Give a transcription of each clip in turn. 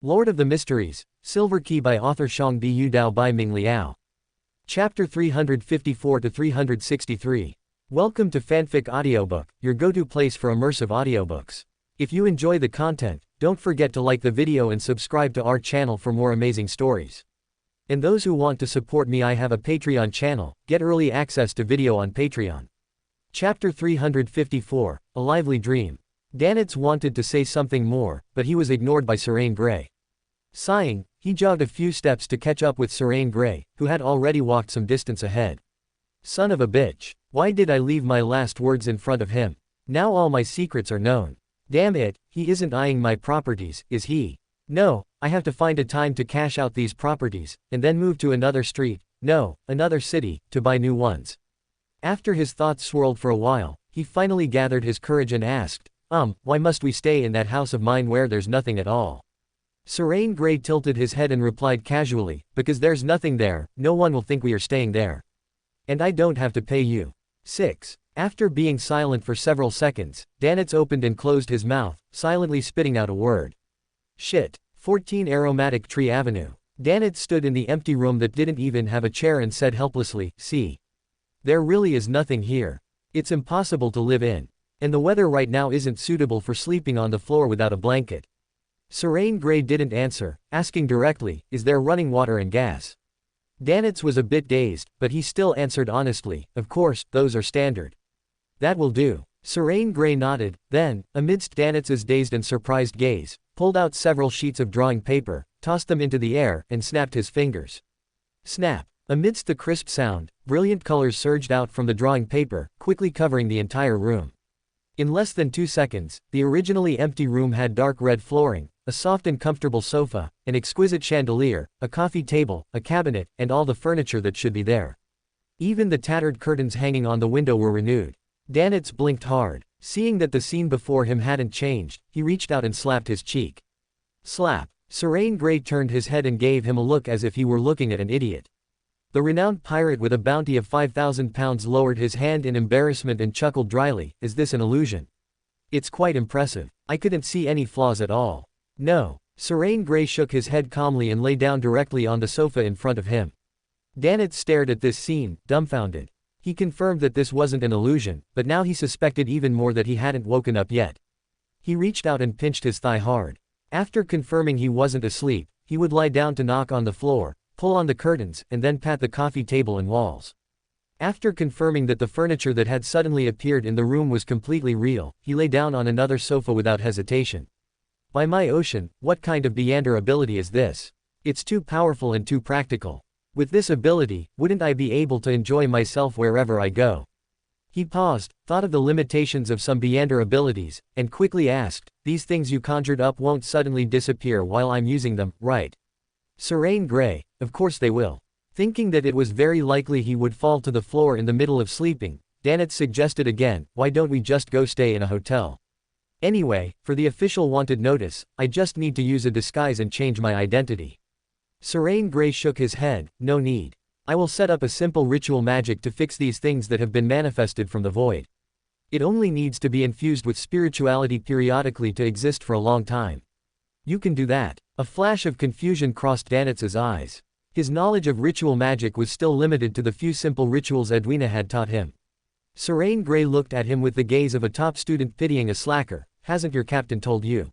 Lord of the Mysteries, Silver Key by author Xiang Bu Dao by Ming Liao. Chapter 354-363. Welcome to Fanfic Audiobook, your go-to place for immersive audiobooks. If you enjoy the content, don't forget to like the video and subscribe to our channel for more amazing stories. And those who want to support me, I have a Patreon channel, get early access to video on Patreon. Chapter 354, A Lively Dream. Danitz wanted to say something more, but he was ignored by Serene Gray. Sighing, he jogged a few steps to catch up with Serene Gray, who had already walked some distance ahead. Son of a bitch. Why did I leave my last words in front of him? Now all my secrets are known. Damn it, he isn't eyeing my properties, is he? No, I have to find a time to cash out these properties, and then move to another street, no, another city, to buy new ones. After his thoughts swirled for a while, he finally gathered his courage and asked, why must we stay in that house of mine where there's nothing at all? Serene Gray tilted his head and replied casually, because there's nothing there, no one will think we are staying there. And I don't have to pay you. 6. After being silent for several seconds, Danitz opened and closed his mouth, silently spitting out a word. Shit. 14 Aromatic Tree Avenue. Danitz stood in the empty room that didn't even have a chair and said helplessly, see. There really is nothing here. It's impossible to live in. And the weather right now isn't suitable for sleeping on the floor without a blanket. Serene Gray didn't answer, asking directly, is there running water and gas? Danitz was a bit dazed, but he still answered honestly, of course, those are standard. That will do. Serene Gray nodded, then, amidst Danitz's dazed and surprised gaze, pulled out several sheets of drawing paper, tossed them into the air, and snapped his fingers. Snap. Amidst the crisp sound, brilliant colors surged out from the drawing paper, quickly covering the entire room. In less than 2 seconds, the originally empty room had dark red flooring, a soft and comfortable sofa, an exquisite chandelier, a coffee table, a cabinet, and all the furniture that should be there. Even the tattered curtains hanging on the window were renewed. Danitz blinked hard. Seeing that the scene before him hadn't changed, he reached out and slapped his cheek. Slap. Serene Gray turned his head and gave him a look as if he were looking at an idiot. The renowned pirate with a bounty of 5,000 pounds lowered his hand in embarrassment and chuckled dryly, is this an illusion? It's quite impressive. I couldn't see any flaws at all. No. Serene Gray shook his head calmly and lay down directly on the sofa in front of him. Danitz stared at this scene, dumbfounded. He confirmed that this wasn't an illusion, but now he suspected even more that he hadn't woken up yet. He reached out and pinched his thigh hard. After confirming he wasn't asleep, he would lie down to knock on the floor, pull on the curtains, and then pat the coffee table and walls. After confirming that the furniture that had suddenly appeared in the room was completely real, he lay down on another sofa without hesitation. By my ocean, what kind of Beyonder ability is this? It's too powerful and too practical. With this ability, wouldn't I be able to enjoy myself wherever I go? He paused, thought of the limitations of some Beyonder abilities, and quickly asked, these things you conjured up won't suddenly disappear while I'm using them, right? Serene Gray, of course they will. Thinking that it was very likely he would fall to the floor in the middle of sleeping, Danitz suggested again, why don't we just go stay in a hotel? Anyway, for the official wanted notice, I just need to use a disguise and change my identity. Serene Gray shook his head, no need. I will set up a simple ritual magic to fix these things that have been manifested from the void. It only needs to be infused with spirituality periodically to exist for a long time. You can do that. A flash of confusion crossed Danitz's eyes. His knowledge of ritual magic was still limited to the few simple rituals Edwina had taught him. Serene Gray looked at him with the gaze of a top student pitying a slacker. Hasn't your captain told you?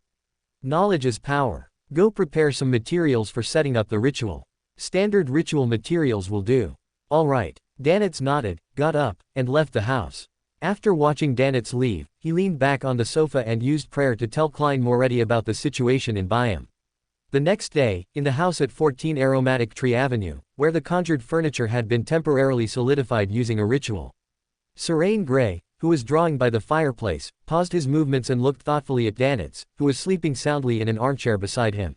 Knowledge is power. Go prepare some materials for setting up the ritual. Standard ritual materials will do. All right. Danitz nodded, got up, and left the house. After watching Danitz leave, he leaned back on the sofa and used prayer to tell Klein Moretti about the situation in Byam. The next day, in the house at 14 Aromatic Tree Avenue, where the conjured furniture had been temporarily solidified using a ritual. Serene Gray, who was drawing by the fireplace, paused his movements and looked thoughtfully at Danitz, who was sleeping soundly in an armchair beside him.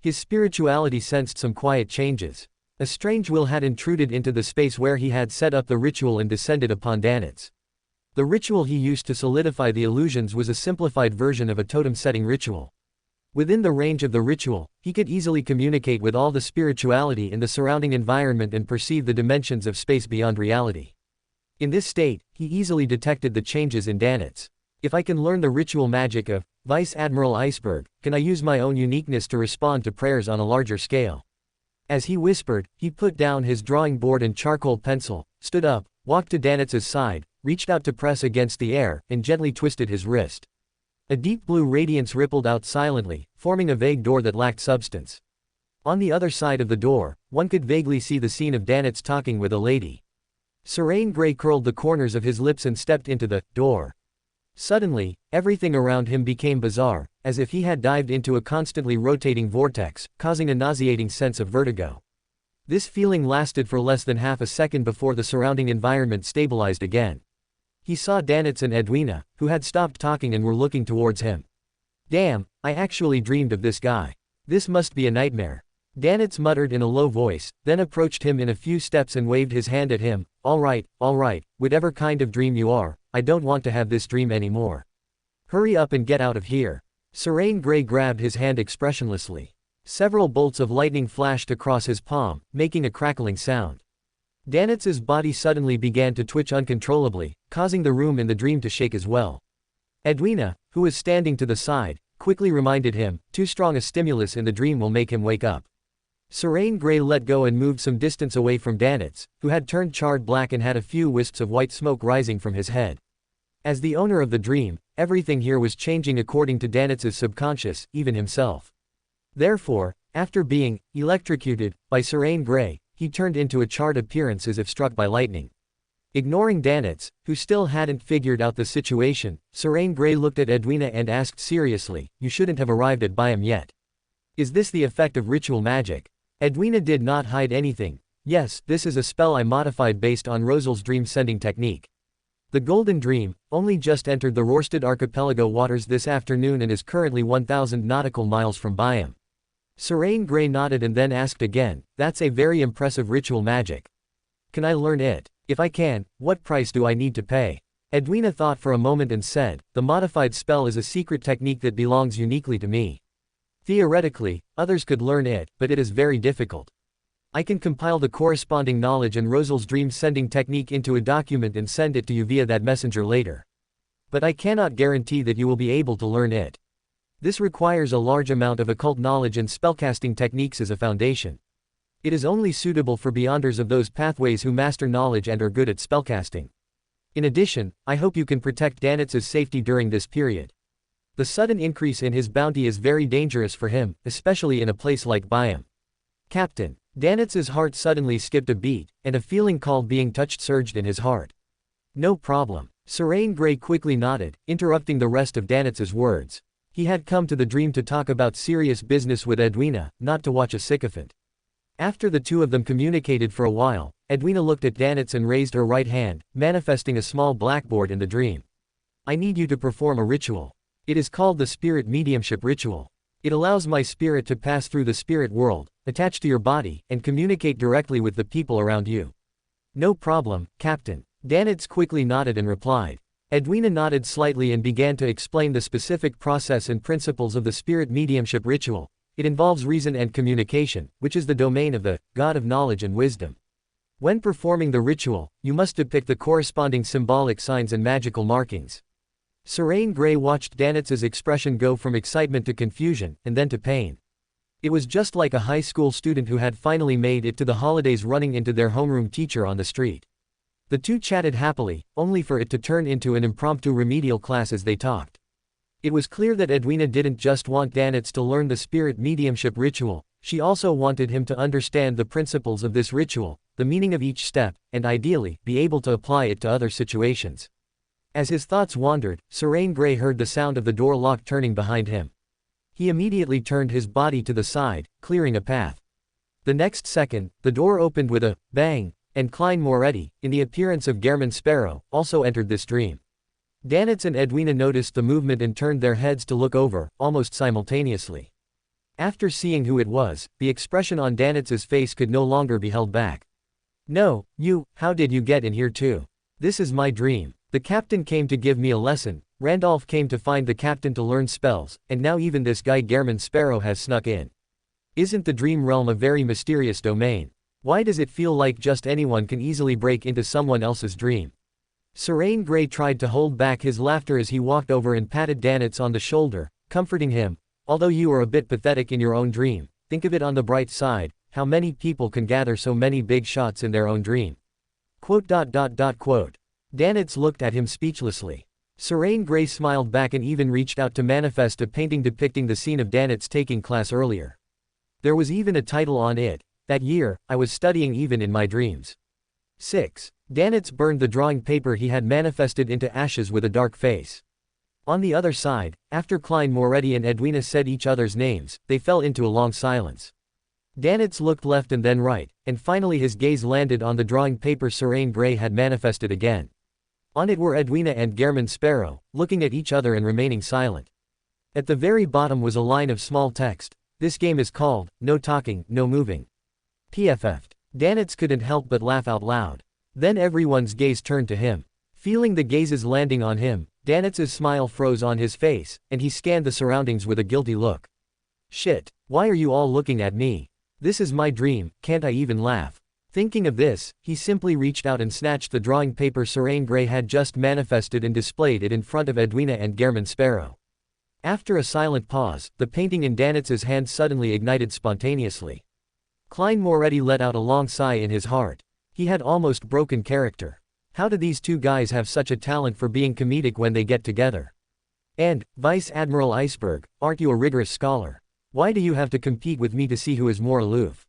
His spirituality sensed some quiet changes. A strange will had intruded into the space where he had set up the ritual and descended upon Danitz. The ritual he used to solidify the illusions was a simplified version of a totem-setting ritual. Within the range of the ritual, he could easily communicate with all the spirituality in the surrounding environment and perceive the dimensions of space beyond reality. In this state, he easily detected the changes in Danitz. If I can learn the ritual magic of Vice Admiral Iceberg, can I use my own uniqueness to respond to prayers on a larger scale? As he whispered, he put down his drawing board and charcoal pencil, stood up, walked to Danitz's side, reached out to press against the air, and gently twisted his wrist. A deep blue radiance rippled out silently, forming a vague door that lacked substance. On the other side of the door, one could vaguely see the scene of Danitz talking with a lady. Serene Gray curled the corners of his lips and stepped into the door. Suddenly, everything around him became bizarre, as if he had dived into a constantly rotating vortex, causing a nauseating sense of vertigo. This feeling lasted for less than half a second before the surrounding environment stabilized again. He saw Danitz and Edwina, who had stopped talking and were looking towards him. Damn, I actually dreamed of this guy. This must be a nightmare. Danitz muttered in a low voice, then approached him in a few steps and waved his hand at him. All right, whatever kind of dream you are, I don't want to have this dream anymore. Hurry up and get out of here. Serene Gray grabbed his hand expressionlessly. Several bolts of lightning flashed across his palm, making a crackling sound. Danitz's body suddenly began to twitch uncontrollably, causing the room in the dream to shake as well. Edwina, who was standing to the side, quickly reminded him, too strong a stimulus in the dream will make him wake up. Serene Gray let go and moved some distance away from Danitz, who had turned charred black and had a few wisps of white smoke rising from his head. As the owner of the dream, everything here was changing according to Danitz's subconscious, even himself. Therefore, after being electrocuted by Serene Gray, he turned into a charred appearance as if struck by lightning. Ignoring Danitz, who still hadn't figured out the situation, Serene Gray looked at Edwina and asked seriously, "You shouldn't have arrived at Byam yet. Is this the effect of ritual magic?" Edwina did not hide anything. Yes, this is a spell I modified based on Rosal's dream sending technique. The Golden Dream only just entered the Rorstad archipelago waters this afternoon and is currently 1,000 nautical miles from Byam. Serene Gray nodded and then asked again, "That's a very impressive ritual magic. Can I learn it? If I can, what price do I need to pay?" Edwina thought for a moment and said, "The modified spell is a secret technique that belongs uniquely to me. Theoretically, others could learn it, but it is very difficult. I can compile the corresponding knowledge and Rosal's dream sending technique into a document and send it to you via that messenger later. But I cannot guarantee that you will be able to learn it. This requires a large amount of occult knowledge and spellcasting techniques as a foundation. It is only suitable for beyonders of those pathways who master knowledge and are good at spellcasting. In addition, I hope you can protect Danitz's safety during this period. The sudden increase in his bounty is very dangerous for him, especially in a place like Byam." "Captain." Danitz's heart suddenly skipped a beat, and a feeling called being touched surged in his heart. "No problem." Serene Gray quickly nodded, interrupting the rest of Danitz's words. He had come to the dream to talk about serious business with Edwina, not to watch a sycophant. After the two of them communicated for a while, Edwina looked at Danitz and raised her right hand, manifesting a small blackboard in the dream. "I need you to perform a ritual. It is called the spirit mediumship ritual. It allows my spirit to pass through the spirit world, attach to your body, and communicate directly with the people around you." "No problem, Captain." Danitz quickly nodded and replied. Edwina nodded slightly and began to explain the specific process and principles of the spirit mediumship ritual. It involves reason and communication, which is the domain of the God of knowledge and wisdom. When performing the ritual, you must depict the corresponding symbolic signs and magical markings. Serene Gray watched Danitz's expression go from excitement to confusion, and then to pain. It was just like a high school student who had finally made it to the holidays running into their homeroom teacher on the street. The two chatted happily, only for it to turn into an impromptu remedial class as they talked. It was clear that Edwina didn't just want Danitz to learn the spirit mediumship ritual, she also wanted him to understand the principles of this ritual, the meaning of each step, and ideally, be able to apply it to other situations. As his thoughts wandered, Serene Gray heard the sound of the door lock turning behind him. He immediately turned his body to the side, clearing a path. The next second, the door opened with a bang, and Klein Moretti, in the appearance of Gehrman Sparrow, also entered this dream. Danitz and Edwina noticed the movement and turned their heads to look over, almost simultaneously. After seeing who it was, the expression on Danitz's face could no longer be held back. "No, how did you get in here too? This is my dream. The captain came to give me a lesson, Randolph came to find the captain to learn spells, and now even this guy Gehrman Sparrow has snuck in. Isn't the dream realm a very mysterious domain? Why does it feel like just anyone can easily break into someone else's dream?" Serene Gray tried to hold back his laughter as he walked over and patted Danitz on the shoulder, comforting him. Although you are a bit pathetic in your own dream, think of it on the bright side, how many people can gather so many big shots in their own dream. Quote. Danitz looked at him speechlessly. Serene Gray smiled back and even reached out to manifest a painting depicting the scene of Danitz taking class earlier. There was even a title on it. That year, I was studying even in my dreams. 6. Danitz burned the drawing paper he had manifested into ashes with a dark face. On the other side, after Klein Moretti and Edwina said each other's names, they fell into a long silence. Danitz looked left and then right, and finally his gaze landed on the drawing paper Serene Gray had manifested again. On it were Edwina and German Sparrow, looking at each other and remaining silent. At the very bottom was a line of small text. This game is called, no talking, no moving. PFF'd. Danitz couldn't help but laugh out loud. Then everyone's gaze turned to him. Feeling the gazes landing on him, Danitz's smile froze on his face, and he scanned the surroundings with a guilty look. Shit, why are you all looking at me? This is my dream, can't I even laugh? Thinking of this, he simply reached out and snatched the drawing paper Serene Gray had just manifested and displayed it in front of Edwina and German Sparrow. After a silent pause, the painting in Danitz's hand suddenly ignited spontaneously. Klein Moretti let out a long sigh in his heart. He had almost broken character. How do these two guys have such a talent for being comedic when they get together? And, Vice Admiral Iceberg, aren't you a rigorous scholar? Why do you have to compete with me to see who is more aloof?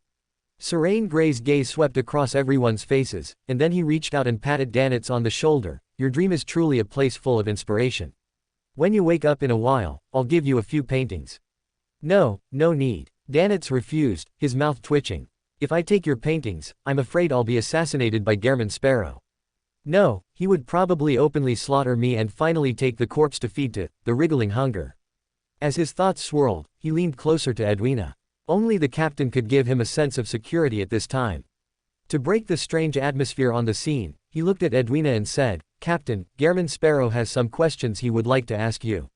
Serene Gray's gaze swept across everyone's faces, and then he reached out and patted Danitz on the shoulder. Your dream is truly a place full of inspiration. When you wake up in a while, I'll give you a few paintings. No, no need. Danitz refused, his mouth twitching. If I take your paintings, I'm afraid I'll be assassinated by German Sparrow. No, he would probably openly slaughter me and finally take the corpse to feed to the wriggling hunger. As his thoughts swirled, he leaned closer to Edwina. Only the captain could give him a sense of security at this time. To break the strange atmosphere on the scene, he looked at Edwina and said, Captain, German Sparrow has some questions he would like to ask you.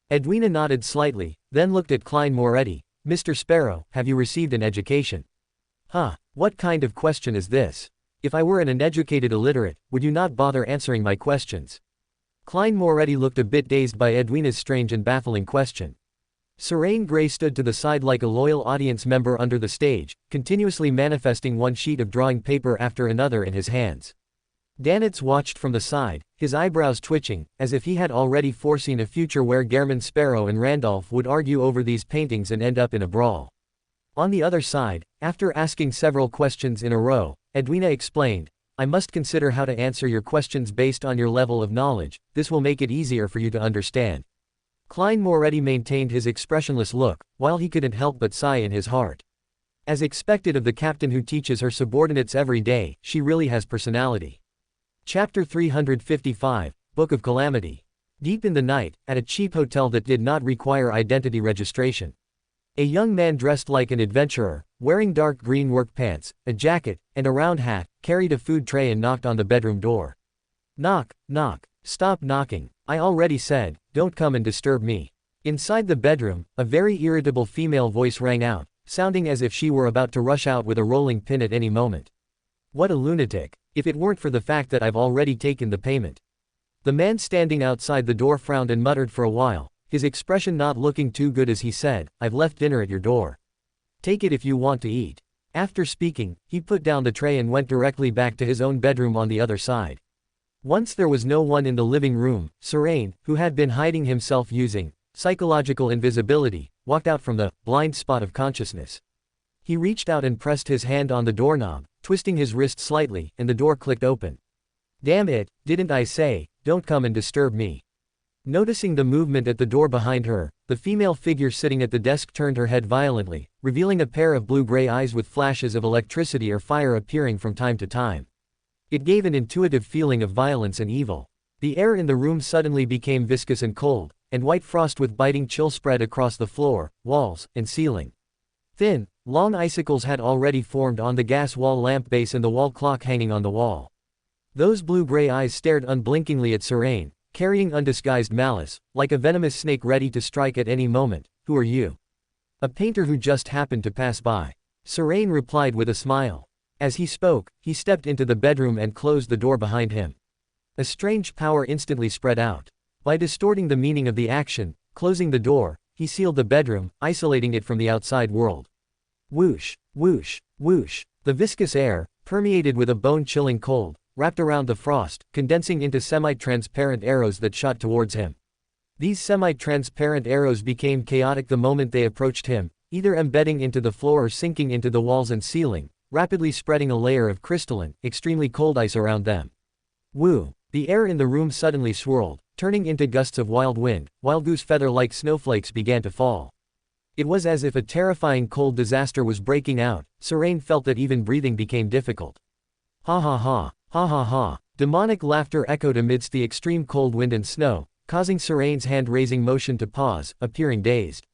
Edwina nodded slightly, then looked at Klein Moretti. Mr. Sparrow, have you received an education? Huh, what kind of question is this? If I were an uneducated illiterate, would you not bother answering my questions? Klein Moretti looked a bit dazed by Edwina's strange and baffling question. Serene Gray stood to the side like a loyal audience member under the stage, continuously manifesting one sheet of drawing paper after another in his hands. Danitz watched from the side, his eyebrows twitching, as if he had already foreseen a future where German Sparrow and Randolph would argue over these paintings and end up in a brawl. On the other side, after asking several questions in a row, Edwina explained, I must consider how to answer your questions based on your level of knowledge. This will make it easier for you to understand. Klein Moretti maintained his expressionless look, while he couldn't help but sigh in his heart. As expected of the captain who teaches her subordinates every day, she really has personality. Chapter 355, Book of Calamity. Deep in the night, at a cheap hotel that did not require identity registration. A young man dressed like an adventurer, wearing dark green work pants, a jacket, and a round hat, carried a food tray and knocked on the bedroom door. Knock, knock. Stop knocking. I already said, don't come and disturb me. Inside the bedroom, a very irritable female voice rang out, sounding as if she were about to rush out with a rolling pin at any moment. What a lunatic. If it weren't for the fact that I've already taken the payment. The man standing outside the door frowned and muttered for a while, his expression not looking too good as he said, I've left dinner at your door. Take it if you want to eat. After speaking, he put down the tray and went directly back to his own bedroom on the other side. Once there was no one in the living room, Serene, who had been hiding himself using psychological invisibility, walked out from the blind spot of consciousness. He reached out and pressed his hand on the doorknob, twisting his wrist slightly, and the door clicked open. Damn it, didn't I say, don't come and disturb me. Noticing the movement at the door behind her, the female figure sitting at the desk turned her head violently, revealing a pair of blue-gray eyes with flashes of electricity or fire appearing from time to time. It gave an intuitive feeling of violence and evil. The air in the room suddenly became viscous and cold, and white frost with biting chill spread across the floor, walls, and ceiling. Thin, long icicles had already formed on the gas wall lamp base and the wall clock hanging on the wall. Those blue-gray eyes stared unblinkingly at Serene, carrying undisguised malice, like a venomous snake ready to strike at any moment. Who are you? A painter who just happened to pass by. Serene replied with a smile. As he spoke, he stepped into the bedroom and closed the door behind him. A strange power instantly spread out. By distorting the meaning of the action, closing the door, he sealed the bedroom, isolating it from the outside world. Whoosh, whoosh, whoosh. The viscous air, permeated with a bone-chilling cold, wrapped around the frost, condensing into semi-transparent arrows that shot towards him. These semi-transparent arrows became chaotic the moment they approached him, either embedding into the floor or sinking into the walls and ceiling, rapidly spreading a layer of crystalline, extremely cold ice around them. Woo! The air in the room suddenly swirled, turning into gusts of wild wind, while goose feather-like snowflakes began to fall. It was as if a terrifying cold disaster was breaking out. Serene felt that even breathing became difficult. Ha ha ha, ha ha ha. Demonic laughter echoed amidst the extreme cold wind and snow, causing Serene's hand-raising motion to pause, appearing dazed.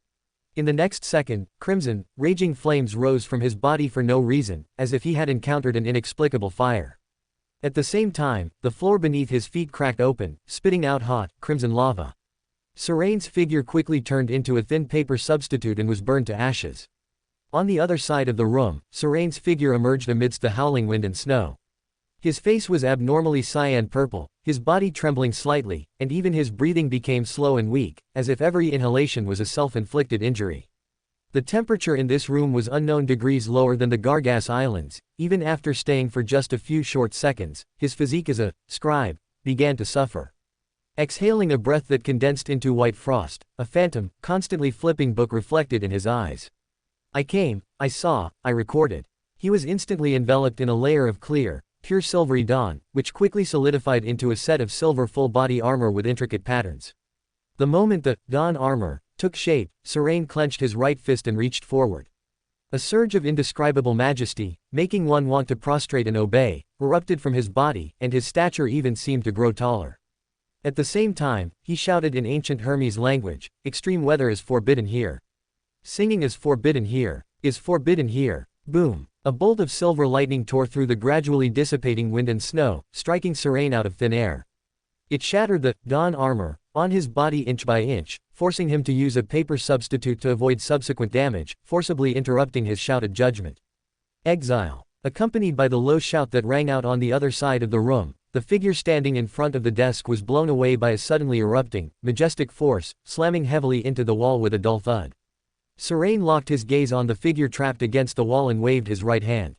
In the next second, crimson, raging flames rose from his body for no reason, as if he had encountered an inexplicable fire. At the same time, the floor beneath his feet cracked open, spitting out hot, crimson lava. Serene's figure quickly turned into a thin paper substitute and was burned to ashes. On the other side of the room, Serene's figure emerged amidst the howling wind and snow. His face was abnormally cyan purple, his body trembling slightly, and even his breathing became slow and weak, as if every inhalation was a self-inflicted injury. The temperature in this room was unknown degrees lower than the Gargas Islands. Even after staying for just a few short seconds, his physique as a scribe began to suffer. Exhaling a breath that condensed into white frost, a phantom, constantly flipping book reflected in his eyes. I came, I saw, I recorded. He was instantly enveloped in a layer of clear, pure silvery dawn, which quickly solidified into a set of silver full-body armor with intricate patterns. The moment the dawn armor took shape, Serene clenched his right fist and reached forward. A surge of indescribable majesty, making one want to prostrate and obey, erupted from his body, and his stature even seemed to grow taller. At the same time, he shouted in ancient Hermes language, "Extreme weather is forbidden here. Singing is forbidden here, is forbidden here." Boom! A bolt of silver lightning tore through the gradually dissipating wind and snow, striking Serene out of thin air. It shattered the dawn armor on his body inch by inch, forcing him to use a paper substitute to avoid subsequent damage, forcibly interrupting his shouted judgment. Exile. Accompanied by the low shout that rang out on the other side of the room, the figure standing in front of the desk was blown away by a suddenly erupting, majestic force, slamming heavily into the wall with a dull thud. Serene locked his gaze on the figure trapped against the wall and waved his right hand.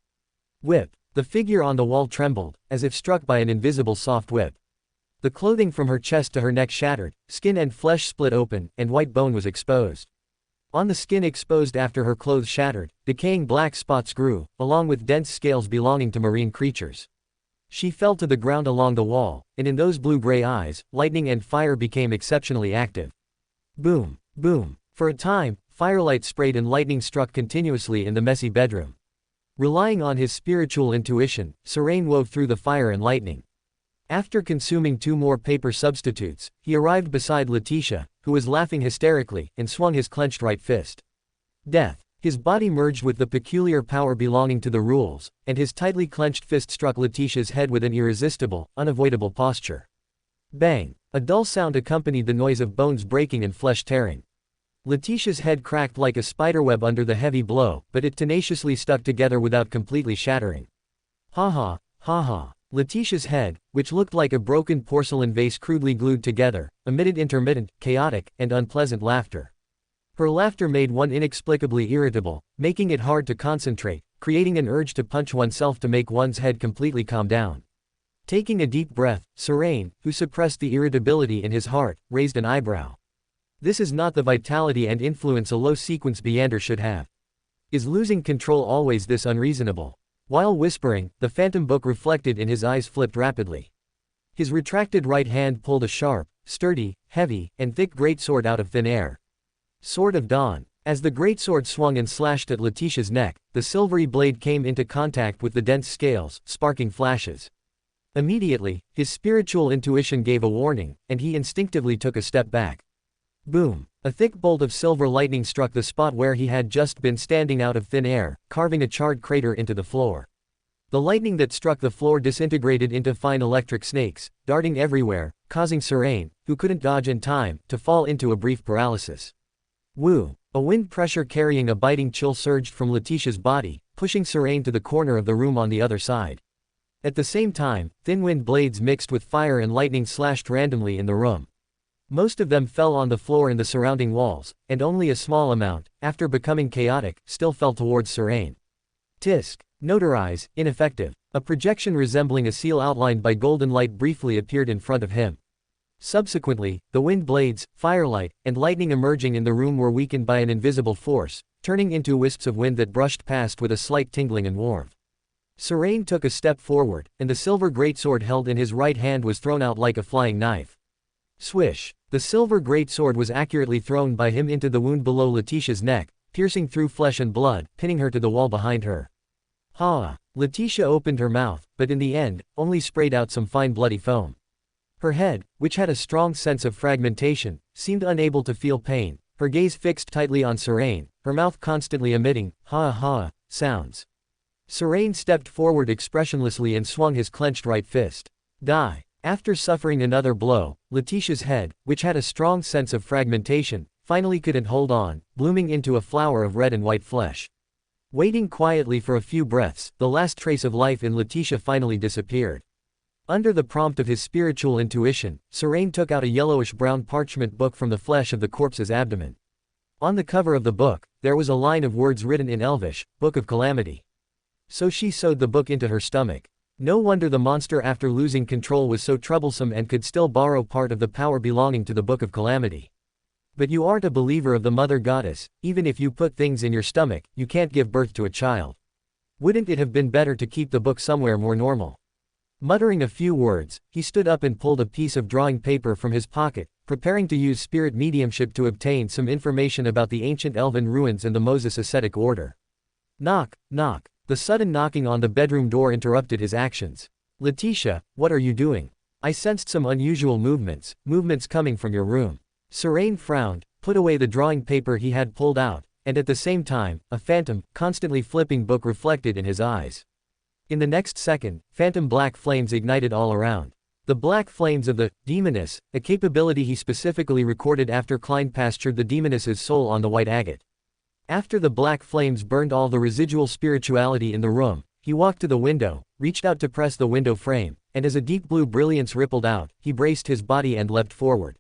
Whip. The figure on the wall trembled, as if struck by an invisible soft whip. The clothing from her chest to her neck shattered, skin and flesh split open, and white bone was exposed. On the skin exposed after her clothes shattered, decaying black spots grew, along with dense scales belonging to marine creatures. She fell to the ground along the wall, and in those blue-gray eyes, lightning and fire became exceptionally active. Boom, boom. For a time, firelight sprayed and lightning struck continuously in the messy bedroom. Relying on his spiritual intuition, Serene wove through the fire and lightning. After consuming 2 more paper substitutes, he arrived beside Letitia, who was laughing hysterically, and swung his clenched right fist. Death. His body merged with the peculiar power belonging to the rules, and his tightly clenched fist struck Letitia's head with an irresistible, unavoidable posture. Bang! A dull sound accompanied the noise of bones breaking and flesh tearing. Letitia's head cracked like a spiderweb under the heavy blow, but it tenaciously stuck together without completely shattering. Ha ha, ha ha. Letitia's head, which looked like a broken porcelain vase crudely glued together, emitted intermittent, chaotic, and unpleasant laughter. Her laughter made one inexplicably irritable, making it hard to concentrate, creating an urge to punch oneself to make one's head completely calm down. Taking a deep breath, Serene, who suppressed the irritability in his heart, raised an eyebrow. This is not the vitality and influence a low-sequence Beander should have. Is losing control always this unreasonable? While whispering, the phantom book reflected in his eyes flipped rapidly. His retracted right hand pulled a sharp, sturdy, heavy, and thick greatsword out of thin air. Sword of Dawn. As the greatsword swung and slashed at Letitia's neck, the silvery blade came into contact with the dense scales, sparking flashes. Immediately, his spiritual intuition gave a warning, and he instinctively took a step back. Boom! A thick bolt of silver lightning struck the spot where he had just been standing out of thin air, carving a charred crater into the floor. The lightning that struck the floor disintegrated into fine electric snakes, darting everywhere, causing Serene, who couldn't dodge in time, to fall into a brief paralysis. Woo! A wind pressure carrying a biting chill surged from Letitia's body, pushing Serene to the corner of the room on the other side. At the same time, thin wind blades mixed with fire and lightning slashed randomly in the room. Most of them fell on the floor and the surrounding walls, and only a small amount, after becoming chaotic, still fell towards Serain. Tisk. Notarize, ineffective. A projection resembling a seal outlined by golden light briefly appeared in front of him. Subsequently, the wind blades, firelight, and lightning emerging in the room were weakened by an invisible force, turning into wisps of wind that brushed past with a slight tingling and warmth. Serain took a step forward, and the silver greatsword held in his right hand was thrown out like a flying knife. Swish! The silver greatsword was accurately thrown by him into the wound below Letitia's neck, piercing through flesh and blood, pinning her to the wall behind her. Ha! Letitia opened her mouth, but in the end, only sprayed out some fine bloody foam. Her head, which had a strong sense of fragmentation, seemed unable to feel pain, her gaze fixed tightly on Serain, her mouth constantly emitting ha-ha sounds. Serain stepped forward expressionlessly and swung his clenched right fist. Die! After suffering another blow, Letitia's head, which had a strong sense of fragmentation, finally couldn't hold on, blooming into a flower of red and white flesh. Waiting quietly for a few breaths, the last trace of life in Letitia finally disappeared. Under the prompt of his spiritual intuition, Serain took out a yellowish-brown parchment book from the flesh of the corpse's abdomen. On the cover of the book, there was a line of words written in Elvish, Book of Calamity. So she sewed the book into her stomach. No wonder the monster after losing control was so troublesome and could still borrow part of the power belonging to the Book of Calamity. But you aren't a believer of the Mother Goddess, even if you put things in your stomach, you can't give birth to a child. Wouldn't it have been better to keep the book somewhere more normal? Muttering a few words, he stood up and pulled a piece of drawing paper from his pocket, preparing to use spirit mediumship to obtain some information about the ancient elven ruins and the Moses ascetic order. Knock, knock. The sudden knocking on the bedroom door interrupted his actions. Letitia, what are you doing? I sensed some unusual movements coming from your room. Serain frowned, put away the drawing paper he had pulled out, and at the same time, a phantom, constantly flipping book reflected in his eyes. In the next second, phantom black flames ignited all around. The black flames of the demoness, a capability he specifically recorded after Klein pastured the demoness's soul on the white agate. After the black flames burned all the residual spirituality in the room, he walked to the window, reached out to press the window frame, and as a deep blue brilliance rippled out, he braced his body and leapt forward.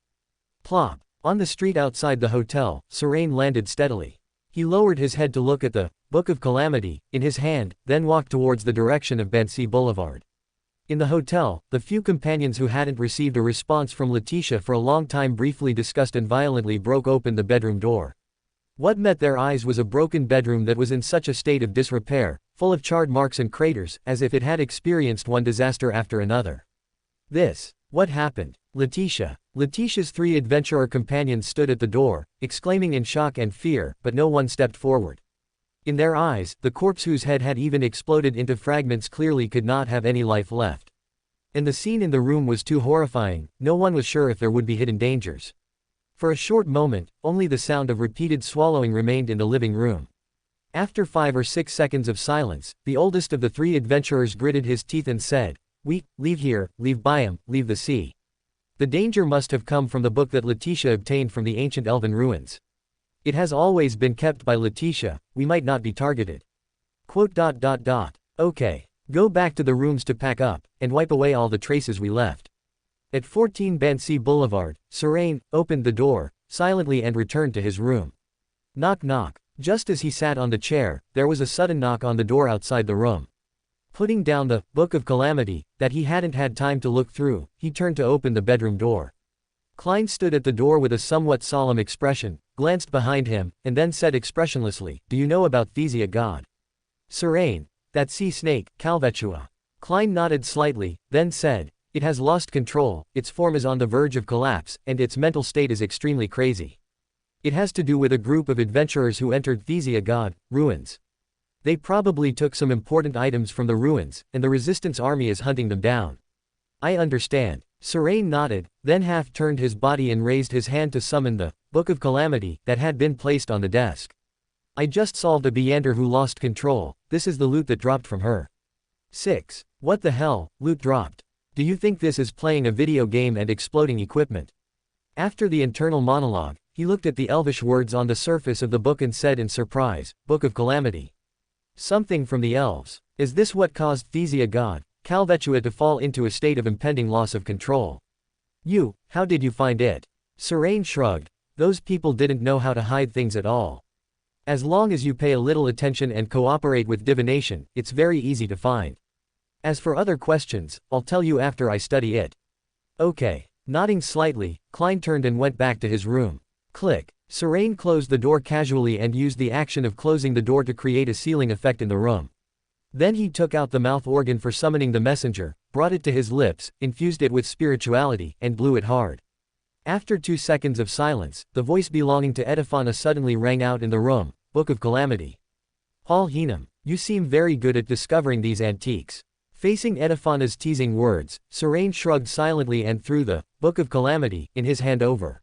Plop! On the street outside the hotel, Serain landed steadily. He lowered his head to look at the Book of Calamity in his hand, then walked towards the direction of Bansi Boulevard. In the hotel, the few companions who hadn't received a response from Letitia for a long time briefly discussed and violently broke open the bedroom door. What met their eyes was a broken bedroom that was in such a state of disrepair, full of charred marks and craters, as if it had experienced one disaster after another. What happened? Letitia's three adventurer companions stood at the door, exclaiming in shock and fear, but no one stepped forward. In their eyes, the corpse whose head had even exploded into fragments clearly could not have any life left. And the scene in the room was too horrifying, no one was sure if there would be hidden dangers. For a short moment, only the sound of repeated swallowing remained in the living room. After 5 or 6 seconds of silence, the oldest of the three adventurers gritted his teeth and said, "We, leave here, leave Byam, leave the sea." The danger must have come from the book that Letitia obtained from the ancient elven ruins. It has always been kept by Letitia, we might not be targeted. Okay. Go back to the rooms to pack up, and wipe away all the traces we left. At 14 Bansi Boulevard, Serain opened the door, silently and returned to his room. Knock knock. Just as he sat on the chair, there was a sudden knock on the door outside the room. Putting down the Book of Calamity, that he hadn't had time to look through, he turned to open the bedroom door. Klein stood at the door with a somewhat solemn expression, glanced behind him, and then said expressionlessly, "Do you know about Thesia God?" Serain, that sea snake, Calvetua. Klein nodded slightly, then said, "It has lost control, its form is on the verge of collapse, and its mental state is extremely crazy. It has to do with a group of adventurers who entered Thesia God ruins. They probably took some important items from the ruins, and the resistance army is hunting them down." "I understand." Serain nodded, then half-turned his body and raised his hand to summon the Book of Calamity that had been placed on the desk. "I just solved a Beander who lost control, this is the loot that dropped from her." 6. What the hell, loot dropped? Do you think this is playing a video game and exploding equipment? After the internal monologue, he looked at the elvish words on the surface of the book and said in surprise, "Book of Calamity. Something from the elves. Is this what caused Thesia God, Calvetua to fall into a state of impending loss of control? How did you find it?" Serain shrugged. Those people didn't know how to hide things at all. As long as you pay a little attention and cooperate with divination, it's very easy to find. As for other questions, I'll tell you after I study it. Okay. Nodding slightly, Klein turned and went back to his room. Click. Serain closed the door casually and used the action of closing the door to create a sealing effect in the room. Then he took out the mouth organ for summoning the messenger, brought it to his lips, infused it with spirituality, and blew it hard. After 2 seconds of silence, the voice belonging to Edifana suddenly rang out in the room, Book of Calamity. Hal Heenam, you seem very good at discovering these antiques. Facing Edifana's teasing words, Serain shrugged silently and threw the Book of Calamity in his hand over.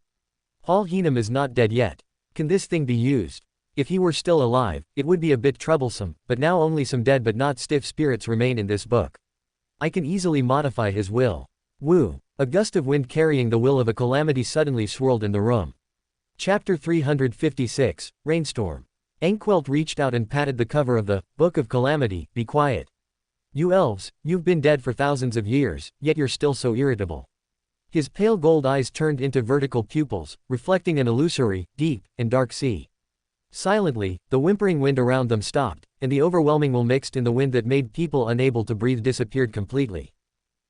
Hal Heenam is not dead yet. Can this thing be used? If he were still alive, it would be a bit troublesome, but now only some dead but not stiff spirits remain in this book. I can easily modify his will. Woo! A gust of wind carrying the will of a calamity suddenly swirled in the room. Chapter 356, Rainstorm. Anquelt reached out and patted the cover of the Book of Calamity. Be quiet. You elves, you've been dead for thousands of years, yet you're still so irritable. His pale gold eyes turned into vertical pupils, reflecting an illusory, deep, and dark sea. Silently, the whimpering wind around them stopped, and the overwhelming will mixed in the wind that made people unable to breathe disappeared completely.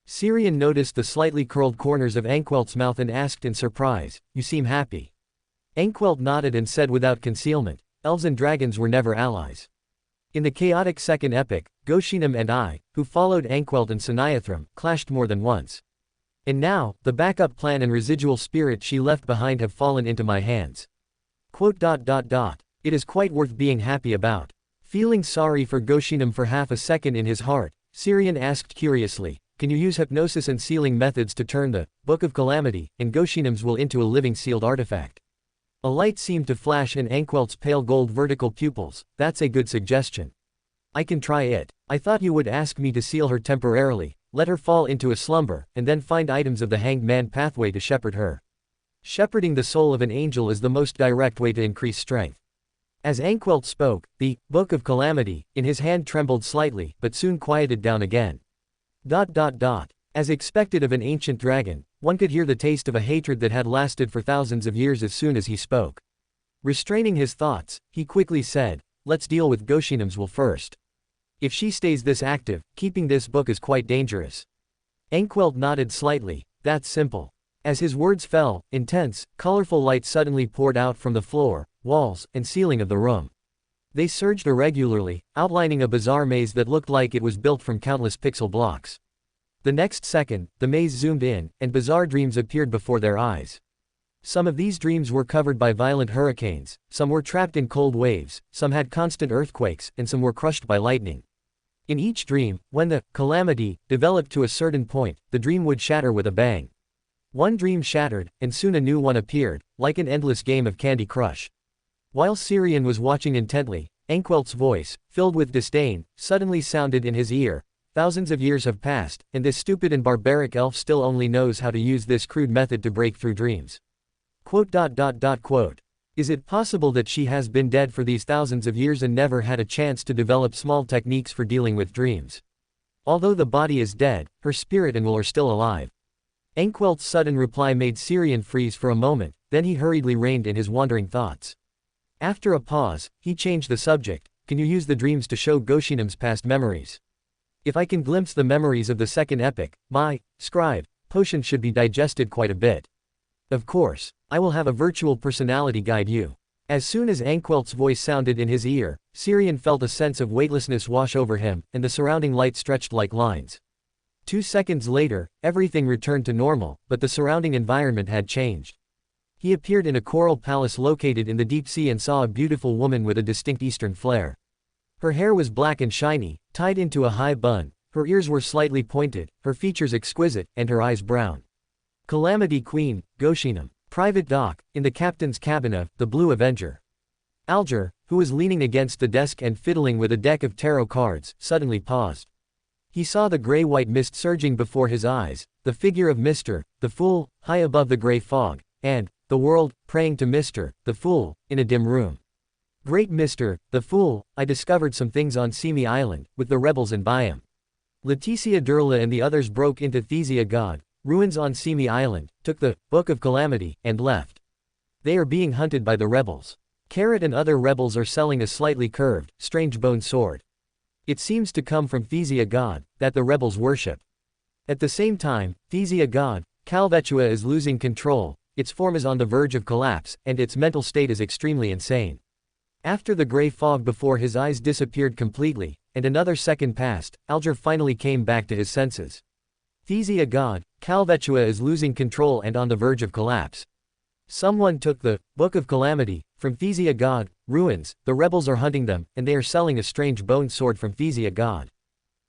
Syrian noticed the slightly curled corners of Anquelt's mouth and asked in surprise, "You seem happy." Anquelt nodded and said without concealment, "Elves and dragons were never allies." In the chaotic second epic, Goshinam and I, who followed Anquelt and Saniathram, clashed more than once. And now, the backup plan and residual spirit she left behind have fallen into my hands. It is quite worth being happy about. Feeling sorry for Goshinam for half a second in his heart, Syrian asked curiously, "Can you use hypnosis and sealing methods to turn the Book of Calamity and Goshinam's will into a living sealed artifact?" A light seemed to flash in Anquelt's pale gold vertical pupils. "That's a good suggestion. I can try it. I thought you would ask me to seal her temporarily, let her fall into a slumber, and then find items of the Hanged Man pathway to shepherd her. Shepherding the soul of an angel is the most direct way to increase strength." As Anquelt spoke, the Book of Calamity in his hand trembled slightly, but soon quieted down again. As expected of an ancient dragon, one could hear the taste of a hatred that had lasted for thousands of years as soon as he spoke. Restraining his thoughts, he quickly said, "Let's deal with Goshinam's will first. If she stays this active, keeping this book is quite dangerous." Anquelt nodded slightly. "That's simple." As his words fell, intense, colorful light suddenly poured out from the floor, walls, and ceiling of the room. They surged irregularly, outlining a bizarre maze that looked like it was built from countless pixel blocks. The next second, the maze zoomed in, and bizarre dreams appeared before their eyes. Some of these dreams were covered by violent hurricanes, some were trapped in cold waves, some had constant earthquakes, and some were crushed by lightning. In each dream, when the calamity developed to a certain point, the dream would shatter with a bang. One dream shattered, and soon a new one appeared, like an endless game of Candy Crush. While Syrian was watching intently, Anquelt's voice, filled with disdain, suddenly sounded in his ear. "Thousands of years have passed, and this stupid and barbaric elf still only knows how to use this crude method to break through dreams." Is it possible that she has been dead for these thousands of years and never had a chance to develop small techniques for dealing with dreams? Although the body is dead, her spirit and will are still alive. Anquelt's sudden reply made Syrian freeze for a moment, then he hurriedly reined in his wandering thoughts. After a pause, he changed the subject. "Can you use the dreams to show Goshinam's past memories? If I can glimpse the memories of the second epic, my scribe potion should be digested quite a bit. Of course, I will have a virtual personality guide you." As soon as Anquelt's voice sounded in his ear, Syrian felt a sense of weightlessness wash over him, and the surrounding light stretched like lines. 2 seconds later, everything returned to normal, but the surrounding environment had changed. He appeared in a coral palace located in the deep sea and saw a beautiful woman with a distinct eastern flair. Her hair was black and shiny, tied into a high bun, her ears were slightly pointed, her features exquisite, and her eyes brown. Calamity Queen, Goshinam. Private dock, in the captain's cabin of the Blue Avenger. Alger, who was leaning against the desk and fiddling with a deck of tarot cards, suddenly paused. He saw the gray-white mist surging before his eyes, the figure of Mr. the Fool, high above the gray fog, and the world, praying to Mr. the Fool, in a dim room. "Great Mr. the Fool, I discovered some things on Simi Island, with the rebels in Byam." Leticia Durla and the others broke into Thesia God, ruins on Simi Island, took the Book of Calamity, and left. They are being hunted by the rebels. Carrot and other rebels are selling a slightly curved, strange bone sword. It seems to come from Thesia god, that the rebels worship. At the same time, Thesia god, Calvetua is losing control, its form is on the verge of collapse, and its mental state is extremely insane. After the gray fog before his eyes disappeared completely, and another second passed, Alger finally came back to his senses. Thesia god, Calvetua is losing control and on the verge of collapse. Someone took the Book of Calamity from Thesia god, ruins, the rebels are hunting them, and they are selling a strange bone sword from Thesia god.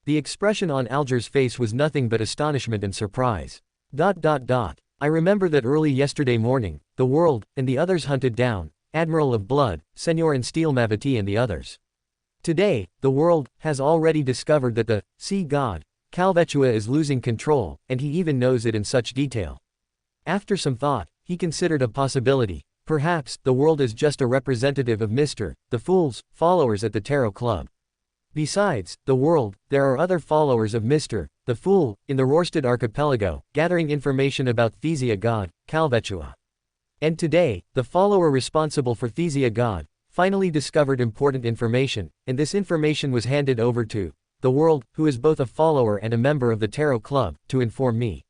The expression on Alger's face was nothing but astonishment and surprise. I remember that early yesterday morning, the world, and the others hunted down, Admiral of Blood, Senor and Steel Mavati and the others. Today, the world, has already discovered that the sea god, Calvetua is losing control, and he even knows it in such detail. After some thought, he considered a possibility. Perhaps, the world is just a representative of Mr. the Fool's followers at the Tarot Club. Besides, the world, there are other followers of Mr. the Fool, in the Rorstad archipelago, gathering information about Thesia god, Calvetua. And today, the follower responsible for Thesia god, finally discovered important information, and this information was handed over to the world, who is both a follower and a member of the Tarot Club, to inform me.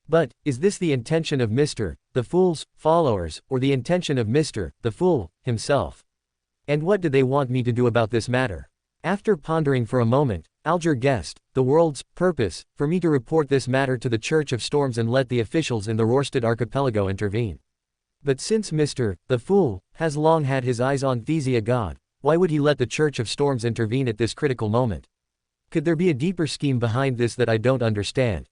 But, is this the intention of Mr. the Fool's followers, or the intention of Mr. the Fool himself? And what do they want me to do about this matter? After pondering for a moment, Alger guessed the world's purpose for me to report this matter to the Church of Storms and let the officials in the Rorstad archipelago intervene. But since Mr. the Fool has long had his eyes on Thesia god, why would he let the Church of Storms intervene at this critical moment? Could there be a deeper scheme behind this that I don't understand?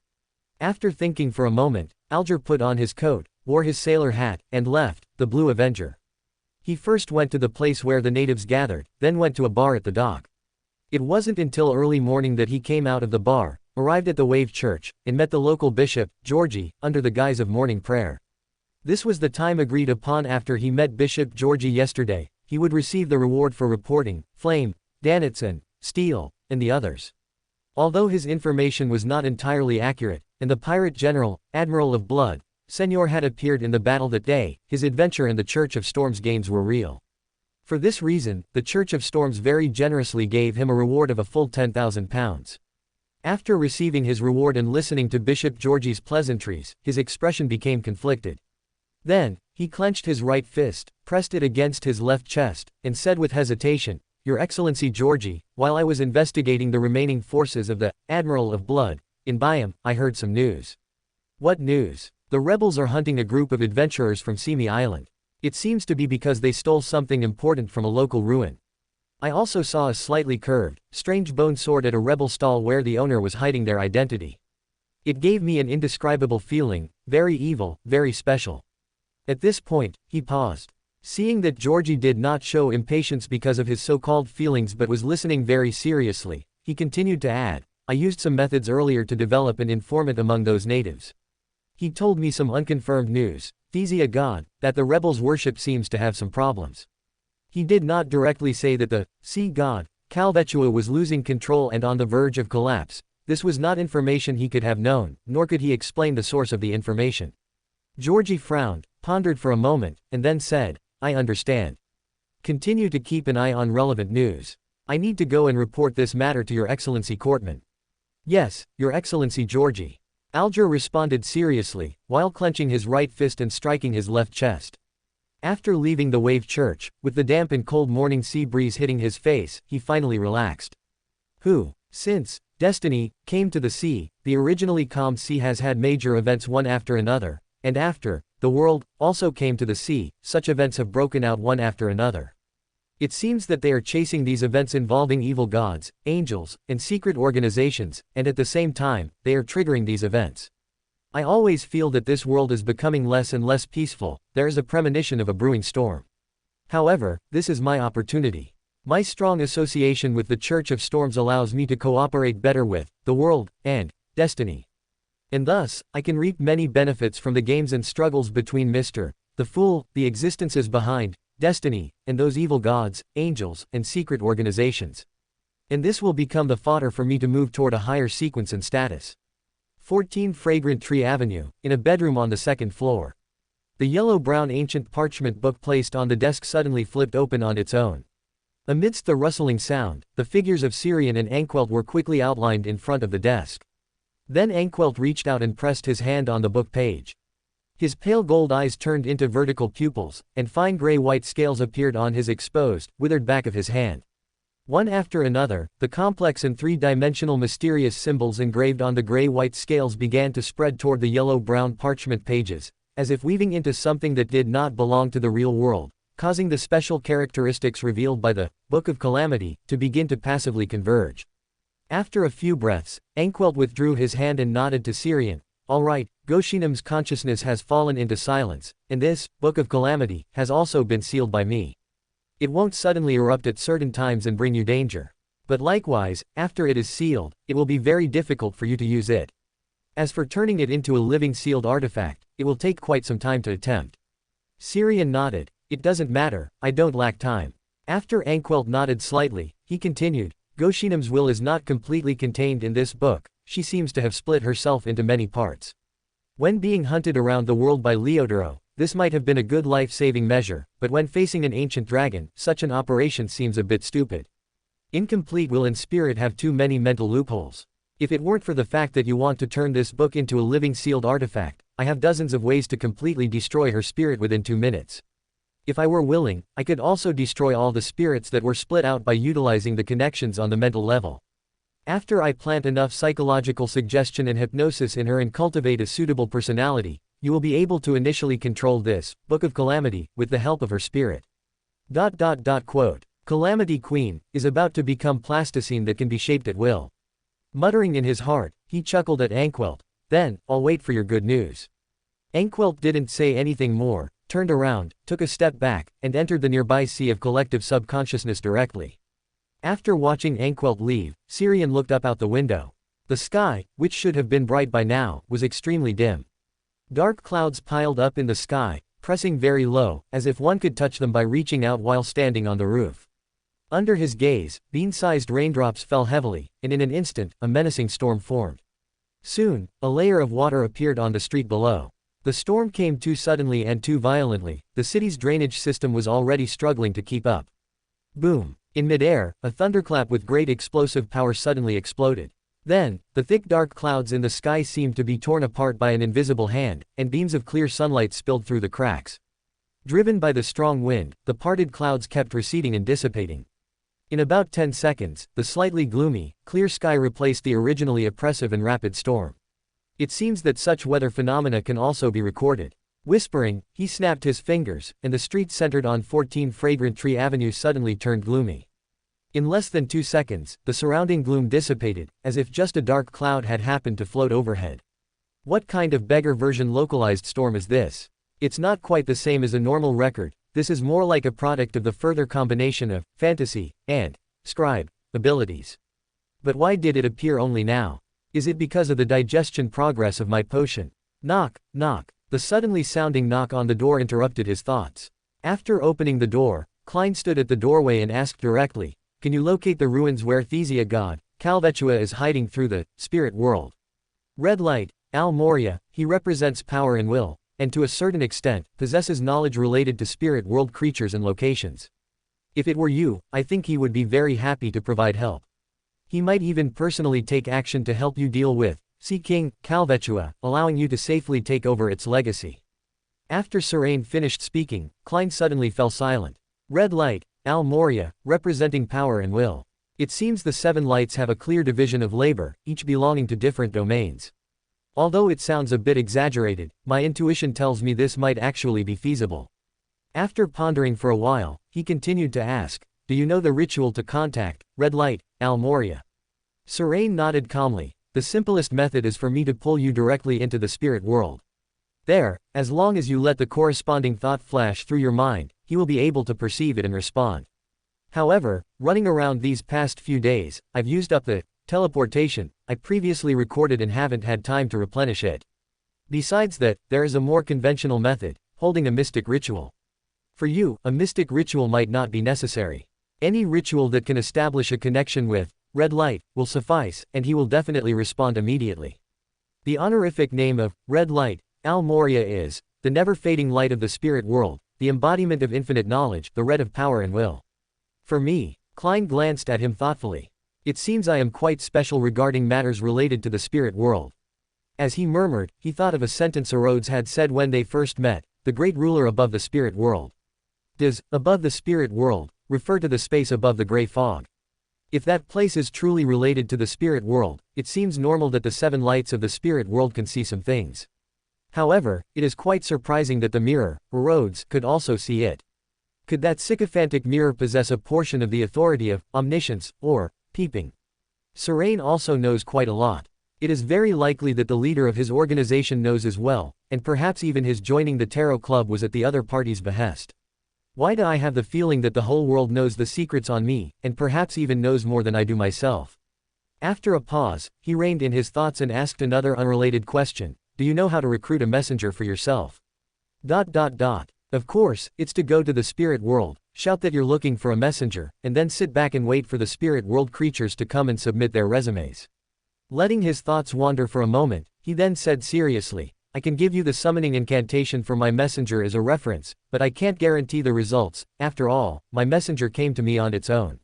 After thinking for a moment, Alger put on his coat, wore his sailor hat, and left the Blue Avenger. He first went to the place where the natives gathered, then went to a bar at the dock. It wasn't until early morning that he came out of the bar, arrived at the Wave Church, and met the local bishop, Georgie, under the guise of morning prayer. This was the time agreed upon. After he met Bishop Georgie yesterday, he would receive the reward for reporting Flame, Danitson, Steel, and the others. Although his information was not entirely accurate, and the pirate general, Admiral of Blood, Senor had appeared in the battle that day, his adventure and the Church of Storms games were real. For this reason, the Church of Storms very generously gave him a reward of a full £10,000. After receiving his reward and listening to Bishop Georgie's pleasantries, his expression became conflicted. Then, he clenched his right fist, pressed it against his left chest, and said with hesitation, "Your Excellency Georgie, while I was investigating the remaining forces of the Admiral of Blood in Byam, I heard some news." "What news?" "The rebels are hunting a group of adventurers from Simi Island. It seems to be because they stole something important from a local ruin. I also saw a slightly curved, strange bone sword at a rebel stall where the owner was hiding their identity. It gave me an indescribable feeling, very evil, very special." At this point, he paused. Seeing that Georgie did not show impatience because of his so-called feelings but was listening very seriously, he continued to add, "I used some methods earlier to develop an informant among those natives. He told me some unconfirmed news, Thesia god, that the rebels' worship seems to have some problems. He did not directly say that the sea god, Calvetua was losing control and on the verge of collapse. This was not information he could have known, nor could he explain the source of the information." Georgie frowned, pondered for a moment, and then said, "I understand. Continue to keep an eye on relevant news. I need to go and report this matter to Your Excellency Courtman." "Yes, Your Excellency Georgie." Alger responded seriously, while clenching his right fist and striking his left chest. After leaving the Wave Church, with the damp and cold morning sea breeze hitting his face, he finally relaxed. Since destiny came to the sea, the originally calm sea has had major events one after another, and after the world also came to the sea, such events have broken out one after another. It seems that they are chasing these events involving evil gods, angels, and secret organizations, and at the same time, they are triggering these events. I always feel that this world is becoming less and less peaceful. There is a premonition of a brewing storm. However, this is my opportunity. My strong association with the Church of Storms allows me to cooperate better with the world and destiny. And thus, I can reap many benefits from the games and struggles between Mr. the Fool, the existences behind destiny, and those evil gods, angels, and secret organizations. And this will become the fodder for me to move toward a higher sequence and status. 14 Fragrant Tree Avenue, in a bedroom on the second floor. The yellow-brown ancient parchment book placed on the desk suddenly flipped open on its own. Amidst the rustling sound, the figures of Syrian and Anquelt were quickly outlined in front of the desk. Then Anquelt reached out and pressed his hand on the book page. His pale gold eyes turned into vertical pupils, and fine gray-white scales appeared on his exposed, withered back of his hand. One after another, the complex and three-dimensional mysterious symbols engraved on the gray-white scales began to spread toward the yellow-brown parchment pages, as if weaving into something that did not belong to the real world, causing the special characteristics revealed by the Book of Calamity to begin to passively converge. After a few breaths, Anquelt withdrew his hand and nodded to Syrian. All right, Goshinam's consciousness has fallen into silence, and this Book of Calamity has also been sealed by me. It won't suddenly erupt at certain times and bring you danger. But likewise, after it is sealed, it will be very difficult for you to use it. As for turning it into a living sealed artifact, it will take quite some time to attempt. Syrian nodded. It doesn't matter, I don't lack time. After Anquelt nodded slightly, he continued, Goshinam's will is not completely contained in this book, she seems to have split herself into many parts. When being hunted around the world by Leodoro, this might have been a good life-saving measure, but when facing an ancient dragon, such an operation seems a bit stupid. Incomplete will and spirit have too many mental loopholes. If it weren't for the fact that you want to turn this book into a living sealed artifact, I have dozens of ways to completely destroy her spirit within 2 minutes. If I were willing, I could also destroy all the spirits that were split out by utilizing the connections on the mental level. After I plant enough psychological suggestion and hypnosis in her and cultivate a suitable personality, you will be able to initially control this Book of Calamity with the help of her spirit. Quote. Calamity Queen is about to become plasticine that can be shaped at will. Muttering in his heart, he chuckled at Anquelt. Then, I'll wait for your good news. Anquelt didn't say anything more, turned around, took a step back, and entered the nearby sea of collective subconsciousness directly. After watching Anquelt leave, Syrian looked up out the window. The sky, which should have been bright by now, was extremely dim. Dark clouds piled up in the sky, pressing very low, as if one could touch them by reaching out while standing on the roof. Under his gaze, bean-sized raindrops fell heavily, and in an instant, a menacing storm formed. Soon, a layer of water appeared on the street below. The storm came too suddenly and too violently, the city's drainage system was already struggling to keep up. Boom! In midair, a thunderclap with great explosive power suddenly exploded. Then, the thick dark clouds in the sky seemed to be torn apart by an invisible hand, and beams of clear sunlight spilled through the cracks. Driven by the strong wind, the parted clouds kept receding and dissipating. In about 10 seconds, the slightly gloomy, clear sky replaced the originally oppressive and rapid storm. It seems that such weather phenomena can also be recorded. Whispering, he snapped his fingers, and the street centered on 14 Fragrant Tree Avenue suddenly turned gloomy. In less than 2 seconds, the surrounding gloom dissipated, as if just a dark cloud had happened to float overhead. What kind of beggar version localized storm is this? It's not quite the same as a normal record, this is more like a product of the further combination of fantasy and scribe abilities. But why did it appear only now? Is it because of the digestion progress of my potion? Knock, knock. The suddenly sounding knock on the door interrupted his thoughts. After opening the door, Klein stood at the doorway and asked directly, can you locate the ruins where Thesia god, Calvetua is hiding through the spirit world? Red light, Al Moria, he represents power and will, and to a certain extent, possesses knowledge related to spirit world creatures and locations. If it were you, I think he would be very happy to provide help. He might even personally take action to help you deal with Sea King, Calvetua, allowing you to safely take over its legacy. After Serene finished speaking, Klein suddenly fell silent. Red light, Al Moria, representing power and will. It seems the 7 lights have a clear division of labor, each belonging to different domains. Although it sounds a bit exaggerated, my intuition tells me this might actually be feasible. After pondering for a while, he continued to ask, do you know the ritual to contact Red light, Al Moria? Serene nodded calmly. The simplest method is for me to pull you directly into the spirit world. There, as long as you let the corresponding thought flash through your mind, he will be able to perceive it and respond. However, running around these past few days, I've used up the teleportation I previously recorded and haven't had time to replenish it. Besides that, there is a more conventional method, holding a mystic ritual. For you, a mystic ritual might not be necessary. Any ritual that can establish a connection with Red light will suffice, and he will definitely respond immediately. The honorific name of Red Light, Al-Moria is the never-fading light of the spirit world, the embodiment of infinite knowledge, the red of power and will. For me, Klein glanced at him thoughtfully. It seems I am quite special regarding matters related to the spirit world. As he murmured, he thought of a sentence Rhodes had said when they first met, the great ruler above the spirit world. Does above the spirit world refer to the space above the gray fog? If that place is truly related to the spirit world, it seems normal that the seven lights of the spirit world can see some things. However, it is quite surprising that the mirror, Rhodes, could also see it. Could that sycophantic mirror possess a portion of the authority of omniscience, or peeping? Serain also knows quite a lot. It is very likely that the leader of his organization knows as well, and perhaps even his joining the Tarot Club was at the other party's behest. Why do I have the feeling that the whole world knows the secrets on me, and perhaps even knows more than I do myself? After a pause, he reined in his thoughts and asked another unrelated question. Do you know how to recruit a messenger for yourself? Of course, it's to go to the spirit world, shout that you're looking for a messenger, and then sit back and wait for the spirit world creatures to come and submit their resumes. Letting his thoughts wander for a moment, he then said seriously, I can give you the summoning incantation for my messenger as a reference, but I can't guarantee the results. After all, my messenger came to me on its own.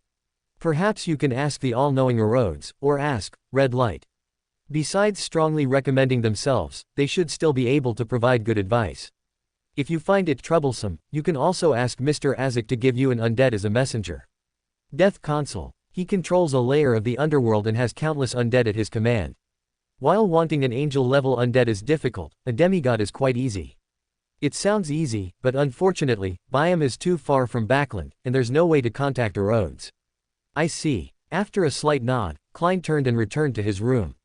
Perhaps you can ask the all-knowing Rhodes, or ask Red Light. Besides strongly recommending themselves, they should still be able to provide good advice. If you find it troublesome, you can also ask Mr. Azek to give you an undead as a messenger. Death Consul. He controls a layer of the underworld and has countless undead at his command. While wanting an angel-level undead is difficult, a demigod is quite easy. It sounds easy, but unfortunately, Byam is too far from Backland, and there's no way to contact Rhodes. I see. After a slight nod, Klein turned and returned to his room.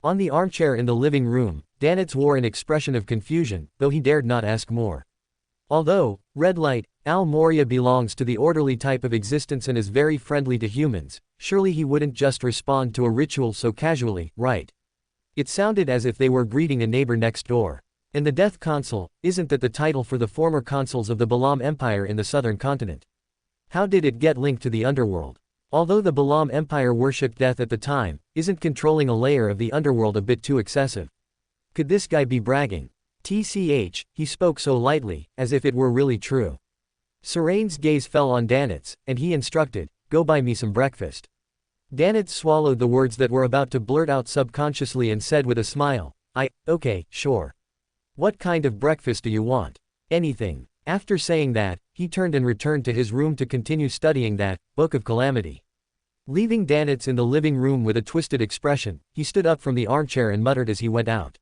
On the armchair in the living room, Danitz wore an expression of confusion, though he dared not ask more. Although Red Light, Al-Moria belongs to the orderly type of existence and is very friendly to humans, surely he wouldn't just respond to a ritual so casually, right? It sounded as if they were greeting a neighbor next door. And the Death Consul, isn't that the title for the former consuls of the Balam Empire in the southern continent? How did it get linked to the underworld? Although the Balam Empire worshipped death at the time, isn't controlling a layer of the underworld a bit too excessive? Could this guy be bragging? TCH, he spoke so lightly, as if it were really true. Serain's gaze fell on Danitz, and he instructed, go buy me some breakfast. Danitz swallowed the words that were about to blurt out subconsciously and said with a smile, okay, sure. What kind of breakfast do you want? Anything. After saying that, he turned and returned to his room to continue studying that Book of Calamity. Leaving Danitz in the living room with a twisted expression, he stood up from the armchair and muttered as he went out.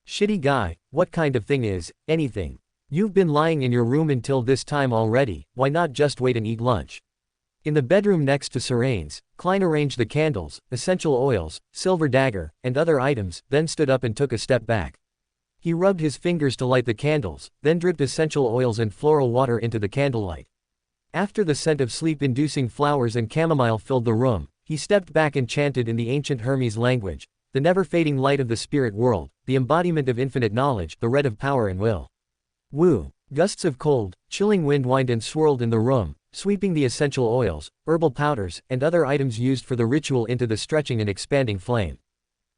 Shitty guy, what kind of thing is anything? You've been lying in your room until this time already, why not just wait and eat lunch? In the bedroom next to Serain's, Klein arranged the candles, essential oils, silver dagger, and other items, then stood up and took a step back. He rubbed his fingers to light the candles, then dripped essential oils and floral water into the candlelight. After the scent of sleep-inducing flowers and chamomile filled the room, he stepped back and chanted in the ancient Hermes language, the never-fading light of the spirit world, the embodiment of infinite knowledge, the red of power and will. Woo! Gusts of cold, chilling wind whined and swirled in the room, sweeping the essential oils, herbal powders, and other items used for the ritual into the stretching and expanding flame.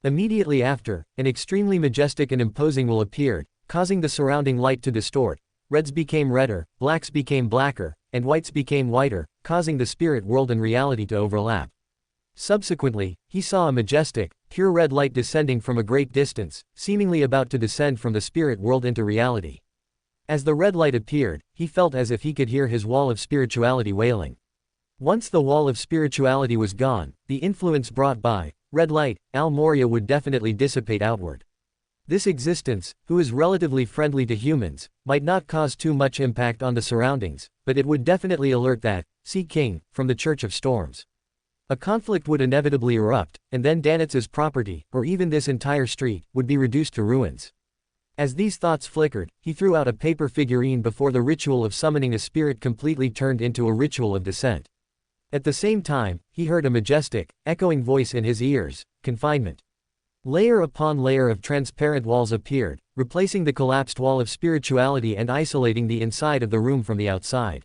Immediately after, an extremely majestic and imposing will appeared, causing the surrounding light to distort. Reds became redder, blacks became blacker, and whites became whiter, causing the spirit world and reality to overlap. Subsequently, he saw a majestic, pure red light descending from a great distance, seemingly about to descend from the spirit world into reality. As the red light appeared, he felt as if he could hear his wall of spirituality wailing. Once the wall of spirituality was gone, the influence brought by Red Light, Al-Moria would definitely dissipate outward. This existence, who is relatively friendly to humans, might not cause too much impact on the surroundings, but it would definitely alert that Sea King, from the Church of Storms. A conflict would inevitably erupt, and then Danitz's property, or even this entire street, would be reduced to ruins. As these thoughts flickered, he threw out a paper figurine before the ritual of summoning a spirit completely turned into a ritual of descent. At the same time, he heard a majestic, echoing voice in his ears, confinement. Layer upon layer of transparent walls appeared, replacing the collapsed wall of spirituality and isolating the inside of the room from the outside.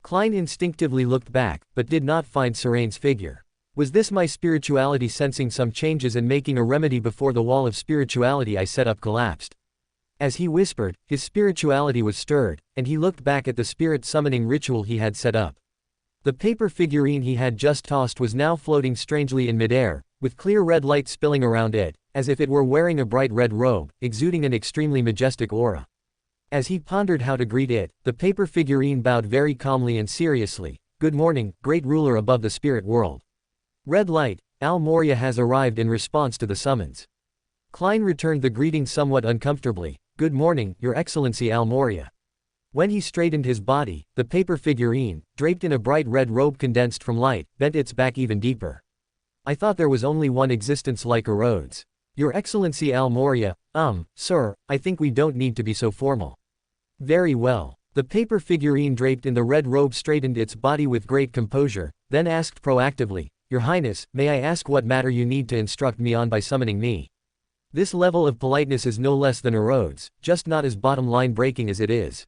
Klein instinctively looked back, but did not find Serain's figure. Was this my spirituality sensing some changes and making a remedy before the wall of spirituality I set up collapsed? As he whispered, his spirituality was stirred, and he looked back at the spirit summoning ritual he had set up. The paper figurine he had just tossed was now floating strangely in midair, with clear red light spilling around it, as if it were wearing a bright red robe, exuding an extremely majestic aura. As he pondered how to greet it, the paper figurine bowed very calmly and seriously. "Good morning, great ruler above the spirit world. Red light, Al Moria has arrived in response to the summons." Klein returned the greeting somewhat uncomfortably. "Good morning, Your Excellency Al Moria." When he straightened his body, the paper figurine, draped in a bright red robe condensed from light, bent its back even deeper. "I thought there was only one existence like a Rhodes. Your Excellency Al Moria, sir, I think we don't need to be so formal." "Very well." The paper figurine draped in the red robe straightened its body with great composure, then asked proactively, "Your Highness, may I ask what matter you need to instruct me on by summoning me?" This level of politeness is no less than a Rhodes, just not as bottom-line breaking as it is.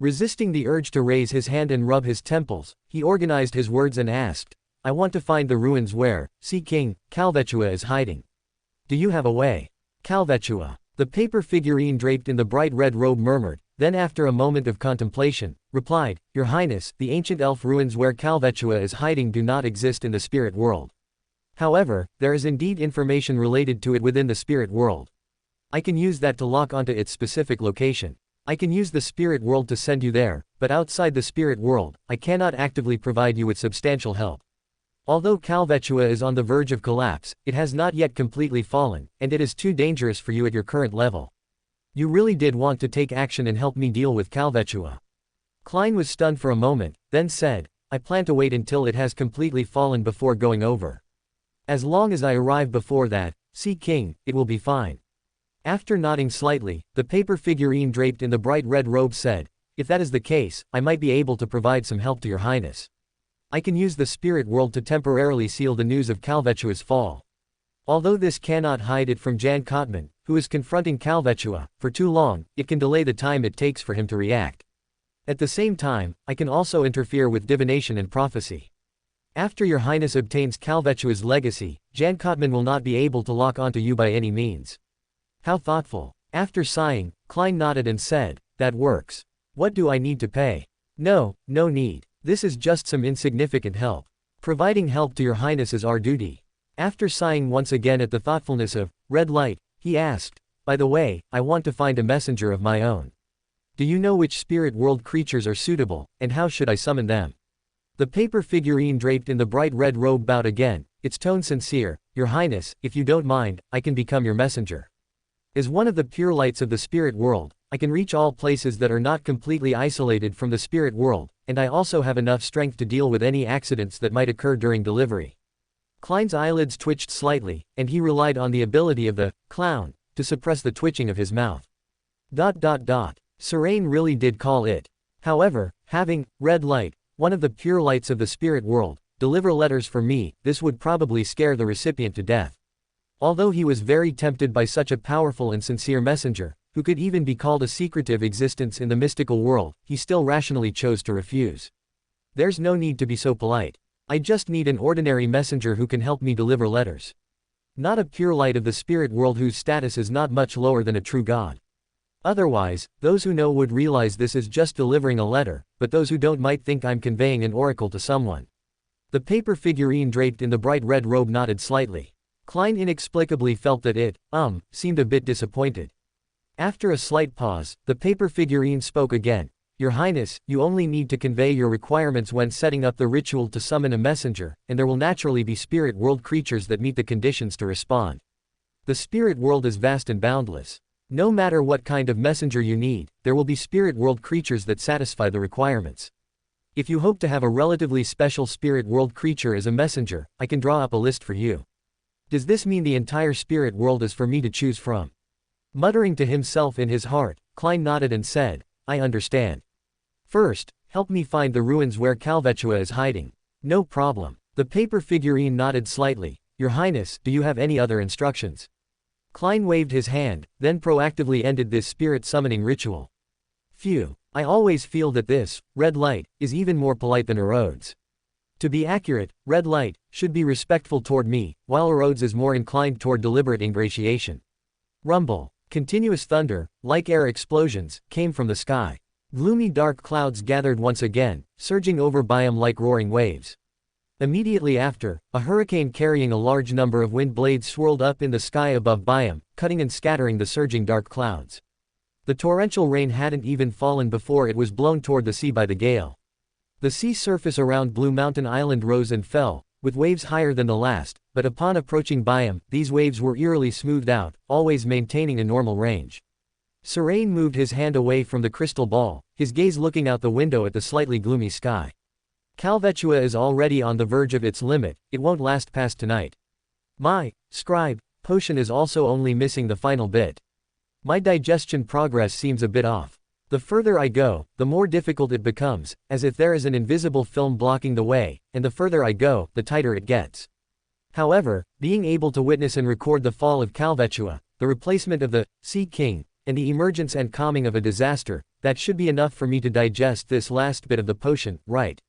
Resisting the urge to raise his hand and rub his temples, he organized his words and asked, "I want to find the ruins where, Sea King, Calvetua is hiding. Do you have a way?" "Calvetua." The paper figurine draped in the bright red robe murmured, then after a moment of contemplation, replied, "Your Highness, the ancient elf ruins where Calvetua is hiding do not exist in the spirit world. However, there is indeed information related to it within the spirit world. I can use that to lock onto its specific location. I can use the spirit world to send you there, but outside the spirit world, I cannot actively provide you with substantial help. Although Calvetua is on the verge of collapse, it has not yet completely fallen, and it is too dangerous for you at your current level. You really did want to take action and help me deal with Calvetua." Klein was stunned for a moment, then said, "I plan to wait until it has completely fallen before going over. As long as I arrive before that, Sea King, it will be fine." After nodding slightly, the paper figurine draped in the bright red robe said, "If that is the case, I might be able to provide some help to Your Highness. I can use the spirit world to temporarily seal the news of Calvetua's fall. Although this cannot hide it from Jan Kotman, who is confronting Calvetua, for too long, it can delay the time it takes for him to react. At the same time, I can also interfere with divination and prophecy. After Your Highness obtains Calvetua's legacy, Jan Kotman will not be able to lock onto you by any means." "How thoughtful." After sighing, Klein nodded and said, "That works. What do I need to pay?" No need. This is just some insignificant help. Providing help to Your Highness is our duty." After sighing once again at the thoughtfulness of red light, he asked, "By the way, I want to find a messenger of my own. Do you know which spirit world creatures are suitable, and how should I summon them?" The paper figurine draped in the bright red robe bowed again, its tone sincere, "Your Highness, if you don't mind, I can become your messenger. As one of the pure lights of the spirit world, I can reach all places that are not completely isolated from the spirit world, and I also have enough strength to deal with any accidents that might occur during delivery." Klein's eyelids twitched slightly, and he relied on the ability of the clown to suppress the twitching of his mouth. Serene really did call it. However, having red light, one of the pure lights of the spirit world, deliver letters for me, this would probably scare the recipient to death. Although he was very tempted by such a powerful and sincere messenger, who could even be called a secretive existence in the mystical world, he still rationally chose to refuse. "There's no need to be so polite. I just need an ordinary messenger who can help me deliver letters. Not a pure light of the spirit world whose status is not much lower than a true god. Otherwise, those who know would realize this is just delivering a letter, but those who don't might think I'm conveying an oracle to someone." The paper figurine draped in the bright red robe nodded slightly. Klein inexplicably felt that it, seemed a bit disappointed. After a slight pause, the paper figurine spoke again. "Your Highness, you only need to convey your requirements when setting up the ritual to summon a messenger, and there will naturally be spirit world creatures that meet the conditions to respond. The spirit world is vast and boundless. No matter what kind of messenger you need, there will be spirit world creatures that satisfy the requirements. If you hope to have a relatively special spirit world creature as a messenger, I can draw up a list for you." "Does this mean the entire spirit world is for me to choose from?" Muttering to himself in his heart, Klein nodded and said, "I understand. First, help me find the ruins where Calvetua is hiding." "No problem." The paper figurine nodded slightly. "Your Highness, do you have any other instructions?" Klein waved his hand, then proactively ended this spirit summoning ritual. "Phew. I always feel that this red light is even more polite than Erodes." To be accurate, red light should be respectful toward me, while roads is more inclined toward deliberate ingratiation. Rumble. Continuous thunder, like air explosions, came from the sky. Gloomy dark clouds gathered once again, surging over Biam like roaring waves. Immediately after, a hurricane carrying a large number of wind blades swirled up in the sky above Biam, cutting and scattering the surging dark clouds. The torrential rain hadn't even fallen before it was blown toward the sea by the gale. The sea surface around Blue Mountain Island rose and fell, with waves higher than the last, but upon approaching Biam, these waves were eerily smoothed out, always maintaining a normal range. Serain moved his hand away from the crystal ball, his gaze looking out the window at the slightly gloomy sky. Calvetua is already on the verge of its limit, it won't last past tonight. My scribe potion is also only missing the final bit. My digestion progress seems a bit off. The further I go, the more difficult it becomes, as if there is an invisible film blocking the way, and the further I go, the tighter it gets. However, being able to witness and record the fall of Calvetua, the replacement of the Sea King, and the emergence and calming of a disaster, that should be enough for me to digest this last bit of the potion, right?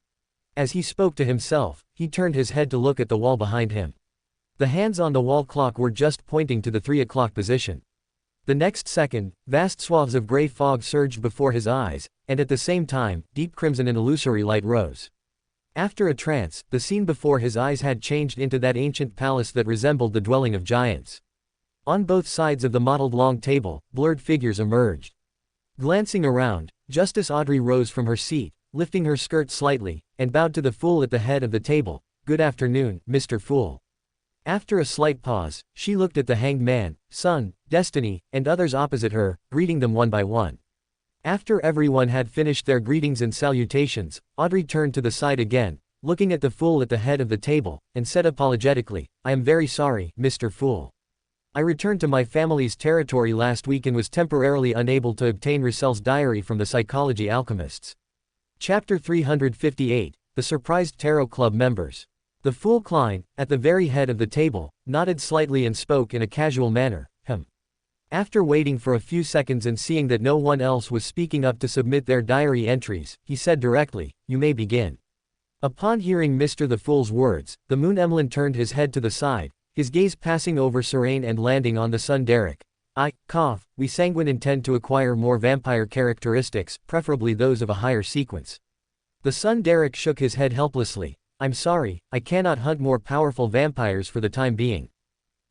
As he spoke to himself, he turned his head to look at the wall behind him. The hands on the wall clock were just pointing to the 3 o'clock position. The next second, vast swaths of gray fog surged before his eyes, and at the same time, deep crimson and illusory light rose. After a trance, the scene before his eyes had changed into that ancient palace that resembled the dwelling of giants. On both sides of the mottled long table, blurred figures emerged. Glancing around, Justice Audrey rose from her seat, lifting her skirt slightly, and bowed to the fool at the head of the table. "Good afternoon, Mr. Fool." After a slight pause, she looked at the hanged man, Sun, Destiny, and others opposite her, greeting them one by one. After everyone had finished their greetings and salutations, Audrey turned to the side again, looking at the fool at the head of the table, and said apologetically, "I am very sorry, Mr. Fool. I returned to my family's territory last week and was temporarily unable to obtain Russell's diary from the psychology alchemists." Chapter 358, The Surprised Tarot Club Members. The fool Klein, at the very head of the table, nodded slightly and spoke in a casual manner, After waiting for a few seconds and seeing that no one else was speaking up to submit their diary entries, he said directly, "You may begin." Upon hearing Mr. the Fool's words, the Moon Emlyn turned his head to the side, his gaze passing over Serain and landing on the Sun Derek. We sanguine intend to acquire more vampire characteristics, preferably those of a higher sequence. The Sun Derek shook his head helplessly. "I'm sorry, I cannot hunt more powerful vampires for the time being.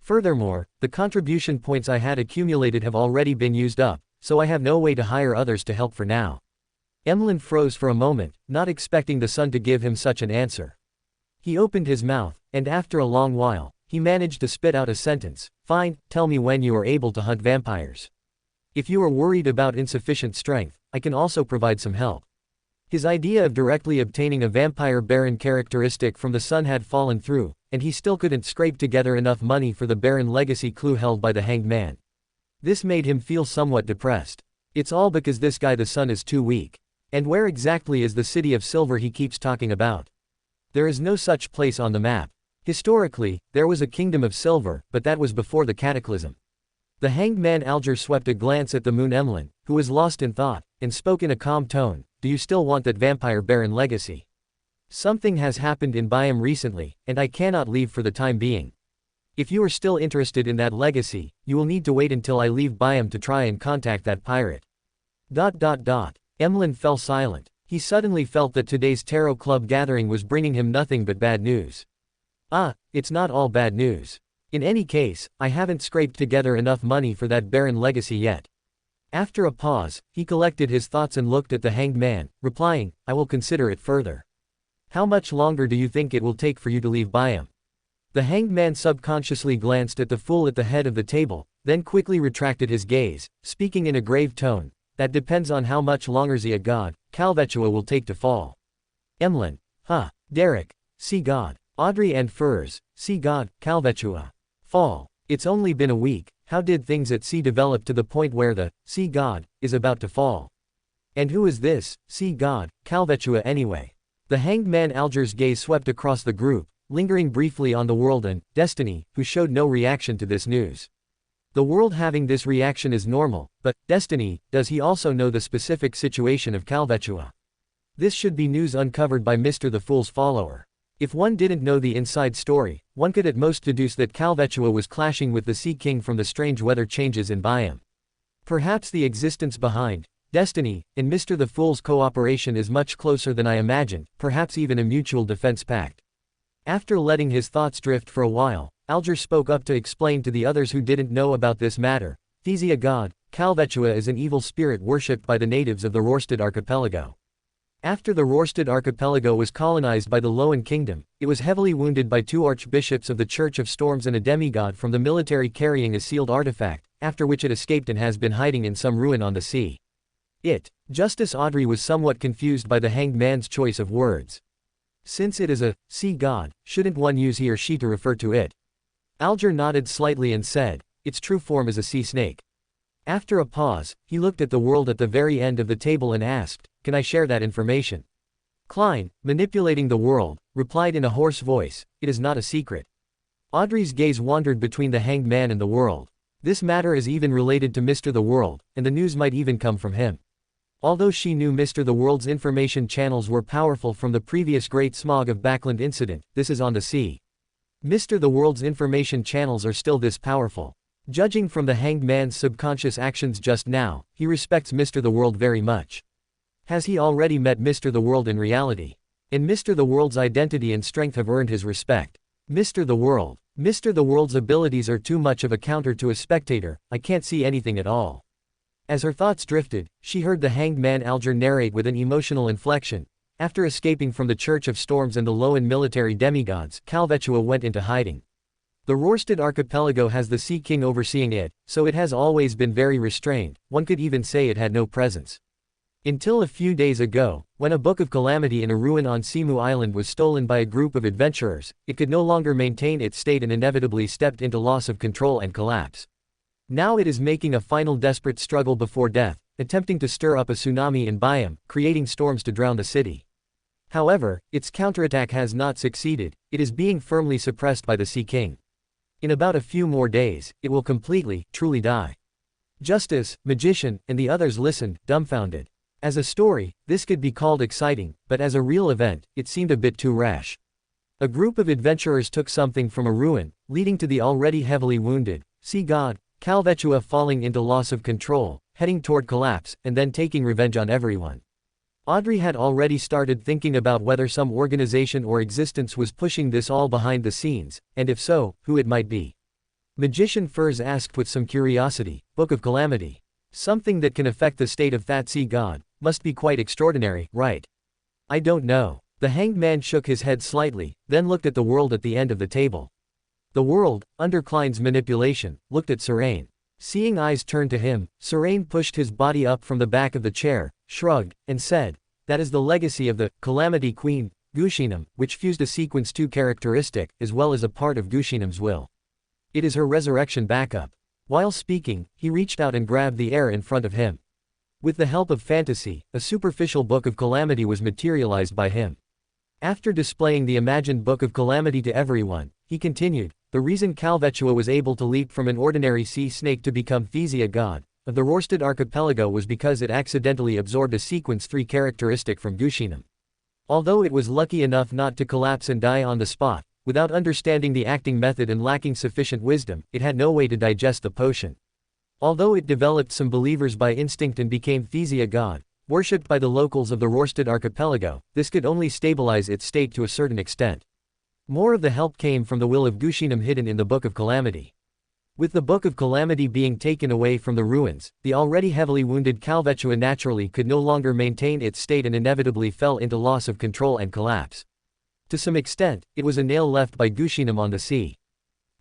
Furthermore, the contribution points I had accumulated have already been used up, so I have no way to hire others to help for now." Emlyn froze for a moment, not expecting the Sun to give him such an answer. He opened his mouth, and after a long while, he managed to spit out a sentence. "Fine, tell me when you are able to hunt vampires. If you are worried about insufficient strength, I can also provide some help." His idea of directly obtaining a vampire baron characteristic from the Sun had fallen through, and he still couldn't scrape together enough money for the baron legacy clue held by the hanged man. This made him feel somewhat depressed. It's all because this guy the Sun is too weak. And where exactly is the city of silver he keeps talking about? There is no such place on the map. Historically, there was a kingdom of silver, but that was before the cataclysm. The hanged man Alger swept a glance at the Moon Emlyn, who was lost in thought, and spoke in a calm tone. "Do you still want that vampire baron legacy? Something has happened in Biam recently, and I cannot leave for the time being. If you are still interested in that legacy, you will need to wait until I leave Biam to try and contact that pirate." Emlyn fell silent. He suddenly felt that today's tarot club gathering was bringing him nothing but bad news. It's not all bad news. In any case, I haven't scraped together enough money for that baron legacy yet. After a pause, he collected his thoughts and looked at the hanged man, replying, "I will consider it further." "How much longer do you think it will take for you to leave Biam?" The hanged man subconsciously glanced at the fool at the head of the table, then quickly retracted his gaze, speaking in a grave tone. "That depends on how much longer Xia God, Calvetua will take to fall." Emlyn. Derek. Sea God. Audrey and Furs. Sea God, Calvetua. Fall. It's only been a week. How did things at sea develop to the point where the Sea God is about to fall? And who is this Sea God, Calvetua anyway? The hanged man Alger's gaze swept across the group, lingering briefly on the world and Destiny, who showed no reaction to this news. The world having this reaction is normal, but Destiny, does he also know the specific situation of Calvetua? This should be news uncovered by Mr. the Fool's follower. If one didn't know the inside story, one could at most deduce that Calvetua was clashing with the Sea King from the strange weather changes in Biome. Perhaps the existence behind destiny in Mr. the Fool's cooperation is much closer than I imagined, perhaps even a mutual defense pact. After letting his thoughts drift for a while, Alger spoke up to explain to the others who didn't know about this matter. Thesia god, Calvetua is an evil spirit worshipped by the natives of the Rorstad archipelago. After the Rorstad archipelago was colonized by the Loan Kingdom, it was heavily wounded by 2 archbishops of the Church of Storms and a demigod from the military carrying a sealed artifact, after which it escaped and has been hiding in some ruin on the sea. Justice Audrey was somewhat confused by the hanged man's choice of words. Since it is a sea god, shouldn't one use he or she to refer to it? Alger nodded slightly and said, its true form is a sea snake. After a pause, he looked at the world at the very end of the table and asked, can I share that information? Klein, manipulating the world, replied in a hoarse voice, it is not a secret. Audrey's gaze wandered between the hanged man and the world. This matter is even related to Mr. the World, and the news might even come from him. Although she knew Mr. the World's information channels were powerful from the previous Great Smog of Backland incident, this is on the sea. Mr. the World's information channels are still this powerful. Judging from the hanged man's subconscious actions just now, he respects Mr. the World very much. Has he already met Mr. the World in reality? And Mr. the World's identity and strength have earned his respect. Mr. the World's abilities are too much of a counter to a spectator, I can't see anything at all. As her thoughts drifted, she heard the hanged man Alger narrate with an emotional inflection. After escaping from the Church of Storms and the Loan military demigods, Calvetua went into hiding. The Rorstad archipelago has the Sea King overseeing it, so it has always been very restrained, one could even say it had no presence. Until a few days ago, when a Book of Calamity in a ruin on Simu Island was stolen by a group of adventurers, it could no longer maintain its state and inevitably stepped into loss of control and collapse. Now it is making a final desperate struggle before death, attempting to stir up a tsunami in Biome, creating storms to drown the city. However, its counterattack has not succeeded, it is being firmly suppressed by the Sea King. In about a few more days, it will completely, truly die. Justice, Magician, and the others listened, dumbfounded. As a story, this could be called exciting, but as a real event, it seemed a bit too rash. A group of adventurers took something from a ruin, leading to the already heavily wounded sea god, Calvetua falling into loss of control, heading toward collapse, and then taking revenge on everyone. Audrey had already started thinking about whether some organization or existence was pushing this all behind the scenes, and if so, who it might be. Magician Furs asked with some curiosity, Book of Calamity. Something that can affect the state of that sea god, must be quite extraordinary, right? I don't know. The hanged man shook his head slightly, then looked at the world at the end of the table. The world, under Klein's manipulation, looked at Serene. Seeing eyes turn to him, Serene pushed his body up from the back of the chair, shrugged, and said, that is the legacy of the Calamity Queen, Gushinam, which fused a Sequence 2 characteristic, as well as a part of Gushinam's will. It is her resurrection backup. While speaking, he reached out and grabbed the air in front of him. With the help of fantasy, a superficial Book of Calamity was materialized by him. After displaying the imagined Book of Calamity to everyone, he continued, the reason Calvetua was able to leap from an ordinary sea snake to become Thesia god of the Rorstad archipelago was because it accidentally absorbed a Sequence 3 characteristic from Gushinam. Although it was lucky enough not to collapse and die on the spot, without understanding the acting method and lacking sufficient wisdom, it had no way to digest the potion. Although it developed some believers by instinct and became Thesia god, worshipped by the locals of the Rorstad archipelago, this could only stabilize its state to a certain extent. More of the help came from the will of Gushinam hidden in the Book of Calamity. With the Book of Calamity being taken away from the ruins, the already heavily wounded Calvetua naturally could no longer maintain its state and inevitably fell into loss of control and collapse. To some extent, it was a nail left by Gushinam on the sea.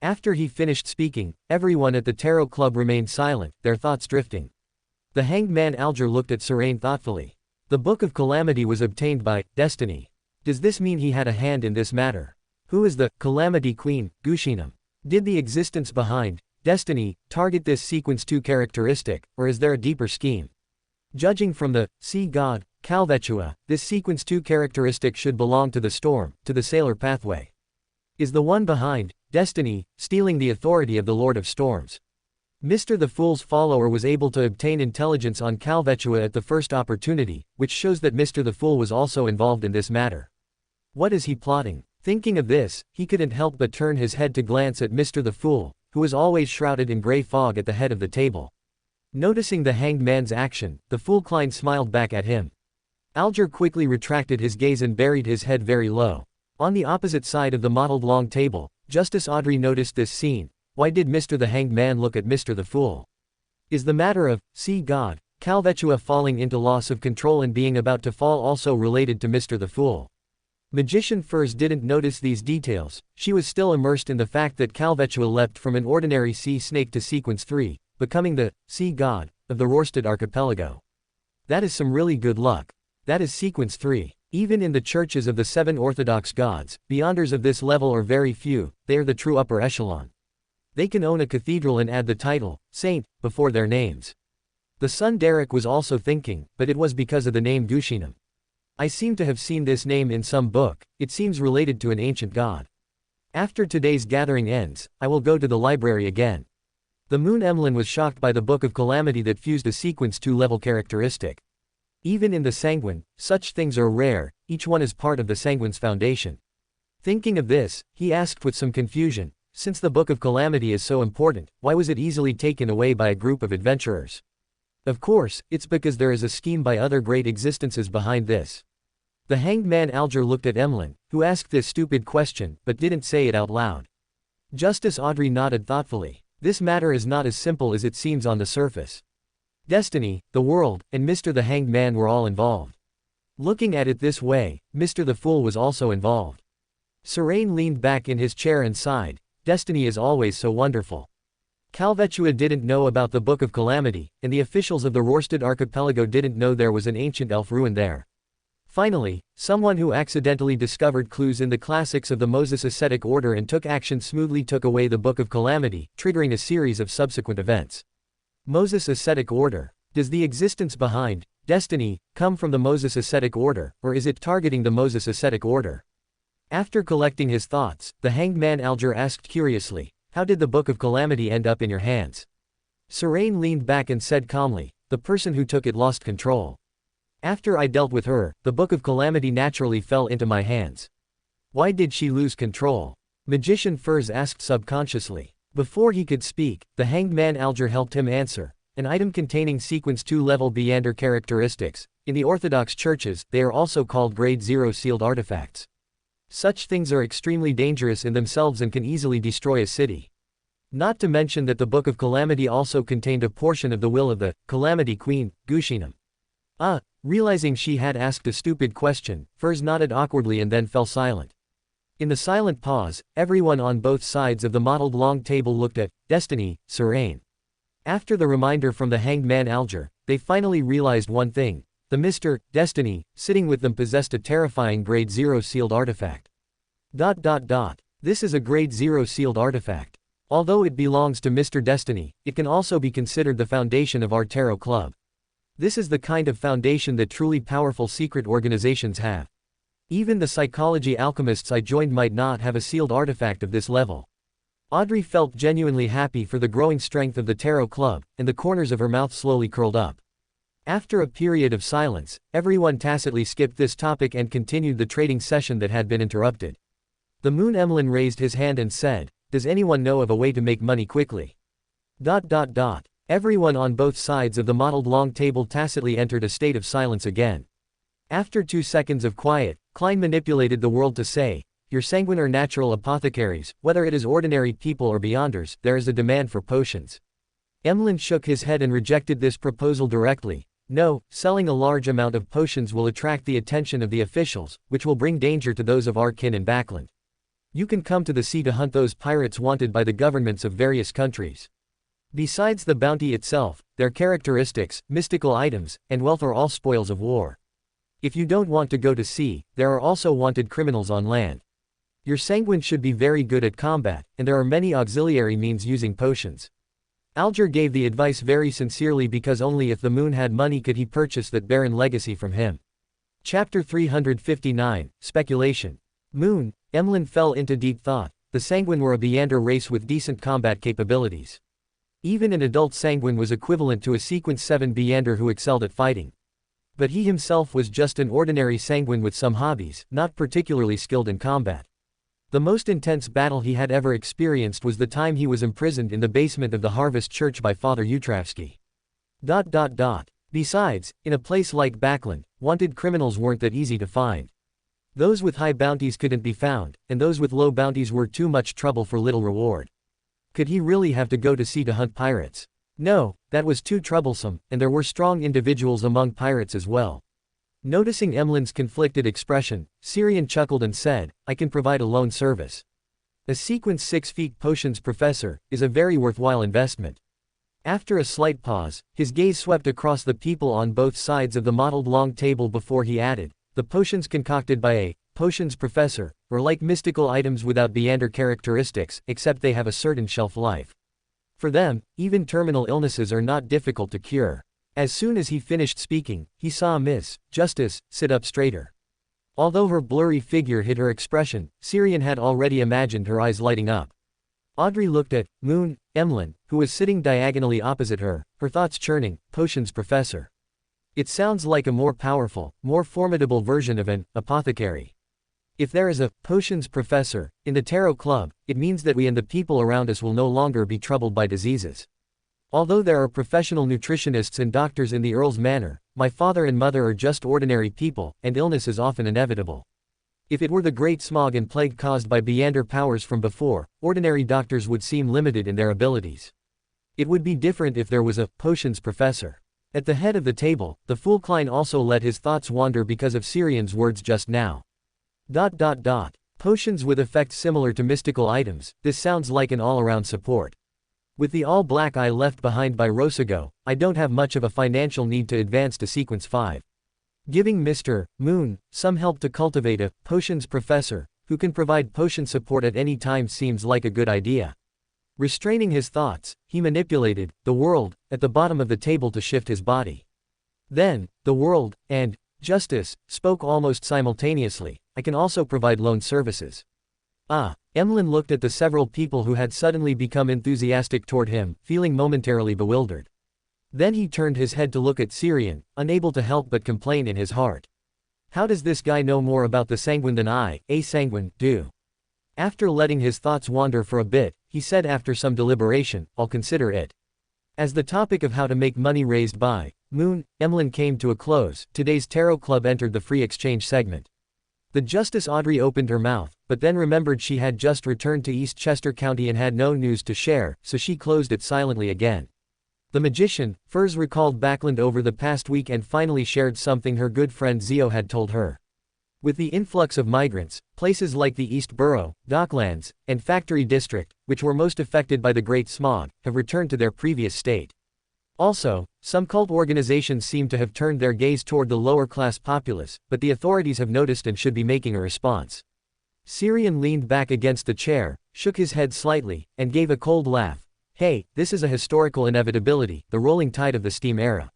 After he finished speaking, everyone at the Tarot Club remained silent, their thoughts drifting. The hanged man Alger looked at Serene thoughtfully. The Book of Calamity was obtained by Destiny. Does this mean he had a hand in this matter? Who is the Calamity Queen, Gushinam? Did the existence behind Destiny target this Sequence 2 characteristic, or is there a deeper scheme? Judging from the sea god, Calvetua, this Sequence 2 characteristic should belong to the storm, to the sailor pathway. Is the one behind Destiny stealing the authority of the Lord of Storms? Mr. the Fool's follower was able to obtain intelligence on Calvetua at the first opportunity, which shows that Mr. the Fool was also involved in this matter. What is he plotting? Thinking of this, he couldn't help but turn his head to glance at Mr. the Fool, who was always shrouded in gray fog at the head of the table. Noticing the hanged man's action, the Fool Klein smiled back at him. Alger quickly retracted his gaze and buried his head very low. On the opposite side of the mottled long table, Justice Audrey noticed this scene. Why did Mr. the Hanged Man look at Mr. the Fool? Is the matter of, see God, Calvetua falling into loss of control and being about to fall also related to Mr. the Fool? Magician Furs didn't notice these details. She was still immersed in the fact that Calvetua leapt from an ordinary sea snake to sequence 3, becoming the sea god of the Rorstad archipelago. That is some really good luck. That is sequence 3. Even in the churches of the 7 Orthodox gods, beyonders of this level are very few. They are the true upper echelon. They can own a cathedral and add the title, Saint, before their names. The son Derek was also thinking, but it was because of the name Gushinam. I seem to have seen this name in some book. It seems related to an ancient god. After today's gathering ends, I will go to the library again. The Moon Emlyn was shocked by the Book of Calamity that fused a sequence 2 level characteristic. Even in the Sanguine, such things are rare, each one is part of the Sanguine's foundation. Thinking of this, he asked with some confusion, since the Book of Calamity is so important, why was it easily taken away by a group of adventurers? Of course, it's because there is a scheme by other great existences behind this. The hanged man Alger looked at Emlyn, who asked this stupid question, but didn't say it out loud. Justice Audrey nodded thoughtfully. This matter is not as simple as it seems on the surface. Destiny, the world, and Mr. the Hanged Man were all involved. Looking at it this way, Mr. the Fool was also involved. Serene leaned back in his chair and sighed. Destiny is always so wonderful. Calvetua didn't know about the Book of Calamity, and the officials of the Rorstad archipelago didn't know there was an ancient elf ruin there. Finally, someone who accidentally discovered clues in the classics of the Moses ascetic order and took action smoothly took away the Book of Calamity, triggering a series of subsequent events. Moses ascetic order. Does the existence behind destiny come from the Moses ascetic order, or is it targeting the Moses ascetic order? After collecting his thoughts, the hanged man Alger asked curiously, how did the Book of Calamity end up in your hands? Serene leaned back and said calmly, the person who took it lost control. After I dealt with her, the Book of Calamity naturally fell into my hands. Why did she lose control? Magician Furs asked subconsciously. Before he could speak, the hanged man Alger helped him answer. An item containing sequence 2 level Beander characteristics. In the Orthodox churches, they are also called grade 0 sealed artifacts. Such things are extremely dangerous in themselves and can easily destroy a city. Not to mention that the Book of Calamity also contained a portion of the will of the Calamity Queen, Gushinam. Realizing she had asked a stupid question, Furs nodded awkwardly and then fell silent. In the silent pause, everyone on both sides of the mottled long table looked at Destiny, Serene. After the reminder from the hanged man Alger, they finally realized one thing. The Mr. Destiny, sitting with them possessed a terrifying grade 0 sealed artifact. This is a grade 0 sealed artifact. Although it belongs to Mr. Destiny, it can also be considered the foundation of our tarot club. This is the kind of foundation that truly powerful secret organizations have. Even the psychology alchemists I joined might not have a sealed artifact of this level. Audrey felt genuinely happy for the growing strength of the tarot club, and the corners of her mouth slowly curled up. After a period of silence, everyone tacitly skipped this topic and continued the trading session that had been interrupted. The Moon Emlyn raised his hand and said, does anyone know of a way to make money quickly? Everyone on both sides of the mottled long table tacitly entered a state of silence again. After 2 seconds of quiet, Klein manipulated the world to say, your sanguine or natural apothecaries, whether it is ordinary people or beyonders, there is a demand for potions. Emlyn shook his head and rejected this proposal directly. No, selling a large amount of potions will attract the attention of the officials, which will bring danger to those of our kin in Backland. You can come to the sea to hunt those pirates wanted by the governments of various countries. Besides the bounty itself, their characteristics, mystical items, and wealth are all spoils of war. If you don't want to go to sea, there are also wanted criminals on land. Your sanguine should be very good at combat, and there are many auxiliary means using potions. Alger gave the advice very sincerely because only if the moon had money could he purchase that barren legacy from him. Chapter 359, Speculation. Moon, Emlyn fell into deep thought. The sanguine were a Beander race with decent combat capabilities. Even an adult sanguine was equivalent to a sequence 7 Beander who excelled at fighting. But he himself was just an ordinary sanguine with some hobbies, not particularly skilled in combat. The most intense battle he had ever experienced was the time he was imprisoned in the basement of the Harvest Church by Father Utravsky. Besides, in a place like Backland, wanted criminals weren't that easy to find. Those with high bounties couldn't be found, and those with low bounties were too much trouble for little reward. Could he really have to go to sea to hunt pirates? No, that was too troublesome, and there were strong individuals among pirates as well. Noticing Emlyn's conflicted expression, Syrian chuckled and said, "I can provide a loan service. A sequence 6 feet potions professor is a very worthwhile investment." After a slight pause, his gaze swept across the people on both sides of the mottled long table before he added, "The potions concocted by a potions professor are like mystical items without Beander characteristics, except they have a certain shelf life. For them, even terminal illnesses are not difficult to cure." As soon as he finished speaking, he saw Miss Justice sit up straighter. Although her blurry figure hid her expression, Syrian had already imagined her eyes lighting up. Audrey looked at Moon Emlyn, who was sitting diagonally opposite her, her thoughts churning. Potions professor. It sounds like a more powerful, more formidable version of an apothecary. If there is a potions professor in the Tarot Club, it means that we and the people around us will no longer be troubled by diseases. Although there are professional nutritionists and doctors in the Earl's Manor, my father and mother are just ordinary people, and illness is often inevitable. If it were the great smog and plague caused by Beander powers from before, ordinary doctors would seem limited in their abilities. It would be different if there was a potions professor. At the head of the table, the Fool Klein also let his thoughts wander because of Syrian's words just now. Potions with effects similar to mystical items, this sounds like an all-around support. With the all-black eye left behind by Rosago, I don't have much of a financial need to advance to sequence 5. Giving Mr. Moon some help to cultivate a potions professor who can provide potion support at any time seems like a good idea. Restraining his thoughts, he manipulated the world at the bottom of the table to shift his body. Then, the world and Justice spoke almost simultaneously. I can also provide loan services. Emlyn looked at the several people who had suddenly become enthusiastic toward him, feeling momentarily bewildered. Then he turned his head to look at Syrian, unable to help but complain in his heart. How does this guy know more about the sanguine than I, a sanguine, do? After letting his thoughts wander for a bit, he said after some deliberation, "I'll consider it." As the topic of how to make money raised by Moon Emlyn came to a close, today's Tarot Club entered the free exchange segment. The Justice Audrey opened her mouth, but then remembered she had just returned to East Chester County and had no news to share, so she closed it silently again. The Magician, Furs recalled Backland over the past week and finally shared something her good friend Zio had told her. With the influx of migrants, places like the East Borough, Docklands, and Factory District, which were most affected by the Great Smog, have returned to their previous state. Also, some cult organizations seem to have turned their gaze toward the lower-class populace, but the authorities have noticed and should be making a response. Syrian leaned back against the chair, shook his head slightly, and gave a cold laugh. Hey, this is a historical inevitability, the rolling tide of the steam era.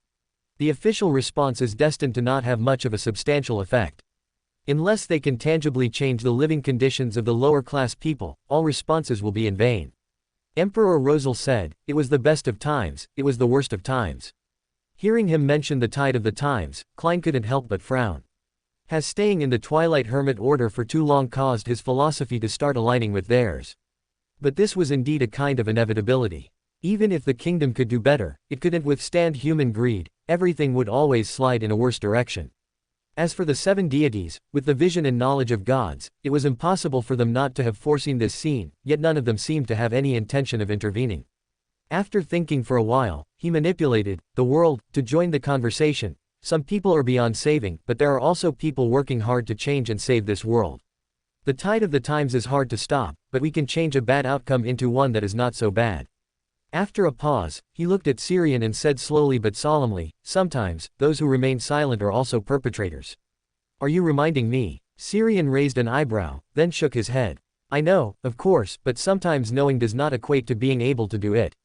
The official response is destined to not have much of a substantial effect. Unless they can tangibly change the living conditions of the lower-class people, all responses will be in vain. Emperor Rosal said, "It was the best of times, it was the worst of times." Hearing him mention the tide of the times, Klein couldn't help but frown. Has staying in the Twilight Hermit order for too long caused his philosophy to start aligning with theirs? But this was indeed a kind of inevitability. Even if the kingdom could do better, it couldn't withstand human greed, everything would always slide in a worse direction. As for the 7 deities, with the vision and knowledge of gods, it was impossible for them not to have foreseen this scene, yet none of them seemed to have any intention of intervening. After thinking for a while, he manipulated the world to join the conversation. Some people are beyond saving, but there are also people working hard to change and save this world. The tide of the times is hard to stop, but we can change a bad outcome into one that is not so bad. After a pause, he looked at Syrian and said slowly but solemnly, "Sometimes, those who remain silent are also perpetrators." Are you reminding me? Syrian raised an eyebrow, then shook his head. I know, of course, but sometimes knowing does not equate to being able to do it.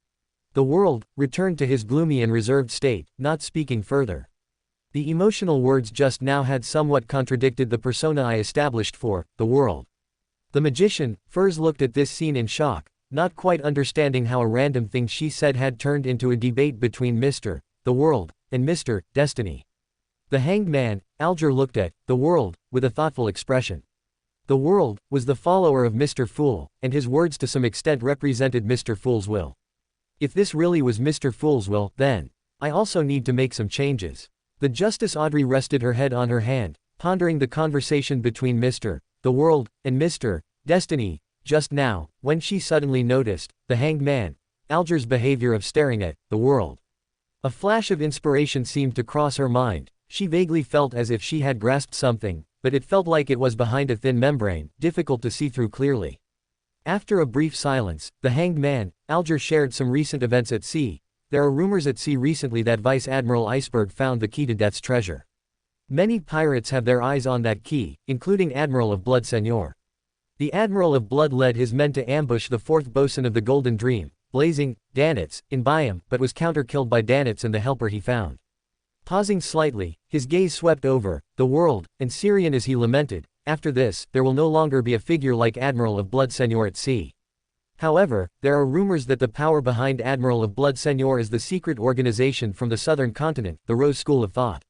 The world returned to his gloomy and reserved state, not speaking further. The emotional words just now had somewhat contradicted the persona I established for the world. The Magician, Furs looked at this scene in shock, not quite understanding how a random thing she said had turned into a debate between Mr. the World and Mr. Destiny. The Hanged Man, Alger looked at the world with a thoughtful expression. The world was the follower of Mr. Fool, and his words to some extent represented Mr. Fool's will. If this really was Mr. Fool's will, then I also need to make some changes. The Justice Audrey rested her head on her hand, pondering the conversation between Mr. The World and Mr. Destiny. Just now, when she suddenly noticed the Hanged Man, Alger's behavior of staring at the world. A flash of inspiration seemed to cross her mind. She vaguely felt as if she had grasped something, but it felt like it was behind a thin membrane, difficult to see through clearly. After a brief silence, the Hanged Man, Alger shared some recent events at sea. There are rumors at sea recently that Vice Admiral Iceberg found the key to Death's treasure. Many pirates have their eyes on that key, including Admiral of Blood Senor. The Admiral of Blood led his men to ambush the fourth bosun of the Golden Dream, Blazing, Danitz, in Byam, but was counter-killed by Danitz and the helper he found. Pausing slightly, his gaze swept over the world, and Syrian as he lamented, after this, there will no longer be a figure like Admiral of Blood Senor at sea. However, there are rumors that the power behind Admiral of Blood Senor is the secret organization from the southern continent, the Rose School of Thought.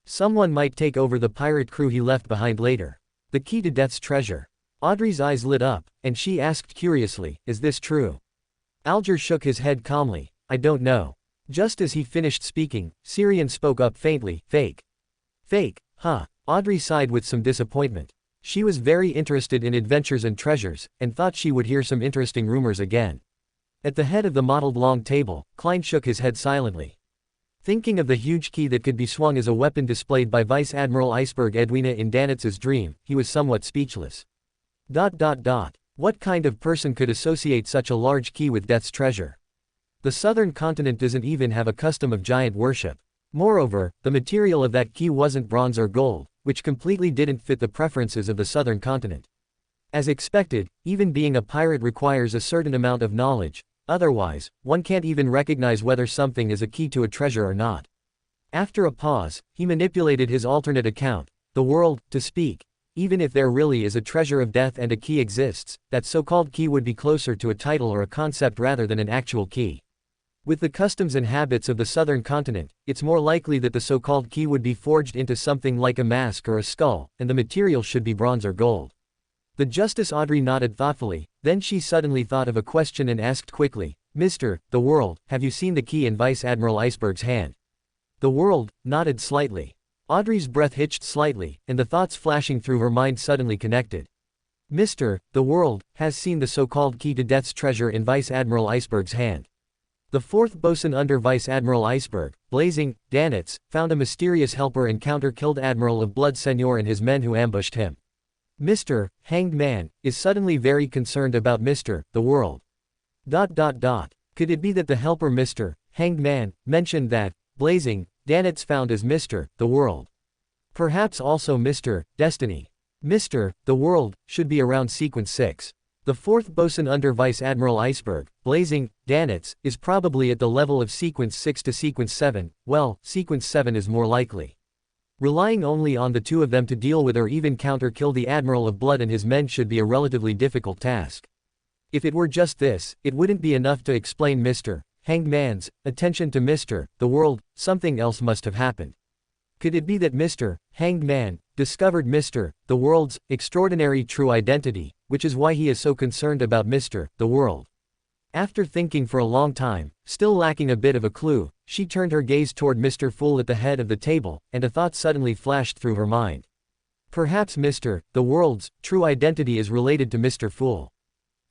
Someone might take over the pirate crew he left behind later. The key to Death's treasure. Audrey's eyes lit up, and she asked curiously, is this true? Alger shook his head calmly, I don't know. Just as he finished speaking, Syrian spoke up faintly, fake. Fake, huh? Audrey sighed with some disappointment. She was very interested in adventures and treasures, and thought she would hear some interesting rumors again. At the head of the mottled long table, Klein shook his head silently. Thinking of the huge key that could be swung as a weapon displayed by Vice Admiral Iceberg Edwina in Danitz's dream, he was somewhat speechless. What kind of person could associate such a large key with Death's treasure? The southern continent doesn't even have a custom of giant worship. Moreover, the material of that key wasn't bronze or gold, which completely didn't fit the preferences of the southern continent. As expected, even being a pirate requires a certain amount of knowledge, otherwise, one can't even recognize whether something is a key to a treasure or not. After a pause, he manipulated his alternate account, the world, to speak. Even if there really is a treasure of death and a key exists, that so-called key would be closer to a title or a concept rather than an actual key. With the customs and habits of the southern continent, it's more likely that the so-called key would be forged into something like a mask or a skull, and the material should be bronze or gold. The Justice Audrey nodded thoughtfully, then she suddenly thought of a question and asked quickly, Mr. The World, have you seen the key in Vice Admiral Iceberg's hand? The World nodded slightly. Audrey's breath hitched slightly, and the thoughts flashing through her mind suddenly connected. Mr. The World has seen the so-called key to Death's treasure in Vice Admiral Iceberg's hand. The fourth bosun under Vice Admiral Iceberg, Blazing, Danitz, found a mysterious helper and counter-killed Admiral of Blood Senor and his men who ambushed him. Mr. Hanged Man is suddenly very concerned about Mr. The World. Could it be that the helper Mr. Hanged Man mentioned that Blazing, Danitz found as Mr. The World? Perhaps also Mr. Destiny. Mr. The World should be around sequence 6. The fourth bosun under Vice Admiral Iceberg, Blazing, Danitz, is probably at the level of sequence 6 to sequence 7, well, sequence 7 is more likely. Relying only on the two of them to deal with or even counter-kill the Admiral of Blood and his men should be a relatively difficult task. If it were just this, it wouldn't be enough to explain Mr. Hanged Man's attention to Mr. The World, something else must have happened. Could it be that Mr. Hanged Man discovered Mr. The World's extraordinary true identity, which is why he is so concerned about Mr. The World? After thinking for a long time, still lacking a bit of a clue, she turned her gaze toward Mr. Fool at the head of the table, and a thought suddenly flashed through her mind. Perhaps Mr. The World's true identity is related to Mr. Fool.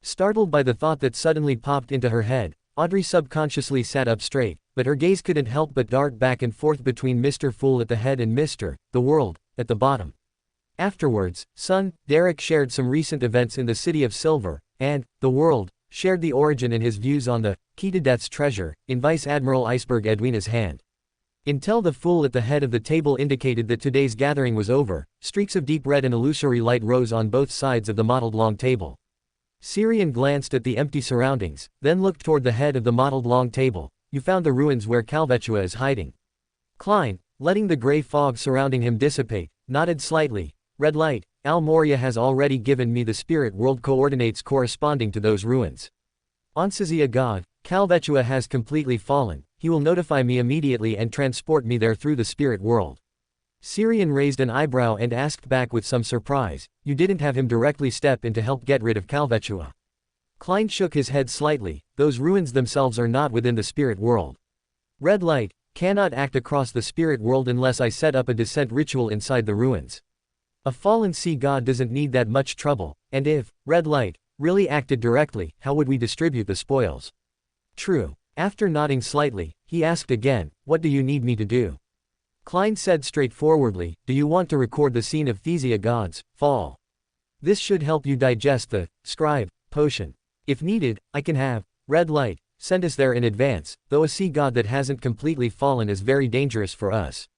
Startled by the thought that suddenly popped into her head, Audrey subconsciously sat up straight, but her gaze couldn't help but dart back and forth between Mr. Fool at the head and Mr. The World at the bottom. Afterwards, son, Derek shared some recent events in the City of Silver, and The World shared the origin and his views on the key to Death's treasure in Vice Admiral Iceberg Edwina's hand. Until the Fool at the head of the table indicated that today's gathering was over, streaks of deep red and illusory light rose on both sides of the mottled long table. Syrian glanced at the empty surroundings, then looked toward the head of the mottled long table. You found the ruins where Calvetua is hiding. Klein, letting the gray fog surrounding him dissipate, nodded slightly. Red light, Al Moria has already given me the spirit world coordinates corresponding to those ruins. Onsizia God, Calvetua has completely fallen. He will notify me immediately and transport me there through the spirit world. Syrian raised an eyebrow and asked back with some surprise, "You didn't have him directly step in to help get rid of Calvetua?" Klein shook his head slightly. "Those ruins themselves are not within the spirit world. Red light cannot act across the spirit world unless I set up a descent ritual inside the ruins. A fallen sea god doesn't need that much trouble, and if red light really acted directly, how would we distribute the spoils?" "True." After nodding slightly, he asked again, "What do you need me to do?" Klein said straightforwardly, "Do you want to record the scene of Thesia God's fall? This should help you digest the scribe potion. If needed, I can have red light send us there in advance, though a sea god that hasn't completely fallen is very dangerous for us."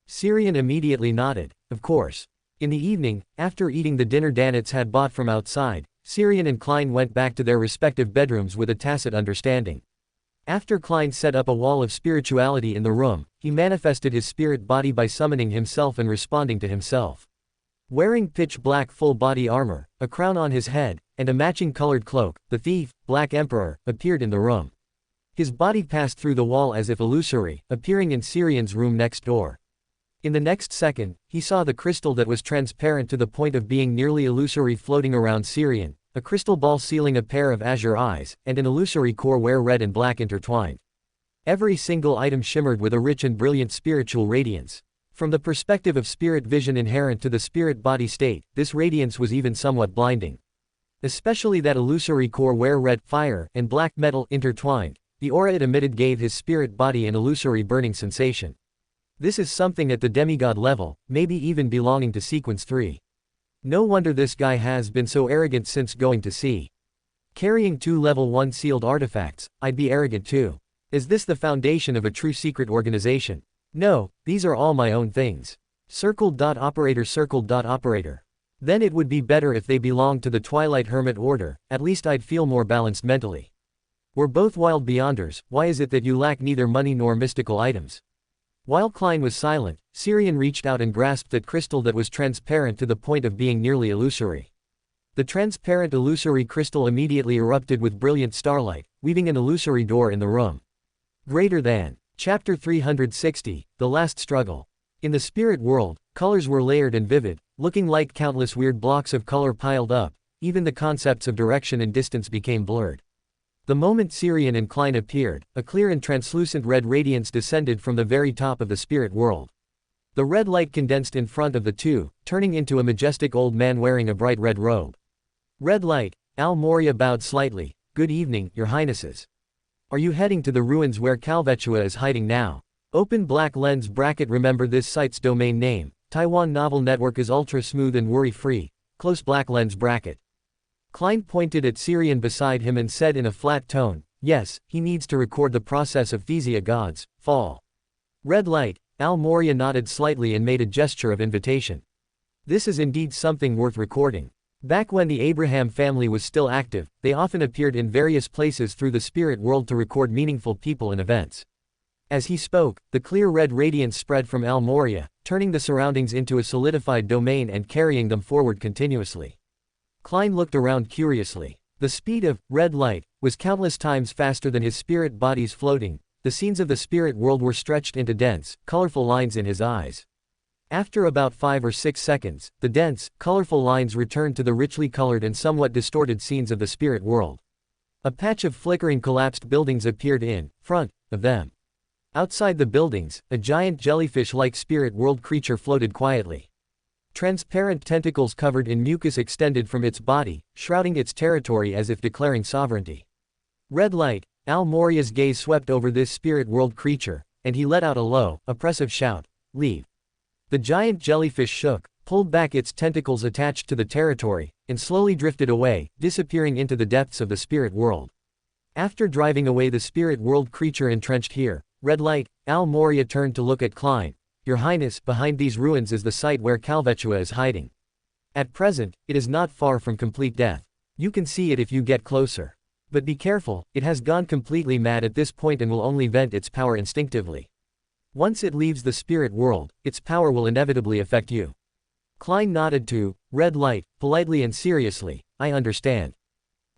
Syrian immediately nodded, "Of course." In the evening, after eating the dinner Danitz had bought from outside, Syrian and Klein went back to their respective bedrooms with a tacit understanding. After Klein set up a wall of spirituality in the room, he manifested his spirit body by summoning himself and responding to himself. Wearing pitch black full body armor, a crown on his head, and a matching colored cloak, the thief, Black Emperor, appeared in the room. His body passed through the wall as if illusory, appearing in Syrian's room next door. In the next second, he saw the crystal that was transparent to the point of being nearly illusory floating around Syrian, a crystal ball sealing a pair of azure eyes, and an illusory core where red and black intertwined. Every single item shimmered with a rich and brilliant spiritual radiance. From the perspective of spirit vision inherent to the spirit body state, this radiance was even somewhat blinding. Especially that illusory core where red, fire, and black metal intertwined, the aura it emitted gave his spirit body an illusory burning sensation. This is something at the demigod level, maybe even belonging to sequence 3. No wonder this guy has been so arrogant since going to sea. Carrying 2 level 1 sealed artifacts, I'd be arrogant too. Is this the foundation of a true secret organization? No, these are all my own things. Circled.operator. Then it would be better if they belonged to the Twilight Hermit Order, at least I'd feel more balanced mentally. We're both wild beyonders, why is it that you lack neither money nor mystical items? While Klein was silent, Syrian reached out and grasped that crystal that was transparent to the point of being nearly illusory. The transparent illusory crystal immediately erupted with brilliant starlight, weaving an illusory door in the room. Greater than. Chapter 360, The Last Struggle. In the spirit world, colors were layered and vivid, looking like countless weird blocks of color piled up, even the concepts of direction and distance became blurred. The moment Syrian and Klein appeared, a clear and translucent red radiance descended from the very top of the spirit world. The red light condensed in front of the two, turning into a majestic old man wearing a bright red robe. Red light, Al Moria bowed slightly. "Good evening, your highnesses. Are you heading to the ruins where Calvetua is hiding now?" Open black lens bracket. Remember this site's domain name, Taiwan Novel Network is ultra smooth and worry-free, close black lens bracket. Klein pointed at Syrian beside him and said in a flat tone, "Yes, he needs to record the process of Thesia God's fall." Red light, Al Moria nodded slightly and made a gesture of invitation. This is indeed something worth recording. Back when the Abraham family was still active, they often appeared in various places through the spirit world to record meaningful people and events. As he spoke, the clear red radiance spread from Al Moria, turning the surroundings into a solidified domain and carrying them forward continuously. Klein looked around curiously. The speed of red light was countless times faster than his spirit body's floating. The scenes of the spirit world were stretched into dense, colorful lines in his eyes. After about 5 or 6 seconds, the dense, colorful lines returned to the richly colored and somewhat distorted scenes of the spirit world. A patch of flickering collapsed buildings appeared in front of them. Outside the buildings, a giant jellyfish-like spirit world creature floated quietly. Transparent tentacles covered in mucus extended from its body, shrouding its territory as if declaring sovereignty. Red light, Al Moria's gaze swept over this spirit world creature, and he let out a low, oppressive shout, "Leave." The giant jellyfish shook, pulled back its tentacles attached to the territory, and slowly drifted away, disappearing into the depths of the spirit world. After driving away the spirit world creature entrenched here, red light, Al Moria turned to look at Klein. "Your Highness, behind these ruins is the site where Calvetua is hiding. At present, it is not far from complete death. You can see it if you get closer. But be careful, it has gone completely mad at this point and will only vent its power instinctively. Once it leaves the spirit world, its power will inevitably affect you." Klein nodded to red light, politely and seriously, "I understand.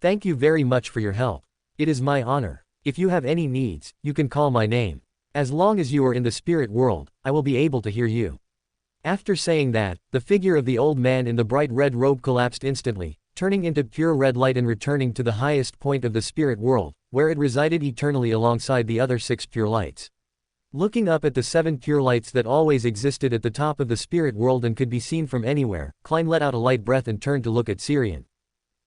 Thank you very much for your help. It is my honor. If you have any needs, you can call my name. As long as you are in the spirit world, I will be able to hear you." After saying that, the figure of the old man in the bright red robe collapsed instantly, turning into pure red light and returning to the highest point of the spirit world, where it resided eternally alongside the other 6 pure lights. Looking up at the 7 pure lights that always existed at the top of the spirit world and could be seen from anywhere, Klein let out a light breath and turned to look at Syrian.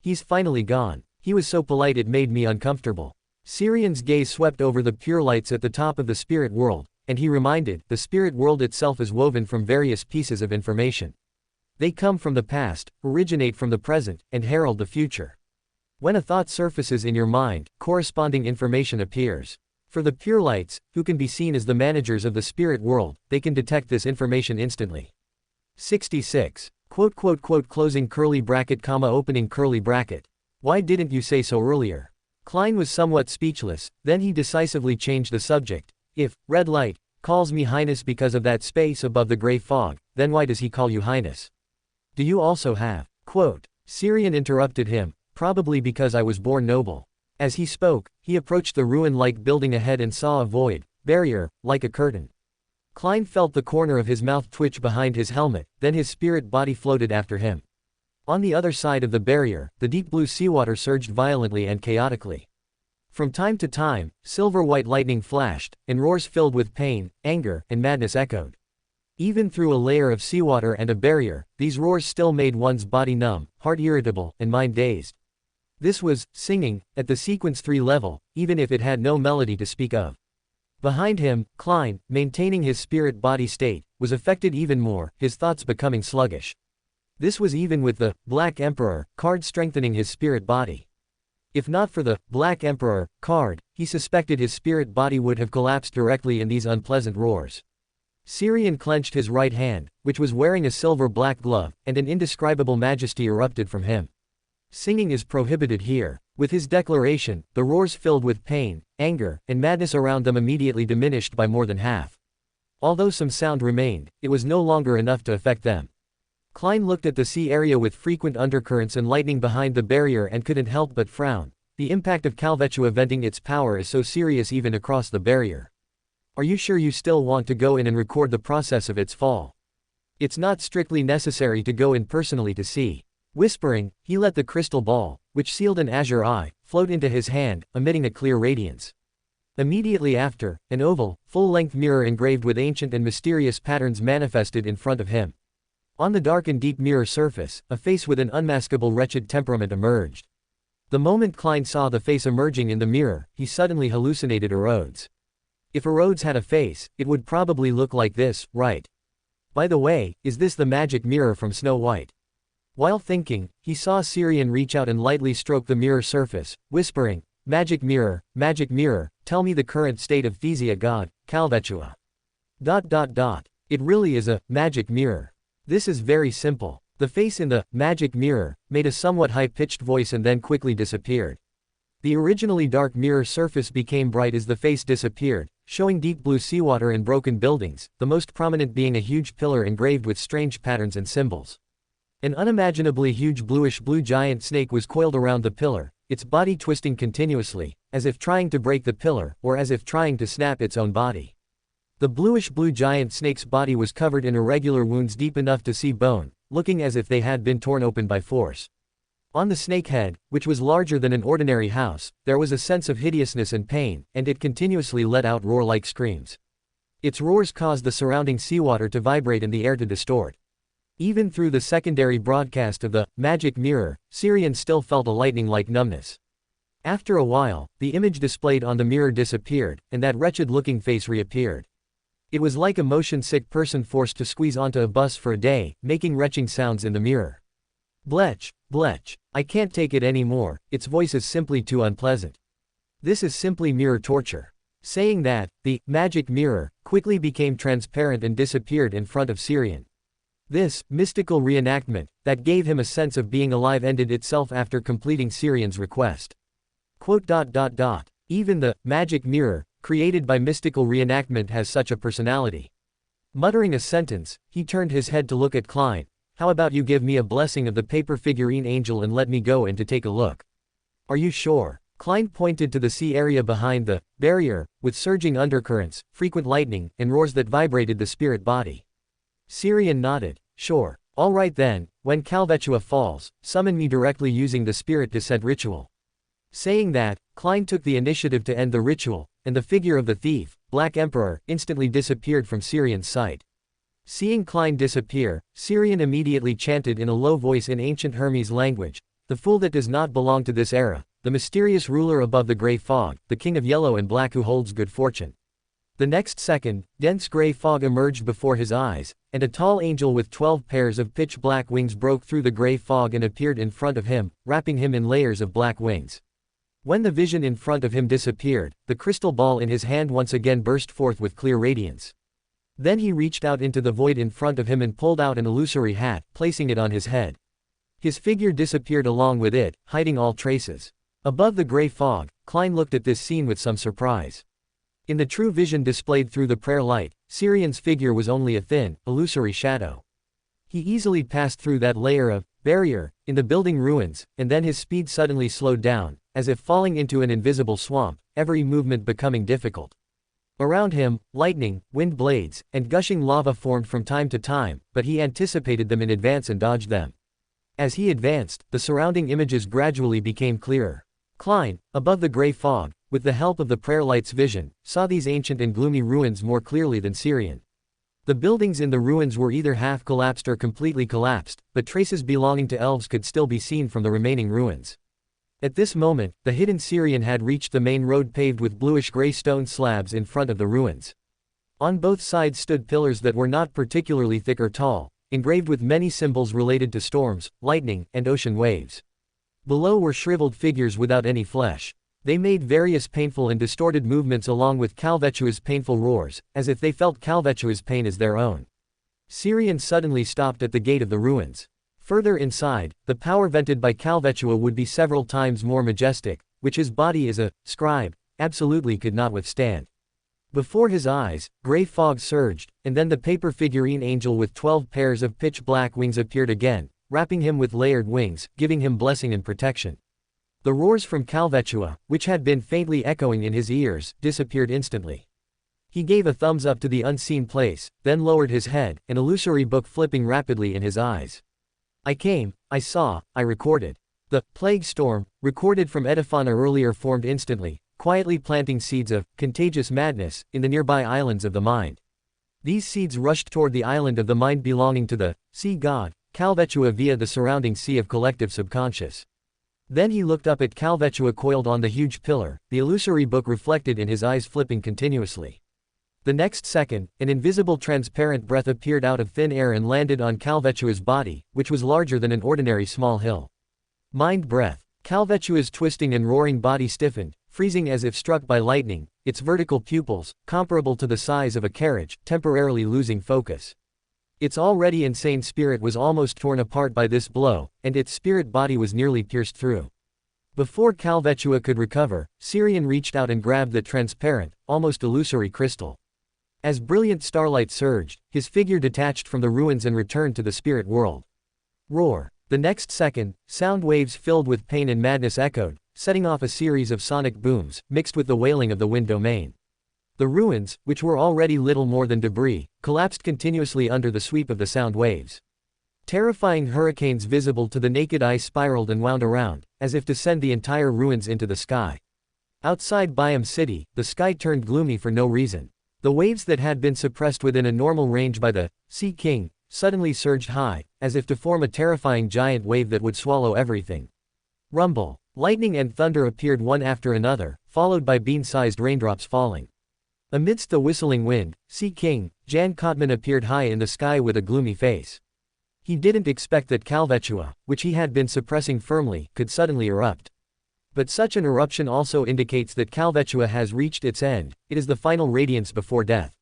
He's finally gone. He was so polite it made me uncomfortable. Syrian's gaze swept over the pure lights at the top of the spirit world, and he reminded, the spirit world itself is woven from various pieces of information. They come from the past, originate from the present, and herald the future. When a thought surfaces in your mind, corresponding information appears. For the pure lights, who can be seen as the managers of the spirit world, they can detect this information instantly. 66. Closing curly bracket, opening curly bracket. Why didn't you say so earlier? Klein was somewhat speechless, then he decisively changed the subject. If red light calls me highness because of that space above the gray fog, then why does he call you highness? Do you also have? Syrian interrupted him, probably because I was born noble. As he spoke, he approached the ruin-like building ahead and saw a void, barrier, like a curtain. Klein felt the corner of his mouth twitch behind his helmet, then his spirit body floated after him. On the other side of the barrier, the deep blue seawater surged violently and chaotically. From time to time, silver-white lightning flashed, and roars filled with pain, anger, and madness echoed. Even through a layer of seawater and a barrier, these roars still made one's body numb, heart irritable, and mind dazed. This was singing at the sequence 3 level, even if it had no melody to speak of. Behind him, Klein, maintaining his spirit body state, was affected even more, his thoughts becoming sluggish. This was even with the Black Emperor card strengthening his spirit body. If not for the Black Emperor card, he suspected his spirit body would have collapsed directly in these unpleasant roars. Syrian clenched his right hand, which was wearing a silver-black glove, and an indescribable majesty erupted from him. Singing is prohibited here. With his declaration, the roars filled with pain, anger, and madness around them immediately diminished by more than half. Although some sound remained, it was no longer enough to affect them. Klein looked at the sea area with frequent undercurrents and lightning behind the barrier and couldn't help but frown. The impact of Calvetua venting its power is so serious even across the barrier. Are you sure you still want to go in and record the process of its fall? It's not strictly necessary to go in personally to see. Whispering, he let the crystal ball, which sealed an azure eye, float into his hand, emitting a clear radiance. Immediately after, an oval, full-length mirror engraved with ancient and mysterious patterns manifested in front of him. On the dark and deep mirror surface, a face with an unmaskable wretched temperament emerged. The moment Klein saw the face emerging in the mirror, he suddenly hallucinated Erodes. If Erodes had a face, it would probably look like this, right? By the way, is this the magic mirror from Snow White? While thinking, he saw Syrian reach out and lightly stroke the mirror surface, whispering, magic mirror, tell me the current state of Thesia god, Calvetua. It really is a magic mirror. This is very simple. The face in the magic mirror made a somewhat high-pitched voice and then quickly disappeared. The originally dark mirror surface became bright as the face disappeared, showing deep blue seawater and broken buildings, the most prominent being a huge pillar engraved with strange patterns and symbols. An unimaginably huge bluish-blue giant snake was coiled around the pillar, its body twisting continuously, as if trying to break the pillar, or as if trying to snap its own body. The bluish-blue giant snake's body was covered in irregular wounds deep enough to see bone, looking as if they had been torn open by force. On the snake head, which was larger than an ordinary house, there was a sense of hideousness and pain, and it continuously let out roar-like screams. Its roars caused the surrounding seawater to vibrate and the air to distort. Even through the secondary broadcast of the magic mirror, Syrian still felt a lightning-like numbness. After a while, the image displayed on the mirror disappeared, and that wretched-looking face reappeared. It was like a motion-sick person forced to squeeze onto a bus for a day, making retching sounds in the mirror. Blech, blech, I can't take it anymore, its voice is simply too unpleasant. This is simply mirror torture. Saying that, the magic mirror quickly became transparent and disappeared in front of Syrian. This mystical reenactment that gave him a sense of being alive ended itself after completing Syrian's request. Even the magic mirror created by mystical reenactment has such a personality. Muttering a sentence, he turned his head to look at Klein. How about you give me a blessing of the paper figurine angel and let me go in to take a look? Are you sure? Klein pointed to the sea area behind the barrier, with surging undercurrents, frequent lightning, and roars that vibrated the spirit body. Syrian nodded. Sure. All right then, when Calvetua falls, summon me directly using the spirit descent ritual. Saying that, Klein took the initiative to end the ritual, and the figure of the thief, Black Emperor, instantly disappeared from Syrian's sight. Seeing Klein disappear, Syrian immediately chanted in a low voice in ancient Hermes language, "The fool that does not belong to this era, the mysterious ruler above the gray fog, the king of yellow and black who holds good fortune." The next second, dense gray fog emerged before his eyes, and a tall angel with 12 pairs of pitch black wings broke through the gray fog and appeared in front of him, wrapping him in layers of black wings. When the vision in front of him disappeared, the crystal ball in his hand once again burst forth with clear radiance. Then he reached out into the void in front of him and pulled out an illusory hat, placing it on his head. His figure disappeared along with it, hiding all traces. Above the gray fog, Klein looked at this scene with some surprise. In the true vision displayed through the prayer light, Syrian's figure was only a thin, illusory shadow. He easily passed through that layer of barrier in the building ruins, and then his speed suddenly slowed down, as if falling into an invisible swamp, every movement becoming difficult. Around him, lightning, wind blades, and gushing lava formed from time to time, but he anticipated them in advance and dodged them. As he advanced, the surrounding images gradually became clearer. Klein, above the gray fog, with the help of the prayer light's vision, saw these ancient and gloomy ruins more clearly than Syrian. The buildings in the ruins were either half collapsed or completely collapsed, but traces belonging to elves could still be seen from the remaining ruins. At this moment, the hidden Syrian had reached the main road paved with bluish-gray stone slabs in front of the ruins. On both sides stood pillars that were not particularly thick or tall, engraved with many symbols related to storms, lightning, and ocean waves. Below were shriveled figures without any flesh. They made various painful and distorted movements along with Calvetua's painful roars, as if they felt Calvetua's pain as their own. Syrian suddenly stopped at the gate of the ruins. Further inside, the power vented by Calvetua would be several times more majestic, which his body as a scribe absolutely could not withstand. Before his eyes, gray fog surged, and then the paper figurine angel with 12 pairs of pitch black wings appeared again, wrapping him with layered wings, giving him blessing and protection. The roars from Calvetua, which had been faintly echoing in his ears, disappeared instantly. He gave a thumbs up to the unseen place, then lowered his head, an illusory book flipping rapidly in his eyes. "I came, I saw, I recorded." The plague storm, recorded from Edifana earlier, formed instantly, quietly planting seeds of contagious madness in the nearby islands of the mind. These seeds rushed toward the island of the mind belonging to the sea god, Calvetua, via the surrounding sea of collective subconscious. Then he looked up at Calvetua coiled on the huge pillar, the illusory book reflected in his eyes flipping continuously. The next second, an invisible transparent breath appeared out of thin air and landed on Calvetua's body, which was larger than an ordinary small hill. Mind breath. Calvetua's twisting and roaring body stiffened, freezing as if struck by lightning, its vertical pupils, comparable to the size of a carriage, temporarily losing focus. Its already insane spirit was almost torn apart by this blow, and its spirit body was nearly pierced through. Before Calvetua could recover, Syrian reached out and grabbed the transparent, almost illusory crystal. As brilliant starlight surged, his figure detached from the ruins and returned to the spirit world. Roar. The next second, sound waves filled with pain and madness echoed, setting off a series of sonic booms, mixed with the wailing of the wind domain. The ruins, which were already little more than debris, collapsed continuously under the sweep of the sound waves. Terrifying hurricanes visible to the naked eye spiraled and wound around, as if to send the entire ruins into the sky. Outside Byam City, the sky turned gloomy for no reason. The waves that had been suppressed within a normal range by the Sea King suddenly surged high, as if to form a terrifying giant wave that would swallow everything. Rumble. Lightning and thunder appeared one after another, followed by bean-sized raindrops falling. Amidst the whistling wind, Sea King, Jan Kotman appeared high in the sky with a gloomy face. He didn't expect that Calvetua, which he had been suppressing firmly, could suddenly erupt. But such an eruption also indicates that Calvetua has reached its end, it is the final radiance before death.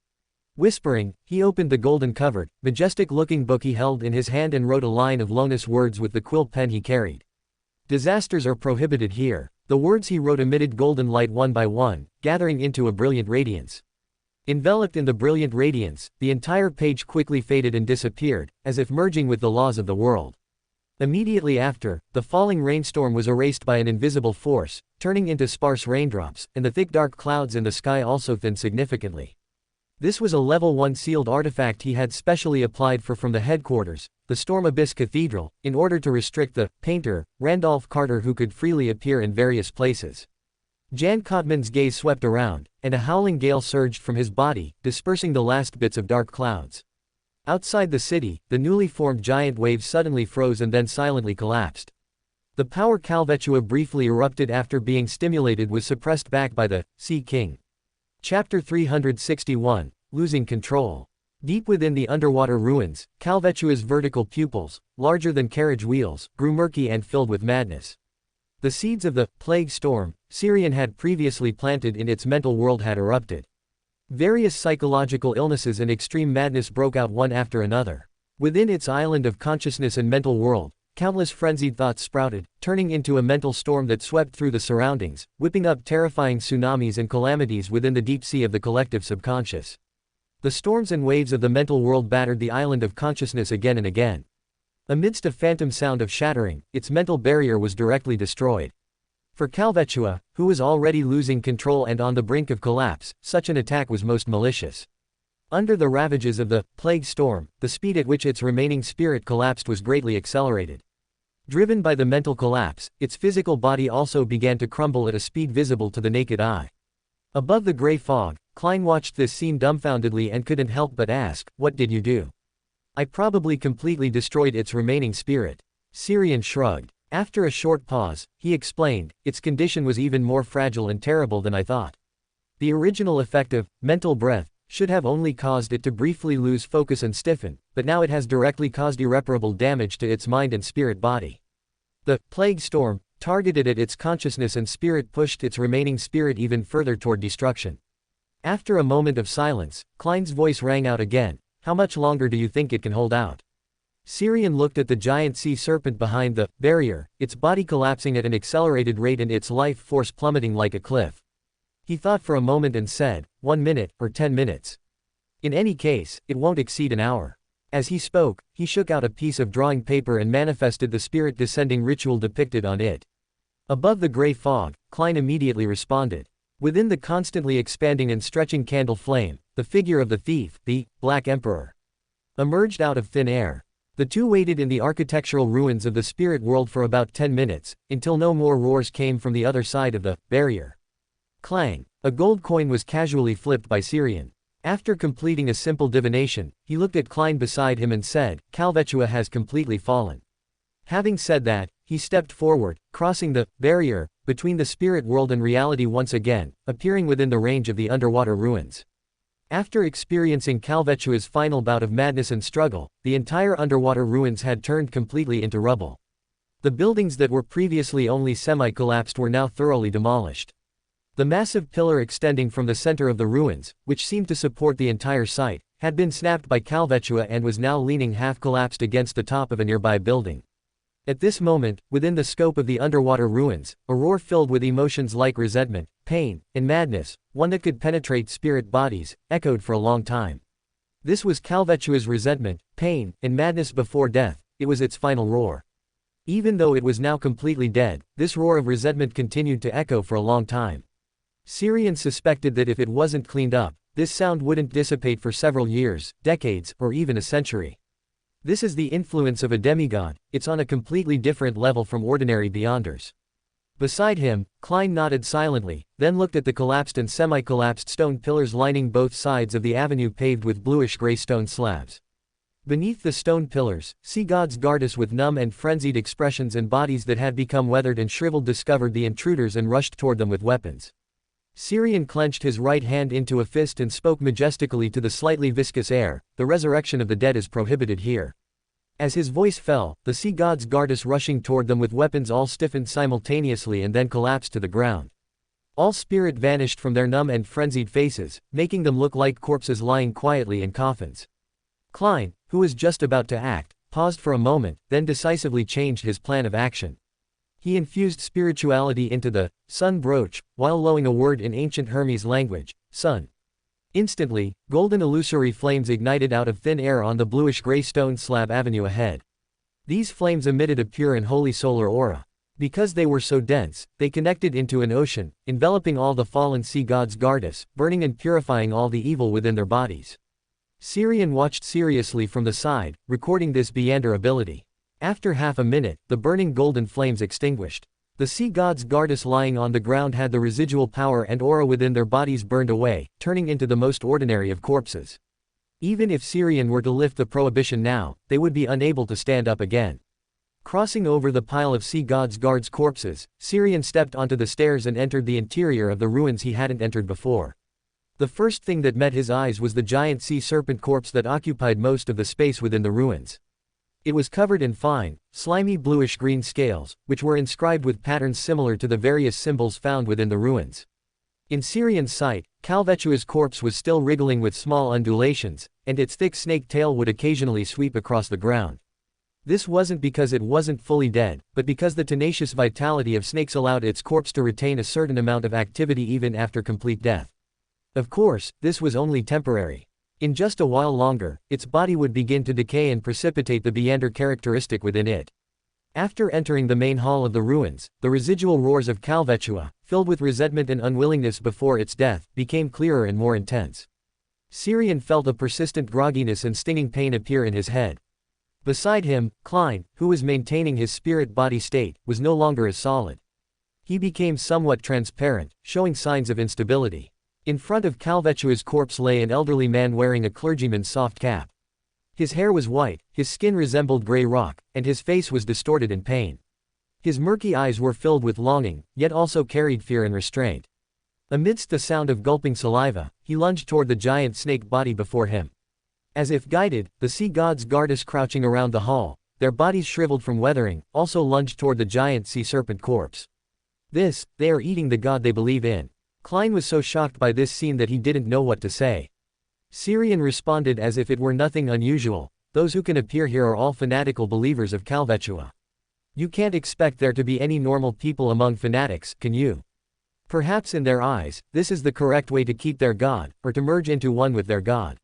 Whispering, he opened the golden-covered, majestic-looking book he held in his hand and wrote a line of luminous words with the quill pen he carried. "Disasters are prohibited here." The words he wrote emitted golden light one by one, gathering into a brilliant radiance. Enveloped in the brilliant radiance, the entire page quickly faded and disappeared, as if merging with the laws of the world. Immediately after, the falling rainstorm was erased by an invisible force, turning into sparse raindrops, and the thick dark clouds in the sky also thinned significantly. This was a level 1 sealed artifact he had specially applied for from the headquarters, the Storm Abyss Cathedral, in order to restrict the painter, Randolph Carter, who could freely appear in various places. Jan Cotman's gaze swept around, and a howling gale surged from his body, dispersing the last bits of dark clouds. Outside the city, the newly formed giant wave suddenly froze and then silently collapsed. The power Calvetua briefly erupted after being stimulated was suppressed back by the Sea King. Chapter 361, Losing Control. Deep within the underwater ruins, Calvetua's vertical pupils, larger than carriage wheels, grew murky and filled with madness. The seeds of the plague storm Sirian had previously planted in its mental world had erupted. Various psychological illnesses and extreme madness broke out one after another. Within its island of consciousness and mental world, countless frenzied thoughts sprouted, turning into a mental storm that swept through the surroundings, whipping up terrifying tsunamis and calamities within the deep sea of the collective subconscious. The storms and waves of the mental world battered the island of consciousness again and again. Amidst a phantom sound of shattering, its mental barrier was directly destroyed. For Calvetua, who was already losing control and on the brink of collapse, such an attack was most malicious. Under the ravages of the plague storm, the speed at which its remaining spirit collapsed was greatly accelerated. Driven by the mental collapse, its physical body also began to crumble at a speed visible to the naked eye. Above the gray fog, Klein watched this scene dumbfoundedly and couldn't help but ask, "What did you do?" "I probably completely destroyed its remaining spirit." Sirian shrugged. After a short pause, he explained, "Its condition was even more fragile and terrible than I thought. The original effect of mental breath should have only caused it to briefly lose focus and stiffen, but now it has directly caused irreparable damage to its mind and spirit body. The plague storm, targeted at its consciousness and spirit, pushed its remaining spirit even further toward destruction." After a moment of silence, Klein's voice rang out again, "How much longer do you think it can hold out?" Sirian looked at the giant sea serpent behind the barrier, its body collapsing at an accelerated rate and its life force plummeting like a cliff. He thought for a moment and said, 1 minute, or 10 minutes. In any case, it won't exceed an hour. As he spoke, he shook out a piece of drawing paper and manifested the spirit descending ritual depicted on it. Above the gray fog, Klein immediately responded. Within the constantly expanding and stretching candle flame, the figure of the thief, the Black Emperor, emerged out of thin air. The two waited in the architectural ruins of the spirit world for about 10 minutes, until no more roars came from the other side of the barrier. Clang! A gold coin was casually flipped by Sirian. After completing a simple divination, he looked at Klein beside him and said, "Calvetua has completely fallen." Having said that, he stepped forward, crossing the barrier between the spirit world and reality once again, appearing within the range of the underwater ruins. After experiencing Calvetua's final bout of madness and struggle, the entire underwater ruins had turned completely into rubble. The buildings that were previously only semi-collapsed were now thoroughly demolished. The massive pillar extending from the center of the ruins, which seemed to support the entire site, had been snapped by Calvetua and was now leaning half-collapsed against the top of a nearby building. At this moment, within the scope of the underwater ruins, a roar filled with emotions like resentment, pain, and madness, one that could penetrate spirit bodies, echoed for a long time. This was Calvetua's resentment, pain, and madness before death. It was its final roar. Even though it was now completely dead, this roar of resentment continued to echo for a long time. Sirian suspected that if it wasn't cleaned up, this sound wouldn't dissipate for several years, decades, or even a century. This is the influence of a demigod. It's on a completely different level from ordinary beyonders. Beside him, Klein nodded silently, then looked at the collapsed and semi-collapsed stone pillars lining both sides of the avenue paved with bluish-gray stone slabs. Beneath the stone pillars, sea gods goddess with numb and frenzied expressions and bodies that had become weathered and shriveled discovered the intruders and rushed toward them with weapons. Sirian clenched his right hand into a fist and spoke majestically to the slightly viscous air, "The resurrection of the dead is prohibited here." As his voice fell, the sea gods goddess rushing toward them with weapons all stiffened simultaneously and then collapsed to the ground. All spirit vanished from their numb and frenzied faces, making them look like corpses lying quietly in coffins. Klein, who was just about to act, paused for a moment, then decisively changed his plan of action. He infused spirituality into the sun brooch, while lowing a word in ancient Hermes language, sun. Instantly, golden illusory flames ignited out of thin air on the bluish-gray stone slab avenue ahead. These flames emitted a pure and holy solar aura. Because they were so dense, they connected into an ocean, enveloping all the fallen sea gods' goddess, burning and purifying all the evil within their bodies. Sirian watched seriously from the side, recording this Beyonder ability. After half a minute, the burning golden flames extinguished. The sea gods' goddess lying on the ground had the residual power and aura within their bodies burned away, turning into the most ordinary of corpses. Even if Sirian were to lift the prohibition now, they would be unable to stand up again. Crossing over the pile of sea gods' guards' corpses, Sirian stepped onto the stairs and entered the interior of the ruins he hadn't entered before. The first thing that met his eyes was the giant sea serpent corpse that occupied most of the space within the ruins. It was covered in fine, slimy bluish-green scales, which were inscribed with patterns similar to the various symbols found within the ruins. In Sirian's sight, Calvetua's corpse was still wriggling with small undulations, and its thick snake tail would occasionally sweep across the ground. This wasn't because it wasn't fully dead, but because the tenacious vitality of snakes allowed its corpse to retain a certain amount of activity even after complete death. Of course, this was only temporary. In just a while longer, its body would begin to decay and precipitate the Beyonder characteristic within it. After entering the main hall of the ruins, the residual roars of Calvetua, filled with resentment and unwillingness before its death, became clearer and more intense. Sirian felt a persistent grogginess and stinging pain appear in his head. Beside him, Klein, who was maintaining his spirit-body state, was no longer as solid. He became somewhat transparent, showing signs of instability. In front of Calvetua's corpse lay an elderly man wearing a clergyman's soft cap. His hair was white, his skin resembled gray rock, and his face was distorted in pain. His murky eyes were filled with longing, yet also carried fear and restraint. Amidst the sound of gulping saliva, he lunged toward the giant snake body before him. As if guided, the sea gods' goddess crouching around the hall, their bodies shriveled from weathering, also lunged toward the giant sea serpent corpse. They are eating the god they believe in. Klein was so shocked by this scene that he didn't know what to say. Sirian responded as if it were nothing unusual, those who can appear here are all fanatical believers of Calvetua. You can't expect there to be any normal people among fanatics, can you? Perhaps in their eyes, this is the correct way to keep their god, or to merge into one with their god.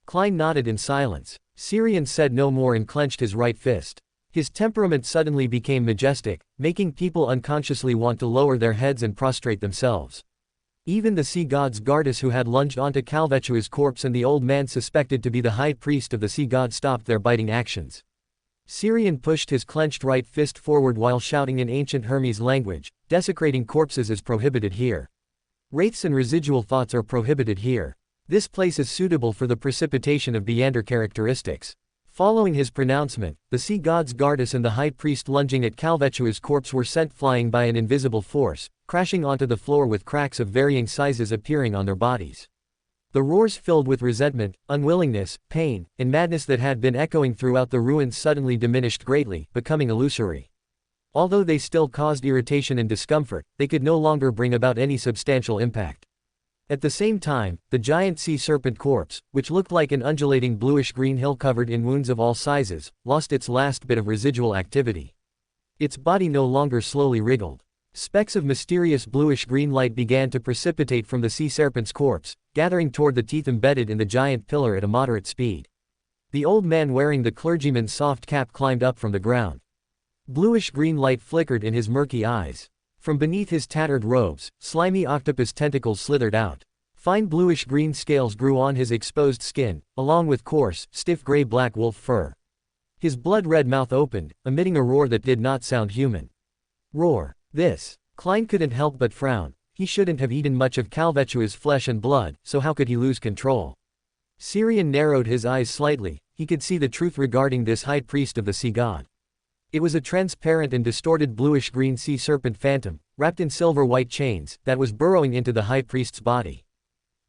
Klein nodded in silence. Sirian said no more and clenched his right fist. His temperament suddenly became majestic, making people unconsciously want to lower their heads and prostrate themselves. Even the sea god's goddess who had lunged onto Calvetua's corpse and the old man suspected to be the high priest of the sea god stopped their biting actions. Sirian pushed his clenched right fist forward while shouting in ancient Hermes language, "Desecrating corpses is prohibited here. Wraiths and residual thoughts are prohibited here. This place is suitable for the precipitation of Beyonder characteristics." Following his pronouncement, the sea god's goddess and the high priest lunging at Calvetua's corpse were sent flying by an invisible force, crashing onto the floor with cracks of varying sizes appearing on their bodies. The roars filled with resentment, unwillingness, pain, and madness that had been echoing throughout the ruins suddenly diminished greatly, becoming illusory. Although they still caused irritation and discomfort, they could no longer bring about any substantial impact. At the same time, the giant sea serpent corpse, which looked like an undulating bluish-green hill covered in wounds of all sizes, lost its last bit of residual activity. Its body no longer slowly wriggled. Specks of mysterious bluish-green light began to precipitate from the sea serpent's corpse, gathering toward the teeth embedded in the giant pillar at a moderate speed. The old man wearing the clergyman's soft cap climbed up from the ground. Bluish-green light flickered in his murky eyes. From beneath his tattered robes, slimy octopus tentacles slithered out. Fine bluish-green scales grew on his exposed skin, along with coarse, stiff gray-black wolf fur. His blood-red mouth opened, emitting a roar that did not sound human. Roar. Klein couldn't help but frown. He shouldn't have eaten much of Calvetua's flesh and blood, so how could he lose control? Sirian narrowed his eyes slightly. He could see the truth regarding this high priest of the sea god. It was a transparent and distorted bluish-green sea serpent phantom, wrapped in silver-white chains, that was burrowing into the high priest's body.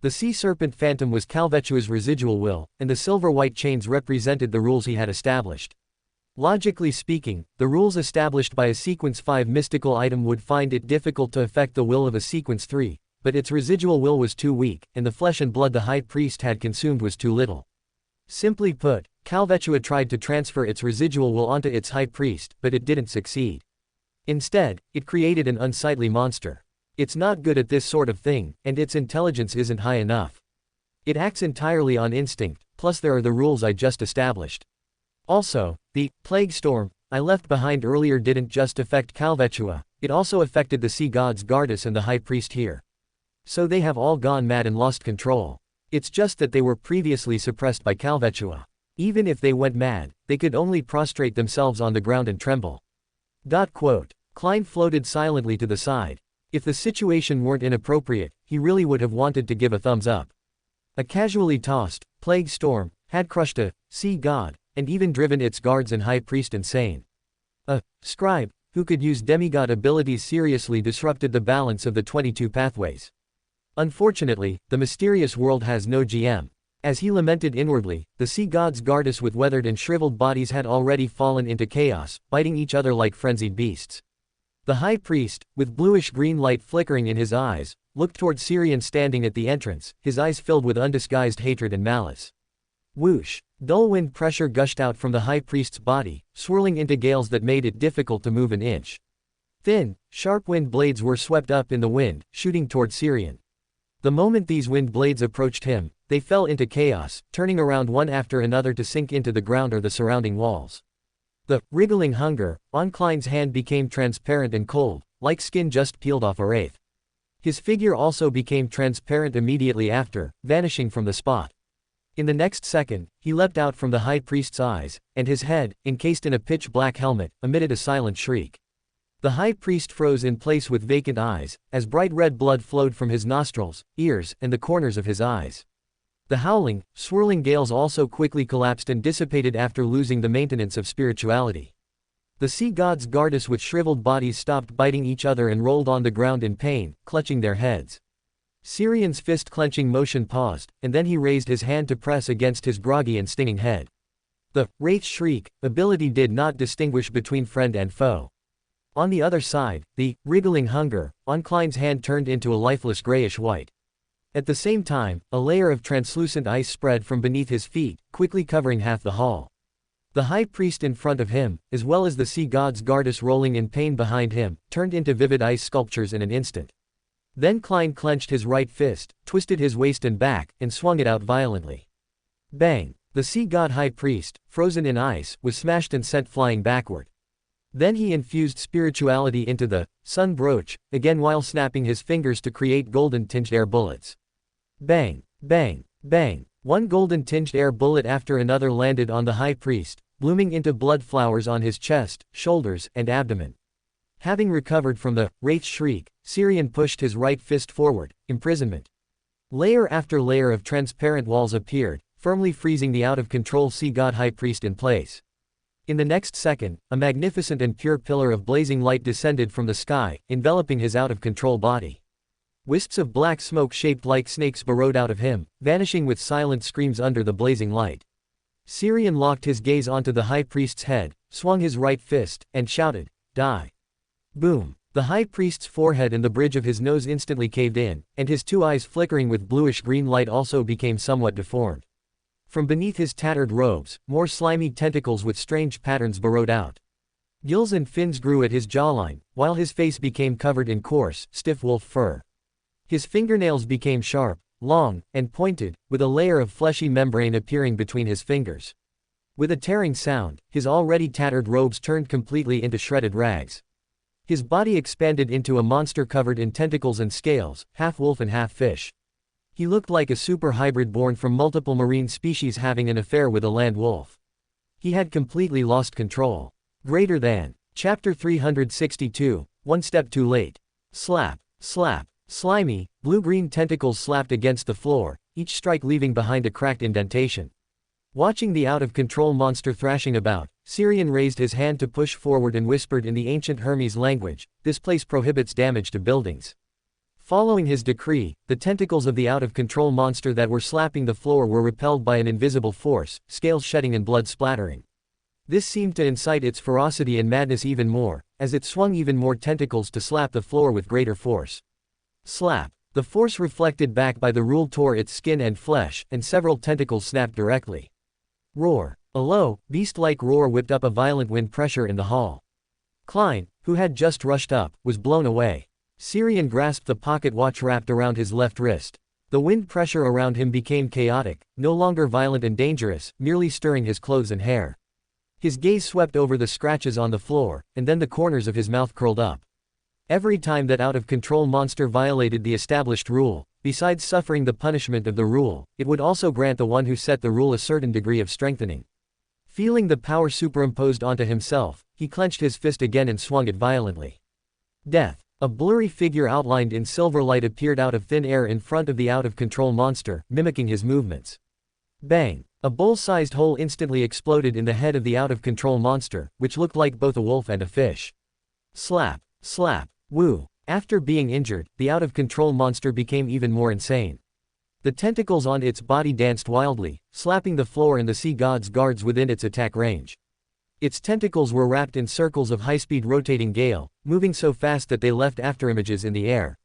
The sea serpent phantom was Calvetua's residual will, and the silver-white chains represented the rules he had established. Logically speaking, the rules established by a Sequence 5 mystical item would find it difficult to affect the will of a Sequence 3, but its residual will was too weak, and the flesh and blood the high priest had consumed was too little. Simply put, Calvetua tried to transfer its residual will onto its high priest, but it didn't succeed. Instead, it created an unsightly monster. It's not good at this sort of thing, and its intelligence isn't high enough. It acts entirely on instinct, plus there are the rules I just established. Also, the plague storm I left behind earlier didn't just affect Calvechua, it also affected the sea gods Gardas and the high priest here. So they have all gone mad and lost control. It's just that they were previously suppressed by Calvechua. Even if they went mad, they could only prostrate themselves on the ground and tremble. Klein floated silently to the side. If the situation weren't inappropriate, he really would have wanted to give a thumbs up. A casually tossed, plague storm, had crushed a sea god, and even driven its guards and high priest insane. A scribe, who could use demigod abilities seriously disrupted the balance of the 22 pathways. Unfortunately, the mysterious world has no GM. As he lamented inwardly, the sea gods Gardas with weathered and shriveled bodies had already fallen into chaos, biting each other like frenzied beasts. The high priest, with bluish-green light flickering in his eyes, looked toward Syrian standing at the entrance, his eyes filled with undisguised hatred and malice. Whoosh! Dull wind pressure gushed out from the high priest's body, swirling into gales that made it difficult to move an inch. Thin, sharp wind blades were swept up in the wind, shooting toward Syrian. The moment these wind blades approached him, they fell into chaos, turning around one after another to sink into the ground or the surrounding walls. The wriggling hunger on Klein's hand became transparent and cold, like skin just peeled off a wraith. His figure also became transparent immediately after, vanishing from the spot. In the next second, he leapt out from the high priest's eyes, and his head, encased in a pitch-black helmet, emitted a silent shriek. The high priest froze in place with vacant eyes, as bright red blood flowed from his nostrils, ears, and the corners of his eyes. The howling, swirling gales also quickly collapsed and dissipated after losing the maintenance of spirituality. The sea gods Gardas with shriveled bodies stopped biting each other and rolled on the ground in pain, clutching their heads. Syrian's fist-clenching motion paused, and then he raised his hand to press against his groggy and stinging head. The wraith's shriek ability did not distinguish between friend and foe. On the other side, the wriggling hunger on Klein's hand turned into a lifeless grayish-white. At the same time, a layer of translucent ice spread from beneath his feet, quickly covering half the hall. The high priest in front of him, as well as the sea gods Gardas rolling in pain behind him, turned into vivid ice sculptures in an instant. Then Klein clenched his right fist, twisted his waist and back, and swung it out violently. Bang! The sea god high priest, frozen in ice, was smashed and sent flying backward. Then he infused spirituality into the sun brooch, again while snapping his fingers to create golden-tinged air bullets. Bang! Bang! Bang! One golden-tinged air bullet after another landed on the high priest, blooming into blood flowers on his chest, shoulders, and abdomen. Having recovered from the wraith's shriek, Syrian pushed his right fist forward. Imprisonment. Layer after layer of transparent walls appeared, firmly freezing the out-of-control sea god high priest in place. In the next second, a magnificent and pure pillar of blazing light descended from the sky, enveloping his out-of-control body. Wisps of black smoke shaped like snakes burrowed out of him, vanishing with silent screams under the blazing light. Syrian locked his gaze onto the high priest's head, swung his right fist, and shouted, "Die!" Boom! The high priest's forehead and the bridge of his nose instantly caved in, and his two eyes flickering with bluish-green light also became somewhat deformed. From beneath his tattered robes, more slimy tentacles with strange patterns burrowed out. Gills and fins grew at his jawline, while his face became covered in coarse, stiff wolf fur. His fingernails became sharp, long, and pointed, with a layer of fleshy membrane appearing between his fingers. With a tearing sound, his already tattered robes turned completely into shredded rags. His body expanded into a monster covered in tentacles and scales, half wolf and half fish. He looked like a super hybrid born from multiple marine species having an affair with a land wolf. He had completely lost control. Greater than. Chapter 362, One Step Too Late. Slap, slap. Slimy, blue-green tentacles slapped against the floor, each strike leaving behind a cracked indentation. Watching the out-of-control monster thrashing about, Syrian raised his hand to push forward and whispered in the ancient Hermes language, "This place prohibits damage to buildings." Following his decree, the tentacles of the out-of-control monster that were slapping the floor were repelled by an invisible force, scales shedding and blood splattering. This seemed to incite its ferocity and madness even more, as it swung even more tentacles to slap the floor with greater force. Slap. The force reflected back by the rule tore its skin and flesh, and several tentacles snapped directly. Roar. A low, beast-like roar whipped up a violent wind pressure in the hall. Klein, who had just rushed up, was blown away. Syrian grasped the pocket watch wrapped around his left wrist. The wind pressure around him became chaotic, no longer violent and dangerous, merely stirring his clothes and hair. His gaze swept over the scratches on the floor, and then the corners of his mouth curled up. Every time that out-of-control monster violated the established rule, besides suffering the punishment of the rule, it would also grant the one who set the rule a certain degree of strengthening. Feeling the power superimposed onto himself, he clenched his fist again and swung it violently. Death. A blurry figure outlined in silver light appeared out of thin air in front of the out-of-control monster, mimicking his movements. Bang! A bowl-sized hole instantly exploded in the head of the out-of-control monster, which looked like both a wolf and a fish. Slap! Slap! Woo! After being injured, the out-of-control monster became even more insane. The tentacles on its body danced wildly, slapping the floor and the sea god's guards within its attack range. Its tentacles were wrapped in circles of high-speed rotating gale, moving so fast that they left afterimages in the air.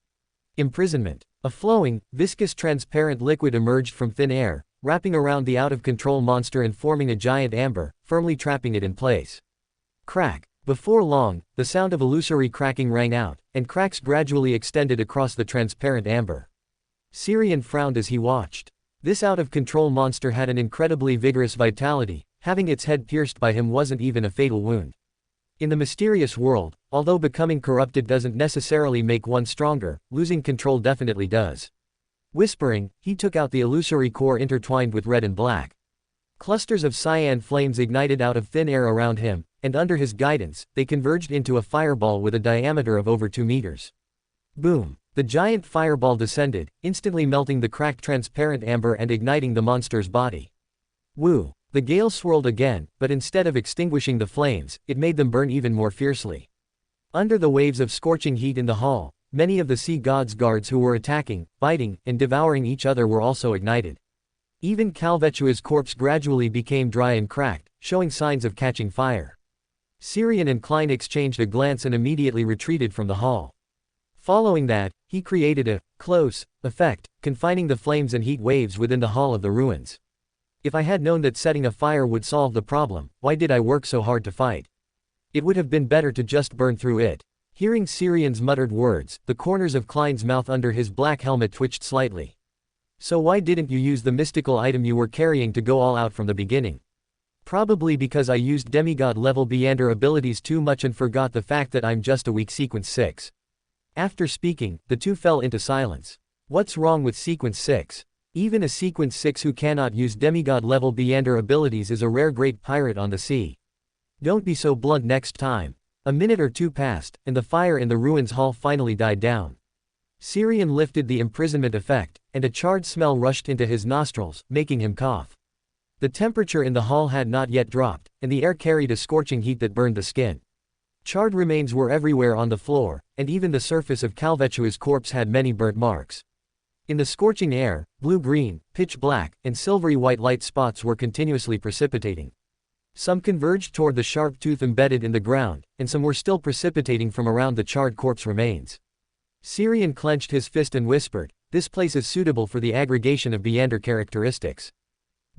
Imprisonment. A flowing, viscous transparent liquid emerged from thin air, wrapping around the out-of-control monster and forming a giant amber, firmly trapping it in place. Crack. Before long, the sound of illusory cracking rang out, and cracks gradually extended across the transparent amber. Xiang frowned as he watched. This out-of-control monster had an incredibly vigorous vitality. Having its head pierced by him wasn't even a fatal wound. In the mysterious world, although becoming corrupted doesn't necessarily make one stronger, losing control definitely does. Whispering, he took out the illusory core intertwined with red and black. Clusters of cyan flames ignited out of thin air around him, and under his guidance, they converged into a fireball with a diameter of over 2 meters. Boom! The giant fireball descended, instantly melting the cracked transparent amber and igniting the monster's body. Woo! The gale swirled again, but instead of extinguishing the flames, it made them burn even more fiercely. Under the waves of scorching heat in the hall, many of the sea god's guards who were attacking, biting, and devouring each other were also ignited. Even Calvetua's corpse gradually became dry and cracked, showing signs of catching fire. Xiang and Klein exchanged a glance and immediately retreated from the hall. Following that, he created a close effect, confining the flames and heat waves within the Hall of the Ruins. If I had known that setting a fire would solve the problem, why did I work so hard to fight? It would have been better to just burn through it. Hearing Xiang's muttered words, the corners of Klein's mouth under his black helmet twitched slightly. So why didn't you use the mystical item you were carrying to go all out from the beginning? Probably because I used demigod-level Beyonder abilities too much and forgot the fact that I'm just a weak Sequence 6. After speaking, the two fell into silence. What's wrong with Sequence 6? Even a Sequence 6 who cannot use demigod-level Beyonder abilities is a rare great pirate on the sea. Don't be so blunt next time. A minute or two passed, and the fire in the ruins hall finally died down. Xiang lifted the imprisonment effect, and a charred smell rushed into his nostrils, making him cough. The temperature in the hall had not yet dropped, and the air carried a scorching heat that burned the skin. Charred remains were everywhere on the floor, and even the surface of Calvetua's corpse had many burnt marks. In the scorching air, blue-green, pitch black, and silvery white light spots were continuously precipitating. Some converged toward the sharp tooth embedded in the ground, and some were still precipitating from around the charred corpse remains. Xiang clenched his fist and whispered, "This place is suitable for the aggregation of Beyonder characteristics.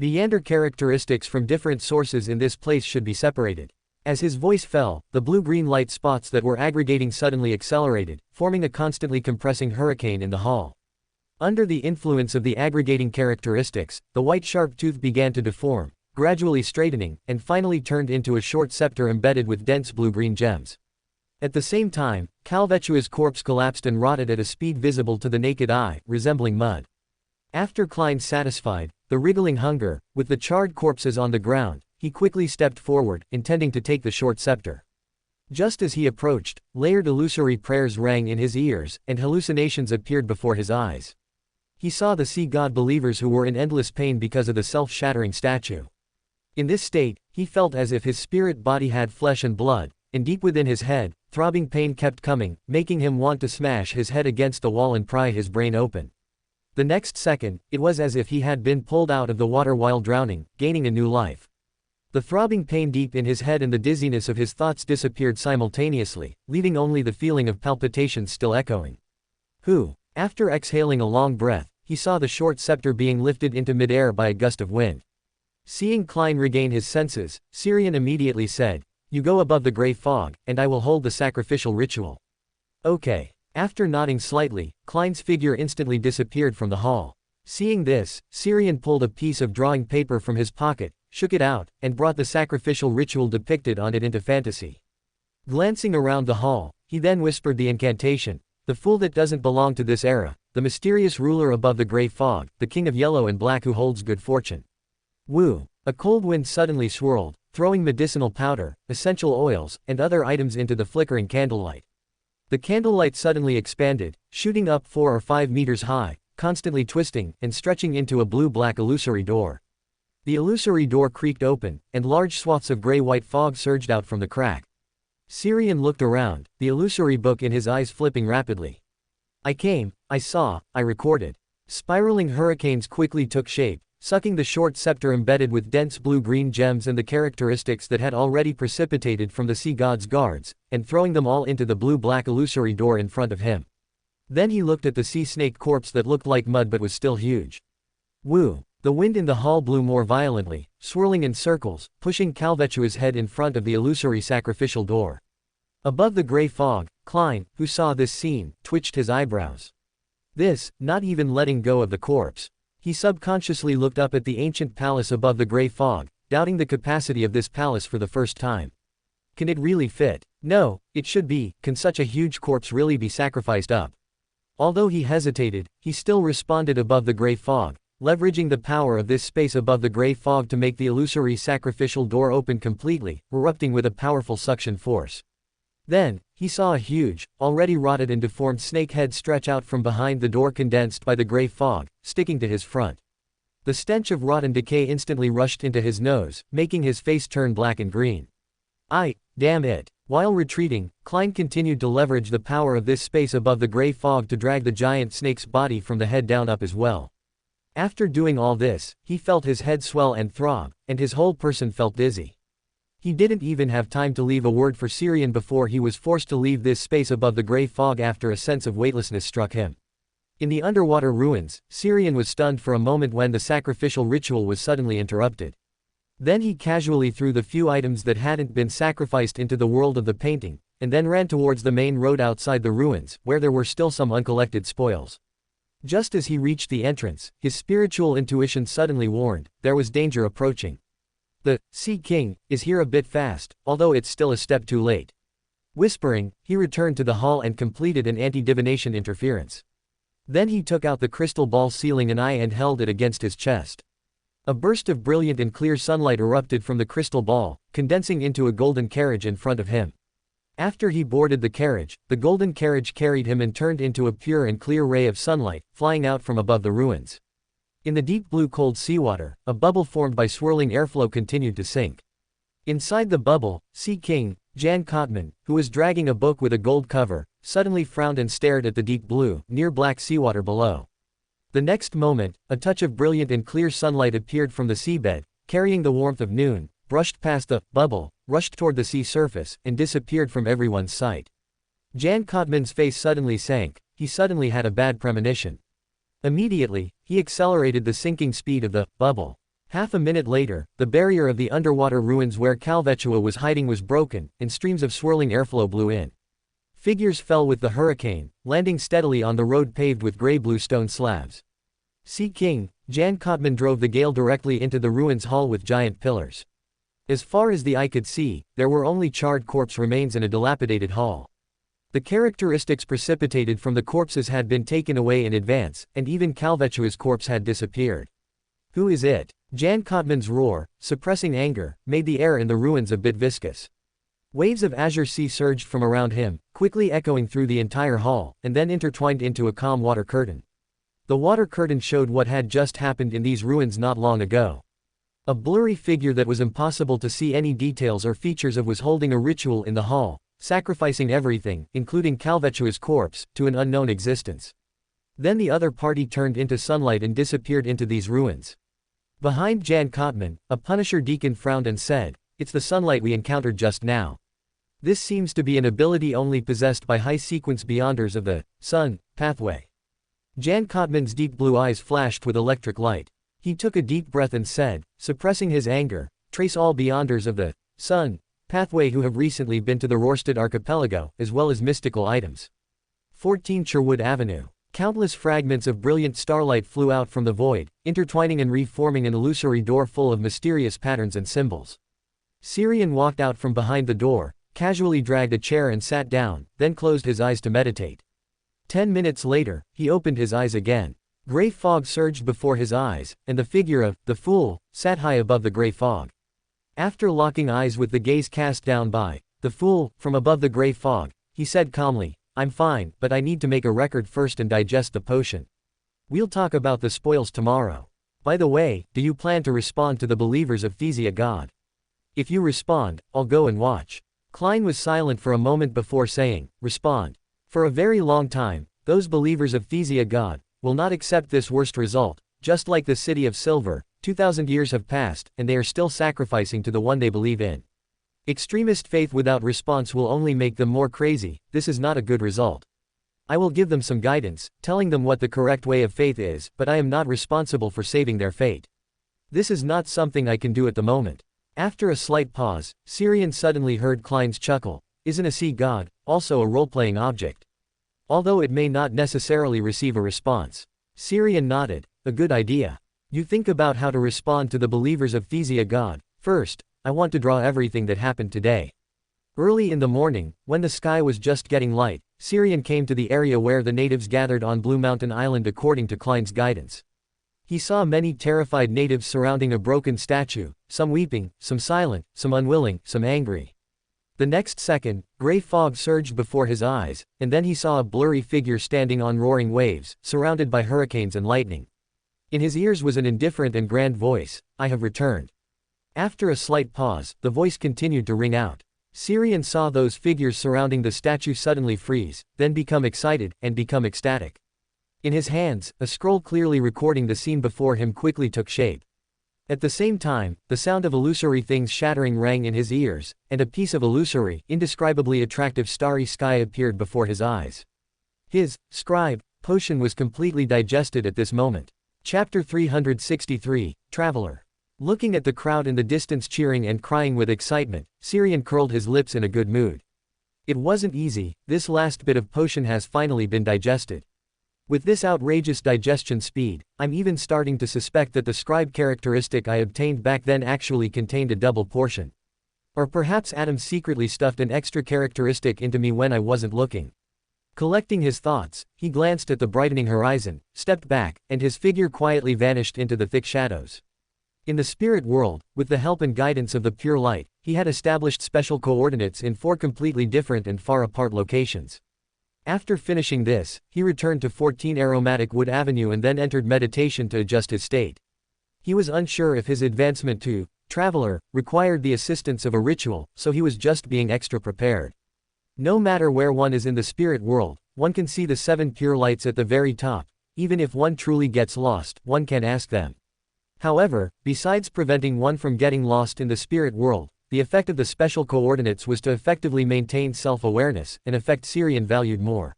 Beyonder characteristics from different sources in this place should be separated." As his voice fell, the blue-green light spots that were aggregating suddenly accelerated, forming a constantly compressing hurricane in the hall. Under the influence of the aggregating characteristics, the white sharp tooth began to deform, gradually straightening, and finally turned into a short scepter embedded with dense blue-green gems. At the same time, Calvetua's corpse collapsed and rotted at a speed visible to the naked eye, resembling mud. After Klein satisfied the wriggling hunger, with the charred corpses on the ground, he quickly stepped forward, intending to take the short scepter. Just as he approached, layered illusory prayers rang in his ears, and hallucinations appeared before his eyes. He saw the sea god believers who were in endless pain because of the self-shattering statue. In this state, he felt as if his spirit body had flesh and blood, and deep within his head, throbbing pain kept coming, making him want to smash his head against the wall and pry his brain open. The next second, it was as if he had been pulled out of the water while drowning, gaining a new life. The throbbing pain deep in his head and the dizziness of his thoughts disappeared simultaneously, leaving only the feeling of palpitations still echoing. After exhaling a long breath, he saw the short scepter being lifted into midair by a gust of wind. Seeing Klein regain his senses, Xiang immediately said, "You go above the gray fog, and I will hold the sacrificial ritual." Okay. After nodding slightly, Klein's figure instantly disappeared from the hall. Seeing this, Xiang pulled a piece of drawing paper from his pocket, shook it out, and brought the sacrificial ritual depicted on it into fantasy. Glancing around the hall, he then whispered the incantation, "The fool that doesn't belong to this era, the mysterious ruler above the gray fog, the king of yellow and black who holds good fortune." Woo! A cold wind suddenly swirled, throwing medicinal powder, essential oils, and other items into the flickering candlelight. The candlelight suddenly expanded, shooting up 4 or 5 meters high, constantly twisting, and stretching into a blue-black illusory door. The illusory door creaked open, and large swaths of gray-white fog surged out from the crack. Sirian looked around, the illusory book in his eyes flipping rapidly. "I came, I saw, I recorded." Spiraling hurricanes quickly took shape, sucking the short scepter embedded with dense blue-green gems and the characteristics that had already precipitated from the sea god's guards, and throwing them all into the blue-black illusory door in front of him. Then he looked at the sea snake corpse that looked like mud but was still huge. Woo! The wind in the hall blew more violently, swirling in circles, pushing Calvetua's head in front of the illusory sacrificial door. Above the gray fog, Klein, who saw this scene, twitched his eyebrows. This, not even letting go of the corpse. He subconsciously looked up at the ancient palace above the gray fog, doubting the capacity of this palace for the first time. Can it really fit? No, it should be. Can such a huge corpse really be sacrificed up? Although he hesitated, he still responded above the gray fog, leveraging the power of this space above the gray fog to make the illusory sacrificial door open completely, erupting with a powerful suction force. Then, he saw a huge, already rotted and deformed snake head stretch out from behind the door, condensed by the gray fog, sticking to his front. The stench of rot and decay instantly rushed into his nose, making his face turn black and green. Damn it. While retreating, Klein continued to leverage the power of this space above the gray fog to drag the giant snake's body from the head down up as well. After doing all this, he felt his head swell and throb, and his whole person felt dizzy. He didn't even have time to leave a word for Sirian before he was forced to leave this space above the gray fog after a sense of weightlessness struck him. In the underwater ruins, Sirian was stunned for a moment when the sacrificial ritual was suddenly interrupted. Then he casually threw the few items that hadn't been sacrificed into the world of the painting, and then ran towards the main road outside the ruins, where there were still some uncollected spoils. Just as he reached the entrance, his spiritual intuition suddenly warned, there was danger approaching. The Sea King is here a bit fast, although it's still a step too late. Whispering, he returned to the hall and completed an anti-divination interference. Then he took out the crystal ball sealing an eye and held it against his chest. A burst of brilliant and clear sunlight erupted from the crystal ball, condensing into a golden carriage in front of him. After he boarded the carriage, the golden carriage carried him and turned into a pure and clear ray of sunlight, flying out from above the ruins. In the deep blue cold seawater, a bubble formed by swirling airflow continued to sink. Inside the bubble, Sea King, Jan Kotman, who was dragging a book with a gold cover, suddenly frowned and stared at the deep blue, near black seawater below. The next moment, a touch of brilliant and clear sunlight appeared from the seabed, carrying the warmth of noon, brushed past the bubble, rushed toward the sea surface, and disappeared from everyone's sight. Jan Kotman's face suddenly sank. He suddenly had a bad premonition. Immediately, he accelerated the sinking speed of the bubble. Half a minute later, the barrier of the underwater ruins where Calvetua was hiding was broken, and streams of swirling airflow blew in. Figures fell with the hurricane, landing steadily on the road paved with gray-blue stone slabs. Sea King, Jan Kotman drove the gale directly into the ruins hall with giant pillars. As far as the eye could see, there were only charred corpse remains in a dilapidated hall. The characteristics precipitated from the corpses had been taken away in advance, and even Calvetua's corpse had disappeared. Who is it? Jan Kotman's roar, suppressing anger, made the air in the ruins a bit viscous. Waves of azure sea surged from around him, quickly echoing through the entire hall, and then intertwined into a calm water curtain. The water curtain showed what had just happened in these ruins not long ago. A blurry figure that was impossible to see any details or features of was holding a ritual in the hall, sacrificing everything, including Calvetua's corpse, to an unknown existence. Then the other party turned into sunlight and disappeared into these ruins. Behind Jan Kotman, a Punisher deacon frowned and said, "It's the sunlight we encountered just now. This seems to be an ability only possessed by high-sequence beyonders of the sun pathway." Jan Kotman's deep blue eyes flashed with electric light. He took a deep breath and said, suppressing his anger, "Trace all beyonders of the sun pathway who have recently been to the Rorstad archipelago, as well as mystical items. 14 Sherwood Avenue. Countless fragments of brilliant starlight flew out from the void, intertwining and reforming an illusory door full of mysterious patterns and symbols. Syrian walked out from behind the door, casually dragged a chair and sat down, then closed his eyes to meditate. 10 minutes later, he opened his eyes again. Gray fog surged before his eyes, and the figure of the fool sat high above the gray fog. After locking eyes with the gaze cast down by the fool from above the gray fog, he said calmly, "I'm fine, but I need to make a record first and digest the potion. We'll talk about the spoils tomorrow. By the way, do you plan to respond to the believers of Thesia God? If you respond, I'll go and watch." Klein was silent for a moment before saying, "Respond. For a very long time, those believers of Thesia God will not accept this worst result, just like the City of Silver. 2,000 years have passed, and they are still sacrificing to the one they believe in. Extremist faith without response will only make them more crazy. This is not a good result. I will give them some guidance, telling them what the correct way of faith is, but I am not responsible for saving their fate. This is not something I can do at the moment." After a slight pause, Syrian suddenly heard Klein's chuckle. "Isn't a sea god also a role-playing object? Although it may not necessarily receive a response." Syrian nodded. "A good idea. You think about how to respond to the believers of Thesia God. First, I want to draw everything that happened today." Early in the morning, when the sky was just getting light, Syrian came to the area where the natives gathered on Blue Mountain Island according to Klein's guidance. He saw many terrified natives surrounding a broken statue, some weeping, some silent, some unwilling, some angry. The next second, gray fog surged before his eyes, and then he saw a blurry figure standing on roaring waves, surrounded by hurricanes and lightning. In his ears was an indifferent and grand voice, "I have returned." After a slight pause, the voice continued to ring out. Syrian saw those figures surrounding the statue suddenly freeze, then become excited, and become ecstatic. In his hands, a scroll clearly recording the scene before him quickly took shape. At the same time, the sound of illusory things shattering rang in his ears, and a piece of illusory, indescribably attractive starry sky appeared before his eyes. His scribe potion was completely digested at this moment. Chapter 363, Traveler. Looking at the crowd in the distance cheering and crying with excitement, Syrian curled his lips in a good mood. It wasn't easy. This last bit of potion has finally been digested. With this outrageous digestion speed, I'm even starting to suspect that the scribe characteristic I obtained back then actually contained a double portion. Or perhaps Adam secretly stuffed an extra characteristic into me when I wasn't looking. Collecting his thoughts, he glanced at the brightening horizon, stepped back, and his figure quietly vanished into the thick shadows. In the spirit world, with the help and guidance of the pure light, he had established special coordinates in 4 completely different and far apart locations. After finishing this, he returned to 14 Aromatic Wood Avenue and then entered meditation to adjust his state. He was unsure if his advancement to Traveler required the assistance of a ritual, so he was just being extra prepared. No matter where one is in the spirit world, one can see the 7 pure lights at the very top. Even if one truly gets lost, one can ask them. However, besides preventing one from getting lost in the spirit world, the effect of the special coordinates was to effectively maintain self-awareness, an effect Syrian valued more.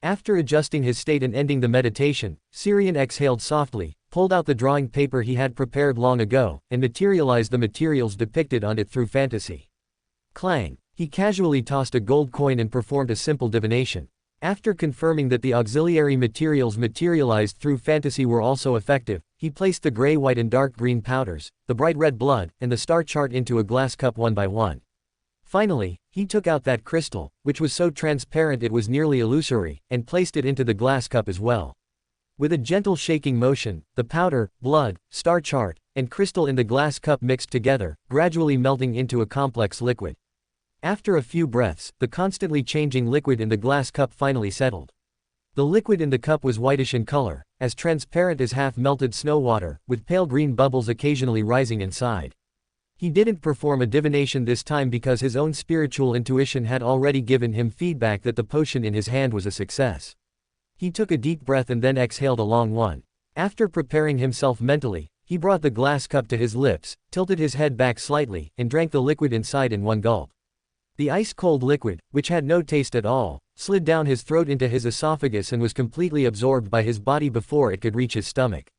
After adjusting his state and ending the meditation, Syrian exhaled softly, pulled out the drawing paper he had prepared long ago, and materialized the materials depicted on it through fantasy. Clang! He casually tossed a gold coin and performed a simple divination. After confirming that the auxiliary materials materialized through fantasy were also effective, he placed the gray, white and dark green powders, the bright red blood, and the star chart into a glass cup one by one. Finally, he took out that crystal, which was so transparent it was nearly illusory, and placed it into the glass cup as well. With a gentle shaking motion, the powder, blood, star chart, and crystal in the glass cup mixed together, gradually melting into a complex liquid. After a few breaths, the constantly changing liquid in the glass cup finally settled. The liquid in the cup was whitish in color, as transparent as half-melted snow water, with pale green bubbles occasionally rising inside. He didn't perform a divination this time because his own spiritual intuition had already given him feedback that the potion in his hand was a success. He took a deep breath and then exhaled a long one. After preparing himself mentally, he brought the glass cup to his lips, tilted his head back slightly, and drank the liquid inside in one gulp. The ice-cold liquid, which had no taste at all, slid down his throat into his esophagus and was completely absorbed by his body before it could reach his stomach.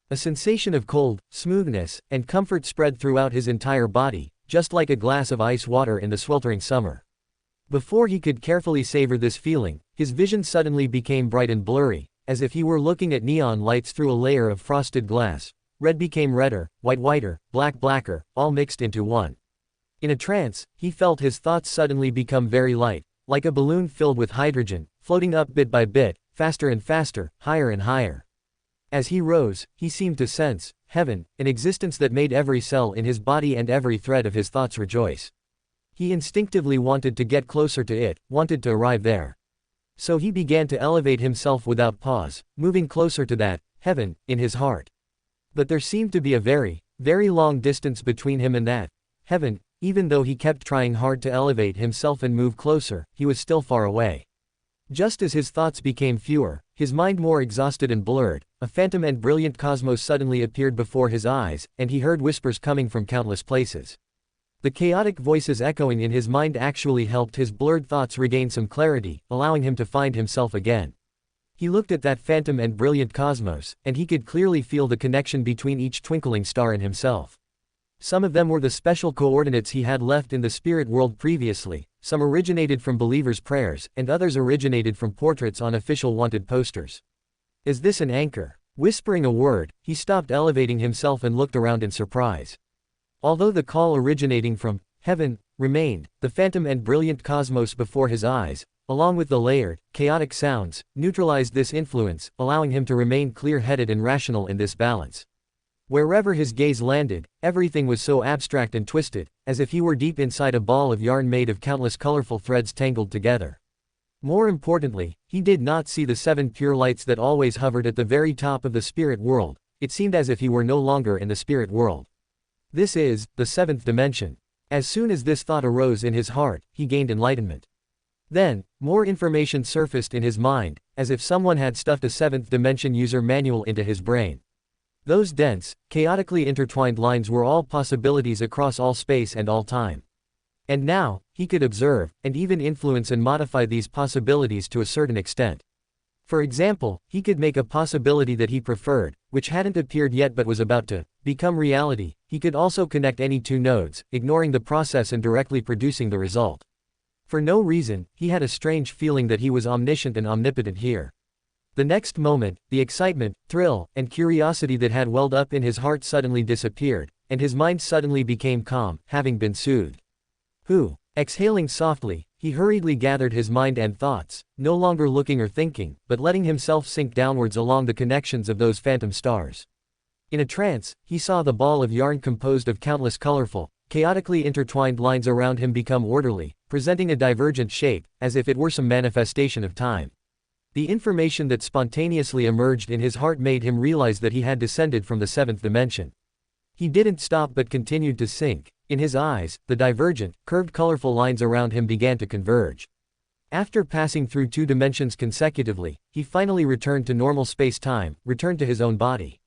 A sensation of cold, smoothness, and comfort spread throughout his entire body, just like a glass of ice water in the sweltering summer. Before he could carefully savor this feeling, his vision suddenly became bright and blurry, as if he were looking at neon lights through a layer of frosted glass. Red became redder, white whiter, black blacker, all mixed into one. In a trance, he felt his thoughts suddenly become very light, like a balloon filled with hydrogen, floating up bit by bit, faster and faster, higher and higher. As he rose, he seemed to sense heaven, an existence that made every cell in his body and every thread of his thoughts rejoice. He instinctively wanted to get closer to it, wanted to arrive there. So he began to elevate himself without pause, moving closer to that heaven in his heart. But there seemed to be a very, very long distance between him and that heaven. Even though he kept trying hard to elevate himself and move closer, he was still far away. Just as his thoughts became fewer, his mind more exhausted and blurred, a phantom and brilliant cosmos suddenly appeared before his eyes, and he heard whispers coming from countless places. The chaotic voices echoing in his mind actually helped his blurred thoughts regain some clarity, allowing him to find himself again. He looked at that phantom and brilliant cosmos, and he could clearly feel the connection between each twinkling star and himself. Some of them were the special coordinates he had left in the spirit world previously, some originated from believers' prayers, and others originated from portraits on official wanted posters. Is this an anchor? Whispering a word, he stopped elevating himself and looked around in surprise. Although the call originating from heaven remained, the phantom and brilliant cosmos before his eyes, along with the layered, chaotic sounds, neutralized this influence, allowing him to remain clear-headed and rational in this balance. Wherever his gaze landed, everything was so abstract and twisted, as if he were deep inside a ball of yarn made of countless colorful threads tangled together. More importantly, he did not see the 7 pure lights that always hovered at the very top of the spirit world. It seemed as if he were no longer in the spirit world. This is the 7th dimension. As soon as this thought arose in his heart, he gained enlightenment. Then, more information surfaced in his mind, as if someone had stuffed a 7th dimension user manual into his brain. Those dense, chaotically intertwined lines were all possibilities across all space and all time. And now, he could observe, and even influence and modify these possibilities to a certain extent. For example, he could make a possibility that he preferred, which hadn't appeared yet but was about to become reality. He could also connect any 2 nodes, ignoring the process and directly producing the result. For no reason, he had a strange feeling that he was omniscient and omnipotent here. The next moment, the excitement, thrill, and curiosity that had welled up in his heart suddenly disappeared, and his mind suddenly became calm, having been soothed. Exhaling softly, he hurriedly gathered his mind and thoughts, no longer looking or thinking, but letting himself sink downwards along the connections of those phantom stars. In a trance, he saw the ball of yarn composed of countless colorful, chaotically intertwined lines around him become orderly, presenting a divergent shape, as if it were some manifestation of time. The information that spontaneously emerged in his heart made him realize that he had descended from the 7th dimension. He didn't stop but continued to sink. In his eyes, the divergent, curved colorful lines around him began to converge. After passing through 2 dimensions consecutively, he finally returned to normal space-time, returned to his own body.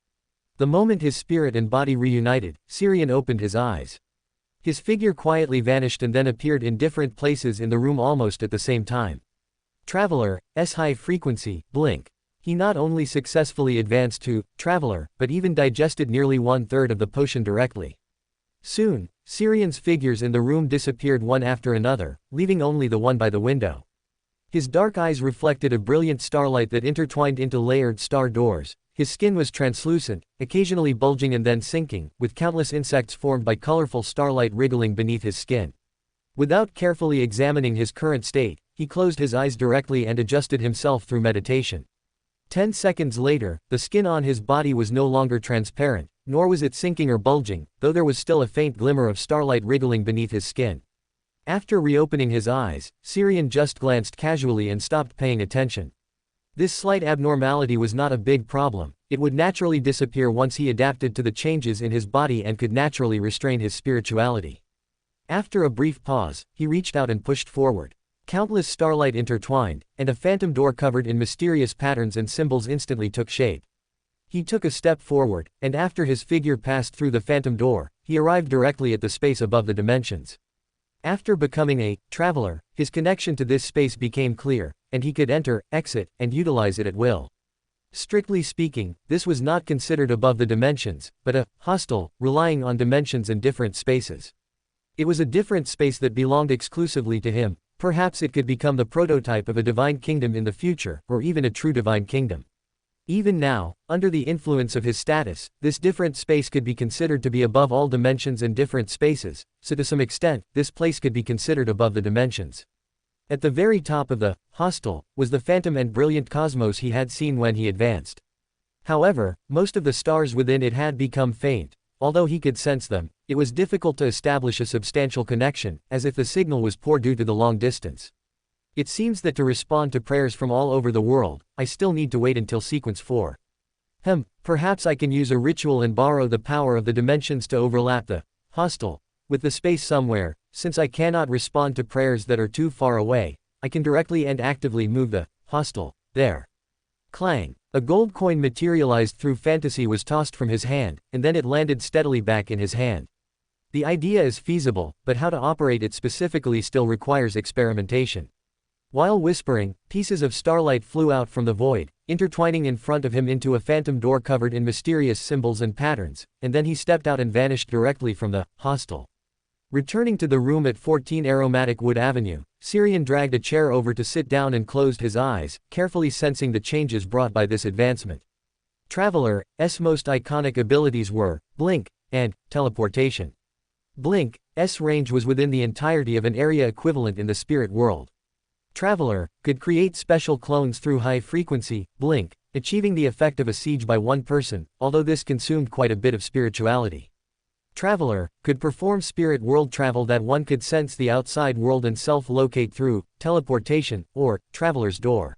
The moment his spirit and body reunited, Xiang opened his eyes. His figure quietly vanished and then appeared in different places in the room almost at the same time. Traveler, high frequency, blink. He not only successfully advanced to Traveler, but even digested nearly 1/3 of the potion directly. Soon, Xiang's figures in the room disappeared one after another, leaving only the one by the window. His dark eyes reflected a brilliant starlight that intertwined into layered star doors. His skin was translucent, occasionally bulging and then sinking, with countless insects formed by colorful starlight wriggling beneath his skin. Without carefully examining his current state, he closed his eyes directly and adjusted himself through meditation. 10 seconds later, the skin on his body was no longer transparent, nor was it sinking or bulging, though there was still a faint glimmer of starlight wriggling beneath his skin. After reopening his eyes, Xiang just glanced casually and stopped paying attention. This slight abnormality was not a big problem. It would naturally disappear once he adapted to the changes in his body and could naturally restrain his spirituality. After a brief pause, he reached out and pushed forward. Countless starlight intertwined, and a phantom door covered in mysterious patterns and symbols instantly took shape. He took a step forward, and after his figure passed through the phantom door, he arrived directly at the space above the dimensions. After becoming a traveler, his connection to this space became clear, and he could enter, exit, and utilize it at will. Strictly speaking, this was not considered above the dimensions, but a hostel, relying on dimensions and different spaces. It was a different space that belonged exclusively to him. Perhaps it could become the prototype of a divine kingdom in the future, or even a true divine kingdom. Even now, under the influence of his status, this different space could be considered to be above all dimensions and different spaces, so to some extent, this place could be considered above the dimensions. At the very top of the hostel was the phantom and brilliant cosmos he had seen when he advanced. However, most of the stars within it had become faint. Although he could sense them, it was difficult to establish a substantial connection, as if the signal was poor due to the long distance. It seems that to respond to prayers from all over the world, I still need to wait until sequence 4. Perhaps I can use a ritual and borrow the power of the dimensions to overlap the hostel with the space somewhere. Since I cannot respond to prayers that are too far away, I can directly and actively move the hostel there. Clang. A gold coin materialized through fantasy was tossed from his hand, and then it landed steadily back in his hand. The idea is feasible, but how to operate it specifically still requires experimentation. While whispering, pieces of starlight flew out from the void, intertwining in front of him into a phantom door covered in mysterious symbols and patterns, and then he stepped out and vanished directly from the hostel. Returning to the room at 14 Aromatic Wood Avenue, Syrian dragged a chair over to sit down and closed his eyes, carefully sensing the changes brought by this advancement. Traveler's most iconic abilities were blink and teleportation. Blink's range was within the entirety of an area equivalent in the spirit world. Traveler could create special clones through high-frequency blink, achieving the effect of a siege by one person, although this consumed quite a bit of spirituality. Traveler could perform spirit world travel that one could sense the outside world and self-locate through teleportation, or Traveler's Door.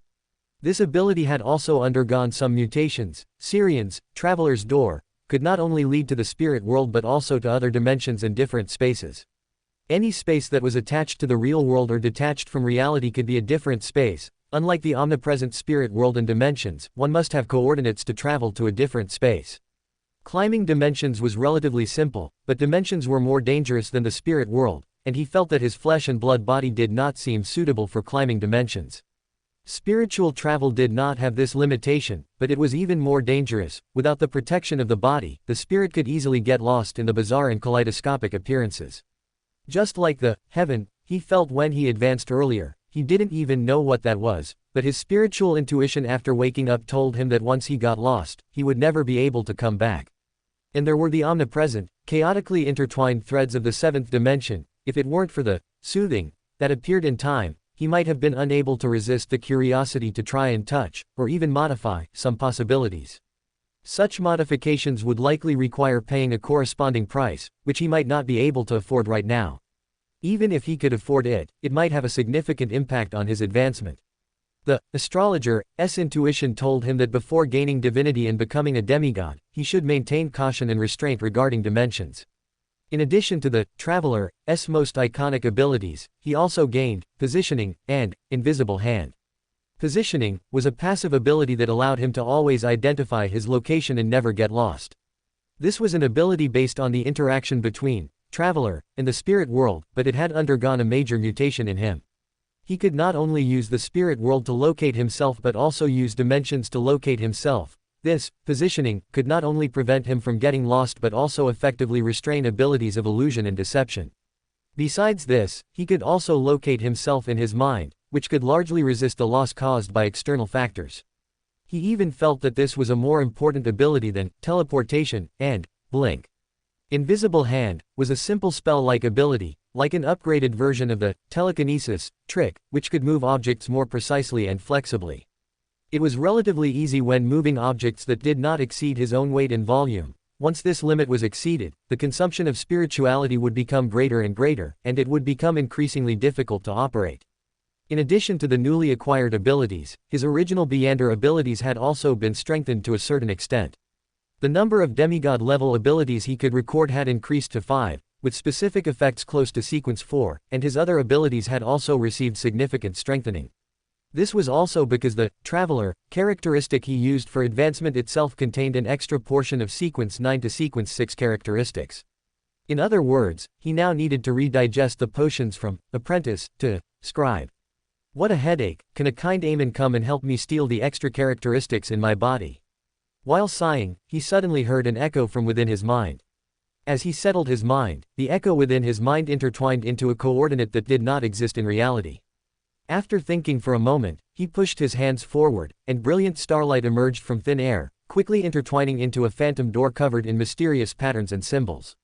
This ability had also undergone some mutations. Syrian's Traveler's Door could not only lead to the spirit world but also to other dimensions and different spaces. Any space that was attached to the real world or detached from reality could be a different space. Unlike the omnipresent spirit world and dimensions, one must have coordinates to travel to a different space. Climbing dimensions was relatively simple, but dimensions were more dangerous than the spirit world, and he felt that his flesh and blood body did not seem suitable for climbing dimensions. Spiritual travel did not have this limitation, but it was even more dangerous. Without the protection of the body, the spirit could easily get lost in the bizarre and kaleidoscopic appearances. Just like the heaven he felt when he advanced earlier, he didn't even know what that was, but his spiritual intuition after waking up told him that once he got lost, he would never be able to come back. And there were the omnipresent, chaotically intertwined threads of the seventh dimension. If it weren't for the soothing that appeared in time, he might have been unable to resist the curiosity to try and touch, or even modify, some possibilities. Such modifications would likely require paying a corresponding price, which he might not be able to afford right now. Even if he could afford it, it might have a significant impact on his advancement. The astrologer's intuition told him that before gaining divinity and becoming a demigod, he should maintain caution and restraint regarding dimensions. In addition to the traveler's most iconic abilities, he also gained positioning and invisible hand. Positioning was a passive ability that allowed him to always identify his location and never get lost. This was an ability based on the interaction between Traveler and the spirit world, but it had undergone a major mutation in him. He could not only use the spirit world to locate himself but also use dimensions to locate himself. This positioning could not only prevent him from getting lost but also effectively restrain abilities of illusion and deception. Besides this, he could also locate himself in his mind, which could largely resist the loss caused by external factors. He even felt that this was a more important ability than teleportation and blink. Invisible Hand was a simple spell-like ability, like an upgraded version of the telekinesis trick, which could move objects more precisely and flexibly. It was relatively easy when moving objects that did not exceed his own weight and volume. Once this limit was exceeded, the consumption of spirituality would become greater and greater, and it would become increasingly difficult to operate. In addition to the newly acquired abilities, his original Beyonder abilities had also been strengthened to a certain extent. The number of demigod-level abilities he could record had increased to 5, with specific effects close to sequence 4, and his other abilities had also received significant strengthening. This was also because the Traveler characteristic he used for advancement itself contained an extra portion of sequence 9 to sequence 6 characteristics. In other words, he now needed to redigest the potions from apprentice to scribe. What a headache! Can a kind Amen come and help me steal the extra characteristics in my body? While sighing, he suddenly heard an echo from within his mind. As he settled his mind, the echo within his mind intertwined into a coordinate that did not exist in reality. After thinking for a moment, he pushed his hands forward, and brilliant starlight emerged from thin air, quickly intertwining into a phantom door covered in mysterious patterns and symbols.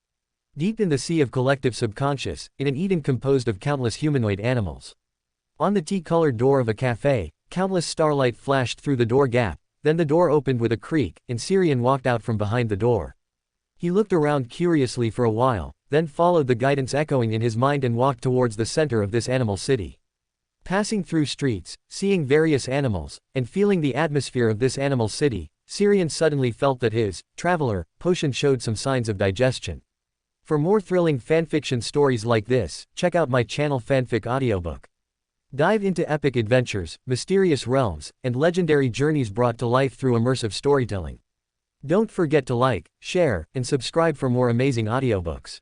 Deep in the sea of collective subconscious, in an Eden composed of countless humanoid animals. On the tea-colored door of a cafe, countless starlight flashed through the door gap, then the door opened with a creak, and Syrian walked out from behind the door. He looked around curiously for a while, then followed the guidance echoing in his mind and walked towards the center of this animal city. Passing through streets, seeing various animals, and feeling the atmosphere of this animal city, Syrian suddenly felt that his traveler potion showed some signs of digestion. For more thrilling fanfiction stories like this, check out my channel Fanfic Audiobook. Dive into epic adventures, mysterious realms, and legendary journeys brought to life through immersive storytelling. Don't forget to like, share, and subscribe for more amazing audiobooks.